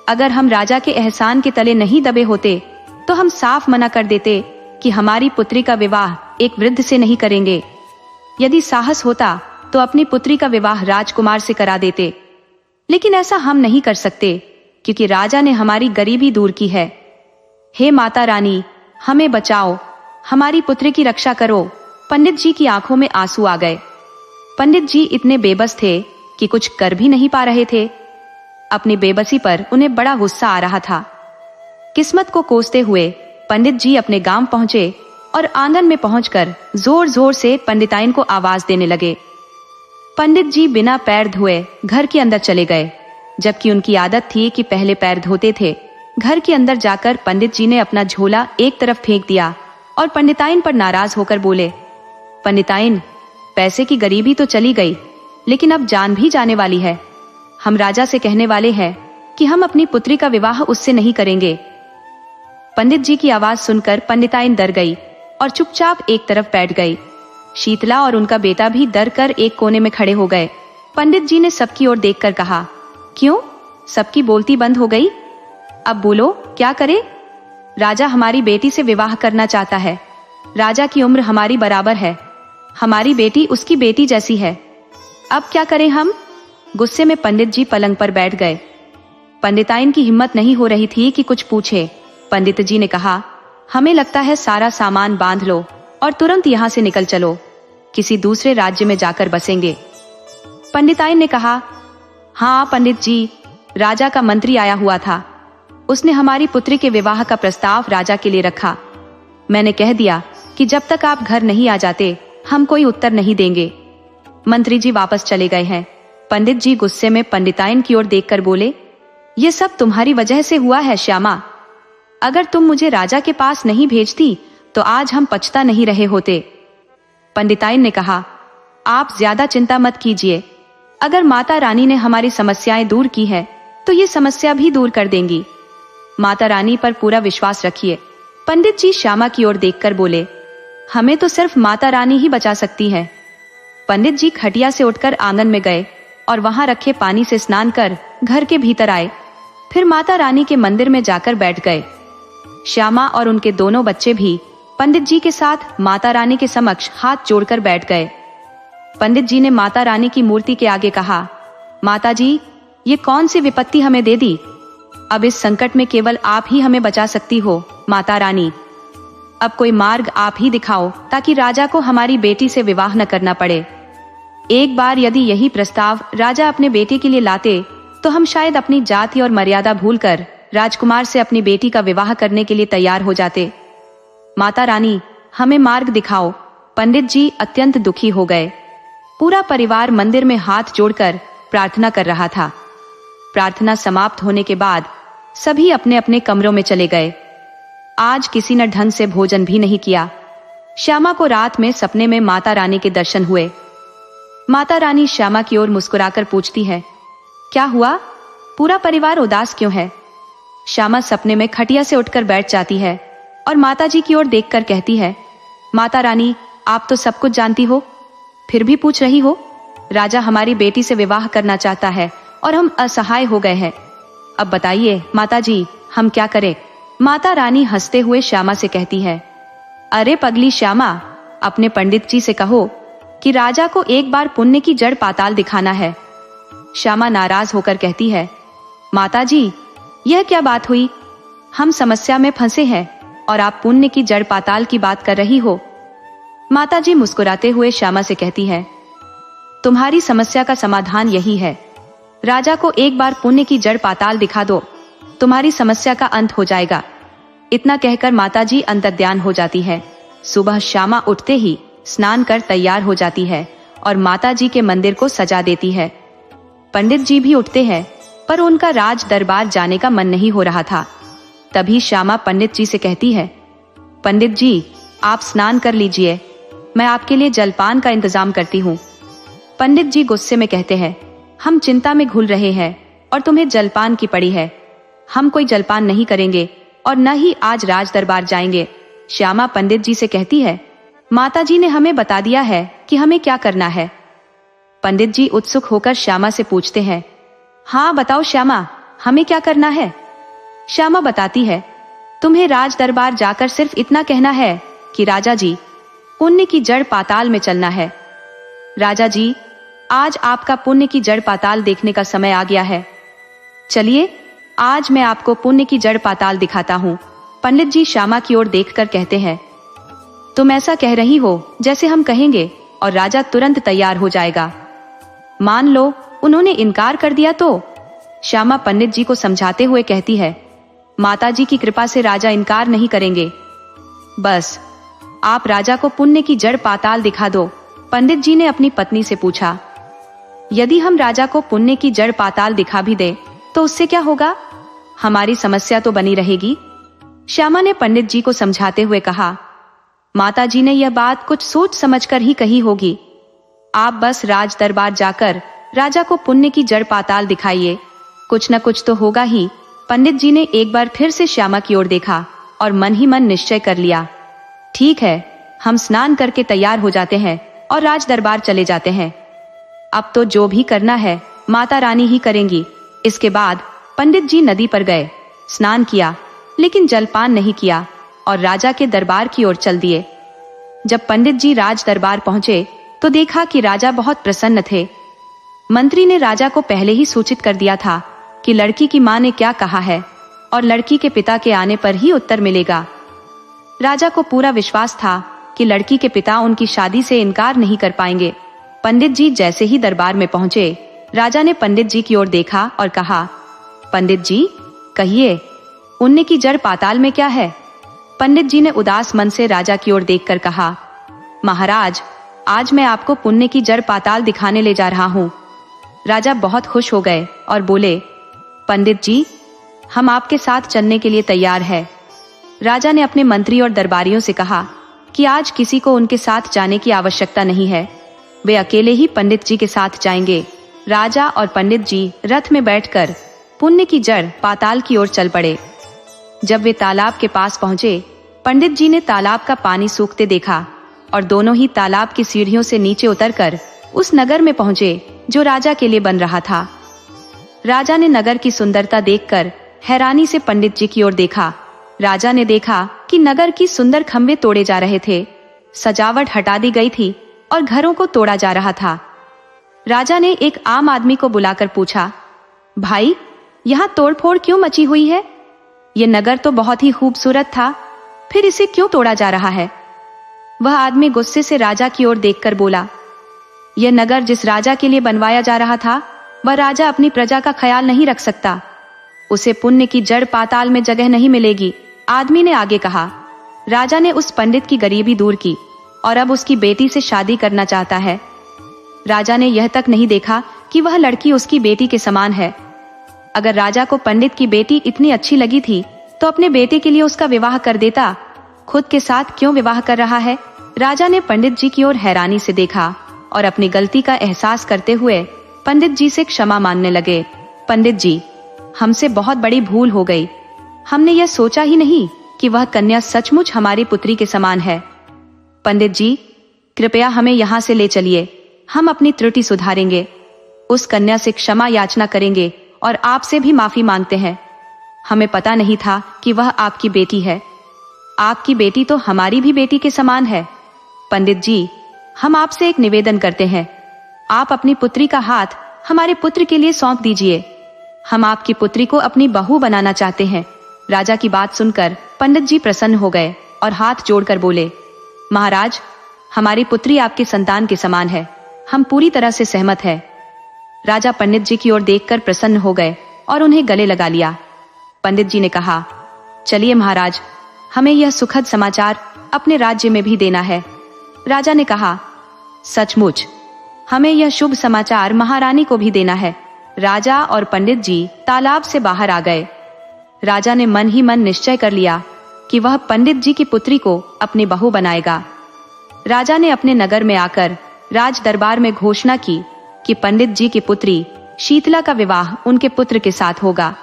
अगर हम राजा के एहसान के तले नहीं दबे होते तो हम साफ मना कर देते कि हमारी पुत्री का विवाह एक वृद्ध से नहीं करेंगे। यदि साहस होता तो अपनी पुत्री का विवाह राजकुमार से करा देते, लेकिन ऐसा हम नहीं कर सकते क्योंकि राजा ने हमारी गरीबी दूर की है। हे माता रानी, हमें बचाओ, हमारी पुत्री की रक्षा करो। पंडित जी की आंखों में आंसू आ गए। पंडित जी इतने बेबस थे कि कुछ कर भी नहीं पा रहे थे। अपनी बेबसी पर उन्हें बड़ा गुस्सा आ रहा था। किस्मत को कोसते हुए पंडित जी अपने गांव पहुंचे और आंगन में पहुंचकर जोर जोर से पंडिताइन को आवाज देने लगे। पंडित जी बिना पैर धोए घर के अंदर चले गए, जबकि उनकी आदत थी कि पहले पैर धोते थे। घर के अंदर जाकर पंडित जी ने अपना झोला एक तरफ फेंक दिया और पंडिताइन पर नाराज होकर बोले, पंडिताइन, पैसे की गरीबी तो चली गई, लेकिन अब जान भी जाने वाली है। हम राजा से कहने वाले हैं कि हम अपनी पुत्री का विवाह उससे नहीं करेंगे। पंडित जी की आवाज सुनकर पंडिताइन डर गई और चुपचाप एक तरफ बैठ गई। शीतला और उनका बेटा भी डर कर एक कोने में खड़े हो गए। पंडित जी ने सबकी ओर देखकर कहा, क्यों, सबकी बोलती बंद हो गई? अब बोलो, क्या करे? राजा हमारी बेटी से विवाह करना चाहता है। राजा की उम्र हमारी बराबर है, हमारी बेटी उसकी बेटी जैसी है। अब क्या करें हम? गुस्से में पंडित जी पलंग पर बैठ गए। पंडिताइन की हिम्मत नहीं हो रही थी कि कुछ पूछे। पंडित जी ने कहा, हमें लगता है सारा सामान बांध लो और तुरंत यहाँ से निकल चलो, किसी दूसरे राज्य में जाकर बसेंगे। पंडिताइन ने कहा, हाँ पंडित जी, राजा का मंत्री आया हुआ था, उसने हमारी पुत्री के विवाह का प्रस्ताव राजा के लिए रखा। मैंने कह दिया कि जब तक आप घर नहीं आ जाते हम कोई उत्तर नहीं देंगे। मंत्री जी वापस चले गए हैं। पंडित जी गुस्से में पंडिताइन की ओर देखकर बोले, ये सब तुम्हारी वजह से हुआ है श्यामा। अगर तुम मुझे राजा के पास नहीं भेजती तो आज हम पछता नहीं रहे होते। पंडिताइन ने कहा, आप ज्यादा चिंता मत कीजिए, अगर माता रानी ने हमारी समस्याएं दूर की है तो ये समस्या भी दूर कर देंगी। माता रानी पर पूरा विश्वास रखिए। पंडित जी श्यामा की ओर देखकर बोले, हमें तो सिर्फ माता रानी ही बचा सकती है। पंडित जी खटिया से उठकर आंगन में गए और वहां रखे पानी से स्नान कर घर के भीतर आए। फिर माता रानी के मंदिर में जाकर बैठ गए। श्यामा और उनके दोनों बच्चे भी पंडित जी के साथ माता रानी के समक्ष हाथ जोड़कर बैठ गए। पंडित जी ने माता रानी की मूर्ति के आगे कहा, माता जी, ये कौन सी विपत्ति हमें दे दी? अब इस संकट में केवल आप ही हमें बचा सकती हो माता रानी। अब कोई मार्ग आप ही दिखाओ ताकि राजा को हमारी बेटी से विवाह न करना पड़े। एक बार यदि यही प्रस्ताव राजा अपने बेटे के लिए लाते तो हम शायद अपनी जाति और मर्यादा भूलकर राजकुमार से अपनी बेटी का विवाह करने के लिए तैयार हो जाते। माता रानी, हमें मार्ग दिखाओ। पंडित जी अत्यंत दुखी हो गए। पूरा परिवार मंदिर में हाथ जोड़कर प्रार्थना कर रहा था। प्रार्थना समाप्त होने के बाद सभी अपने अपने कमरों में चले गए। आज किसी ने ढंग से भोजन भी नहीं किया। श्यामा को रात में सपने में माता रानी के दर्शन हुए। माता रानी श्यामा की ओर मुस्कुराकर पूछती है, क्या हुआ? पूरा परिवार उदास क्यों है? श्यामा सपने में खटिया से उठकर बैठ जाती है और माता जी की ओर देखकर कहती है, माता रानी, आप तो सब कुछ जानती हो, फिर भी पूछ रही हो? राजा हमारी बेटी से विवाह करना चाहता है और हम असहाय हो गए हैं। अब बताइए माता जी, हम क्या करें? माता रानी हंसते हुए श्यामा से कहती है, अरे पगली श्यामा, अपने पंडित जी से कहो कि राजा को एक बार पुण्य की जड़ पाताल दिखाना है। श्यामा नाराज होकर कहती है, माता जी, यह क्या बात हुई? हम समस्या में फंसे हैं और आप पुण्य की जड़ पाताल की बात कर रही हो। माता जी मुस्कुराते हुए श्यामा से कहती है, तुम्हारी समस्या का समाधान यही है, राजा को एक बार पुण्य की जड़ पाताल दिखा दो, तुम्हारी समस्या का अंत हो जाएगा। इतना कहकर माता जी अंतर्ध्यान हो जाती है। सुबह श्यामा उठते ही स्नान कर तैयार हो जाती है और माता जी के मंदिर को सजा देती है। पंडित जी भी उठते हैं, पर उनका राज दरबार जाने का मन नहीं हो रहा था। तभी श्यामा पंडित जी से कहती है, पंडित जी, आप स्नान कर लीजिए, मैं आपके लिए जलपान का इंतजाम करती हूँ। पंडित जी गुस्से में कहते हैं, हम चिंता में घुल रहे हैं और तुम्हें जलपान की पड़ी है। हम कोई जलपान नहीं करेंगे और न ही आज राज दरबार जाएंगे। श्यामा पंडित जी से कहती है, माता जी ने हमें बता दिया है कि हमें क्या करना है। पंडित जी उत्सुक होकर श्यामा से पूछते हैं, हाँ बताओ श्यामा, हमें क्या करना है? श्यामा बताती है, तुम्हें राज दरबार जाकर सिर्फ इतना कहना है कि राजा जी, पुण्य की जड़ पाताल में चलना है। राजा जी, आज आपका पुण्य की जड़ पाताल देखने का समय आ गया है। चलिए, आज मैं आपको पुण्य की जड़ पाताल दिखाता हूँ। पंडित जी श्यामा की ओर देखकर कहते हैं, तुम ऐसा कह रही हो जैसे हम कहेंगे और राजा तुरंत तैयार हो जाएगा। मान लो उन्होंने इनकार कर दिया तो? श्यामा पंडित जी को समझाते हुए कहती है, माता जी की कृपा से राजा इनकार नहीं करेंगे। बस आप राजा को पुण्य की जड़ पाताल दिखा दो। पंडित जी ने अपनी पत्नी से पूछा। यदि हम राजा को पुण्य की जड़ पाताल दिखा भी दे तो उससे क्या होगा? हमारी समस्या तो बनी रहेगी। श्यामा ने पंडित जी को समझाते हुए कहा। माता जी ने यह बात कुछ सोच समझकर ही कही होगी। आप बस राज दरबार जाकर राजा को पुण्य की जड़ पाताल दिखाइए, कुछ न कुछ तो होगा ही। पंडित जी ने एक बार फिर से श्यामा की ओर देखा और मन ही मन निश्चय कर लिया। ठीक है, हम स्नान करके तैयार हो जाते हैं और राज दरबार चले जाते हैं। अब तो जो भी करना है माता रानी ही करेंगी। इसके बाद पंडित जी नदी पर गए, स्नान किया, लेकिन जलपान नहीं किया और राजा के दरबार की ओर चल दिए। जब पंडित जी राज दरबार पहुंचे तो देखा कि राजा बहुत प्रसन्न थे। मंत्री ने राजा को पहले ही सूचित कर दिया था कि लड़की की मां ने क्या कहा है और लड़की के पिता के आने पर ही उत्तर मिलेगा। राजा को पूरा विश्वास था कि लड़की के पिता उनकी शादी से इनकार नहीं कर पाएंगे। पंडित जी जैसे ही दरबार में पहुंचे, राजा ने पंडित जी की ओर देखा और कहा, पंडित जी कहिए, पुण्य की जड़ पाताल में क्या है? पंडित जी ने उदास मन से राजा की ओर देखकर कहा, महाराज, आज मैं आपको पुण्य की जड़ पाताल दिखाने ले जा रहा हूँ। राजा बहुत खुश हो गए और बोले, पंडित जी, हम आपके साथ चलने के लिए तैयार है। राजा ने अपने मंत्री और दरबारियों से कहा कि आज किसी को उनके साथ जाने की आवश्यकता नहीं है, वे अकेले ही पंडित जी के साथ जाएंगे। राजा और पंडित जी रथ में बैठकर पुण्य की जड़ पाताल की ओर चल पड़े। जब वे तालाब के पास पहुंचे, पंडित जी ने तालाब का पानी सूखते देखा और दोनों ही तालाब की सीढ़ियों से नीचे उतरकर उस नगर में पहुंचे जो राजा के लिए बन रहा था। राजा ने नगर की सुंदरता देखकर हैरानी से पंडित जी की ओर देखा। राजा ने देखा कि नगर की सुंदर खंभे तोड़े जा रहे थे, सजावट हटा दी गई थी और घरों को तोड़ा जा रहा था। राजा ने एक आम आदमी को बुलाकर पूछा, भाई, यहाँ तोड़फोड़ क्यों मची हुई है? ये नगर तो बहुत ही खूबसूरत था, फिर इसे क्यों तोड़ा जा रहा है? वह आदमी गुस्से से राजा की ओर देखकर बोला, यह नगर जिस राजा के लिए बनवाया जा रहा था, वह राजा अपनी प्रजा का ख्याल नहीं रख सकता। उसे पुण्य की जड़ पाताल में जगह नहीं मिलेगी। आदमी ने आगे कहा। राजा ने उस पंडित की गरीबी दूर की और अब उसकी बेटी से शादी करना चाहता है। राजा ने यह तक नहीं देखा कि वह लड़की उसकी बेटी के समान है। अगर राजा को पंडित की बेटी इतनी अच्छी लगी थी तो अपने बेटे के लिए उसका विवाह कर देता। खुद के साथ क्यों विवाह कर रहा है? राजा ने पंडित जी की ओर हैरानी से देखा और अपनी गलती का एहसास करते हुए पंडित जी से क्षमा मांगने लगे। पंडित जी, हमसे बहुत बड़ी भूल हो गई। हमने यह सोचा ही नहीं कि वह कन्या सचमुच हमारी पुत्री के समान है। पंडित जी, कृपया हमें यहाँ से ले चलिए, हम अपनी त्रुटि सुधारेंगे, उस कन्या से क्षमा याचना करेंगे और आपसे भी माफी मांगते हैं। हमें पता नहीं था कि वह आपकी बेटी है। आपकी बेटी तो हमारी भी बेटी के समान है। पंडित जी, हम आपसे एक निवेदन करते हैं, आप अपनी पुत्री का हाथ हमारे पुत्र के लिए सौंप दीजिए। हम आपकी पुत्री को अपनी बहू बनाना चाहते हैं। राजा की बात सुनकर पंडित जी प्रसन्न हो गए और हाथ जोड़कर बोले, महाराज, हमारी पुत्री आपकी संतान के समान है, हम पूरी तरह से सहमत हैं। राजा पंडित जी की ओर देखकर प्रसन्न हो गए और उन्हें गले लगा लिया। पंडित जी ने कहा, चलिए महाराज, हमें यह सुखद समाचार अपने राज्य में भी देना है। राजा ने कहा, सचमुच हमें यह शुभ समाचार महारानी को भी देना है। राजा और पंडित जी तालाब से बाहर आ गए। राजा ने मन ही मन निश्चय कर लिया कि वह पंडित जी की पुत्री को अपनी बहू बनाएगा। राजा ने अपने नगर में आकर राज दरबार में घोषणा की कि पंडित जी की पुत्री शीतला का विवाह उनके पुत्र के साथ होगा।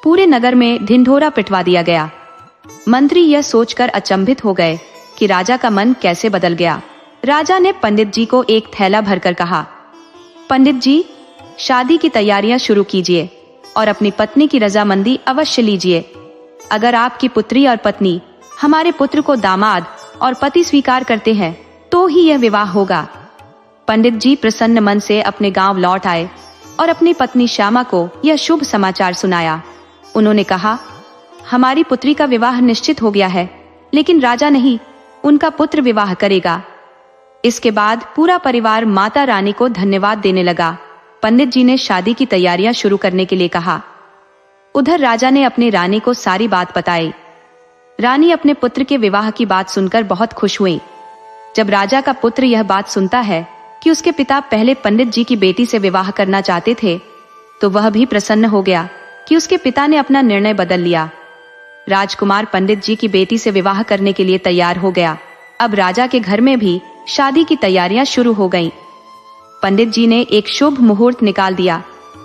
पूरे नगर में ढिंढोरा पिटवा दिया गया। मंत्री यह सोचकर अचंभित हो गए कि राजा का मन कैसे बदल गया। राजा ने पंडित जी को एक थैला भरकर कहा, पंडित जी, शादी की तैयारियां शुरू कीजिए और अपनी पत्नी की रजामंदी अवश्य लीजिए। अगर आपकी पुत्री और पत्नी हमारे पुत्र को दामाद और पति स्वीकार करते हैं तो ही यह विवाह होगा। पंडित जी प्रसन्न मन से अपने गांव लौट आए और अपनी पत्नी श्यामा को यह शुभ समाचार सुनाया। उन्होंने कहा, हमारी पुत्री का विवाह निश्चित हो गया है, लेकिन राजा नहीं, उनका पुत्र विवाह करेगा। इसके बाद पूरा परिवार माता रानी को धन्यवाद देने लगा। पंडित जी ने शादी की तैयारियां शुरू करने के लिए कहा। उधर राजा ने अपनी रानी को सारी बात बताई। रानी अपने पुत्र के विवाह की बात सुनकर बहुत खुश हुई। जब राजा का पुत्र यह बात सुनता है कि उसके पिता पहले पंडित जी की बेटी से विवाह करना चाहते थे, तो वह भी प्रसन्न हो गया कि उसके पिता ने अपना निर्णय बदल लिया। राजकुमार पंडित जी की बेटी से विवाह करने के लिए तैयार हो गया। अब राजा के घर में भी शादी की तैयारियां शुरू हो गईं। पंडित जी ने एक शुभ मुहूर्त निकाल दिया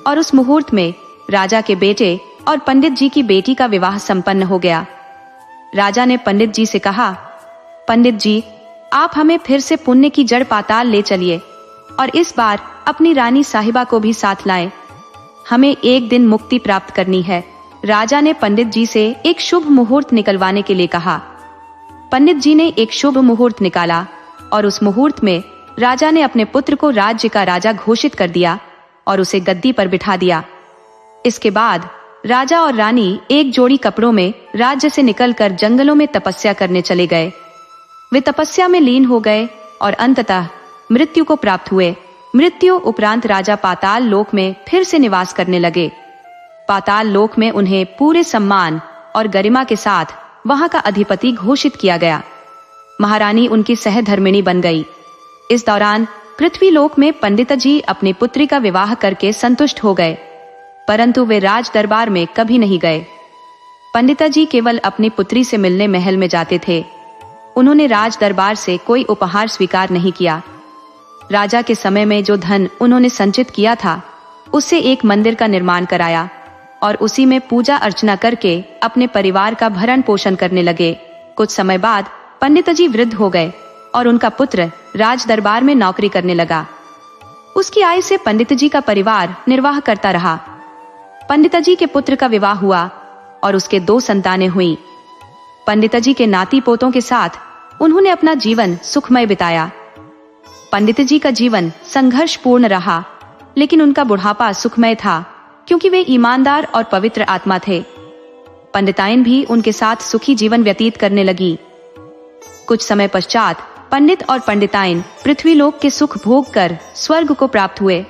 और उस मुहूर्त में राजा के बेटे और पंडित जी की बेटी का विवाह संपन्न हो गया। राजा ने पंडित जी से कहा, पंडित जी, आप हमें फिर से पुण्य की जड़ पाताल ले चलिए और इस बार अपनी रानी साहिबा को भी साथ लाएं। हमें एक दिन मुक्ति प्राप्त करनी है। राजा ने पंडित जी से एक शुभ मुहूर्त निकलवाने के लिए कहा। पंडित जी ने एक शुभ मुहूर्त निकाला और उस मुहूर्त में राजा ने अपने पुत्र को राज्य का राजा घोषित कर दिया और उसे गद्दी पर बिठा दिया। इसके बाद राजा और रानी एक जोड़ी कपड़ों में राज्य से निकलकर जंगलों में तपस्या करने चले गए। वे तपस्या में लीन हो गए और अंततः मृत्यु को प्राप्त हुए। मृत्यु उपरांत राजा पाताल लोक में फिर से निवास करने लगे। पाताल लोक में उन्हें पूरे सम्मान और गरिमा के साथ वहां का अधिपति घोषित किया गया। महारानी उनकी सहधर्मिणी बन गई। इस दौरान पृथ्वी लोक में पंडित जी अपनी पुत्री का विवाह करके संतुष्ट हो गए, परंतु वे राज दरबार में कभी नहीं गए। पंडित जी केवल अपनी पुत्री से मिलने महल में जाते थे। उन्होंने राज दरबार से कोई उपहार स्वीकार नहीं किया। राजा के समय में जो धन उन्होंने संचित किया था, उससे एक मंदिर का निर्माण कराया और उसी में पूजा अर्चना करके अपने परिवार का भरण पोषण करने लगे। कुछ समय बाद पंडित जी वृद्ध हो गए और उनका पुत्र राज दरबार में नौकरी करने लगा। उसकी आय से पंडित जी का परिवार निर्वाह करता रहा। पंडित जी के पुत्र का विवाह हुआ और उसके 2 संतानें हुईं। पंडित जी के नाती पोतों के साथ उन्होंने अपना जीवन सुखमय बिताया। पंडित जी का जीवन संघर्षपूर्ण रहा, लेकिन उनका बुढ़ापा सुखमय था क्योंकि वे ईमानदार और पवित्र आत्मा थे। पंडिताइन भी उनके साथ सुखी जीवन व्यतीत करने लगी। कुछ समय पश्चात पंडित और पंडिताइन पृथ्वी लोक के सुख भोग कर स्वर्ग को प्राप्त हुए।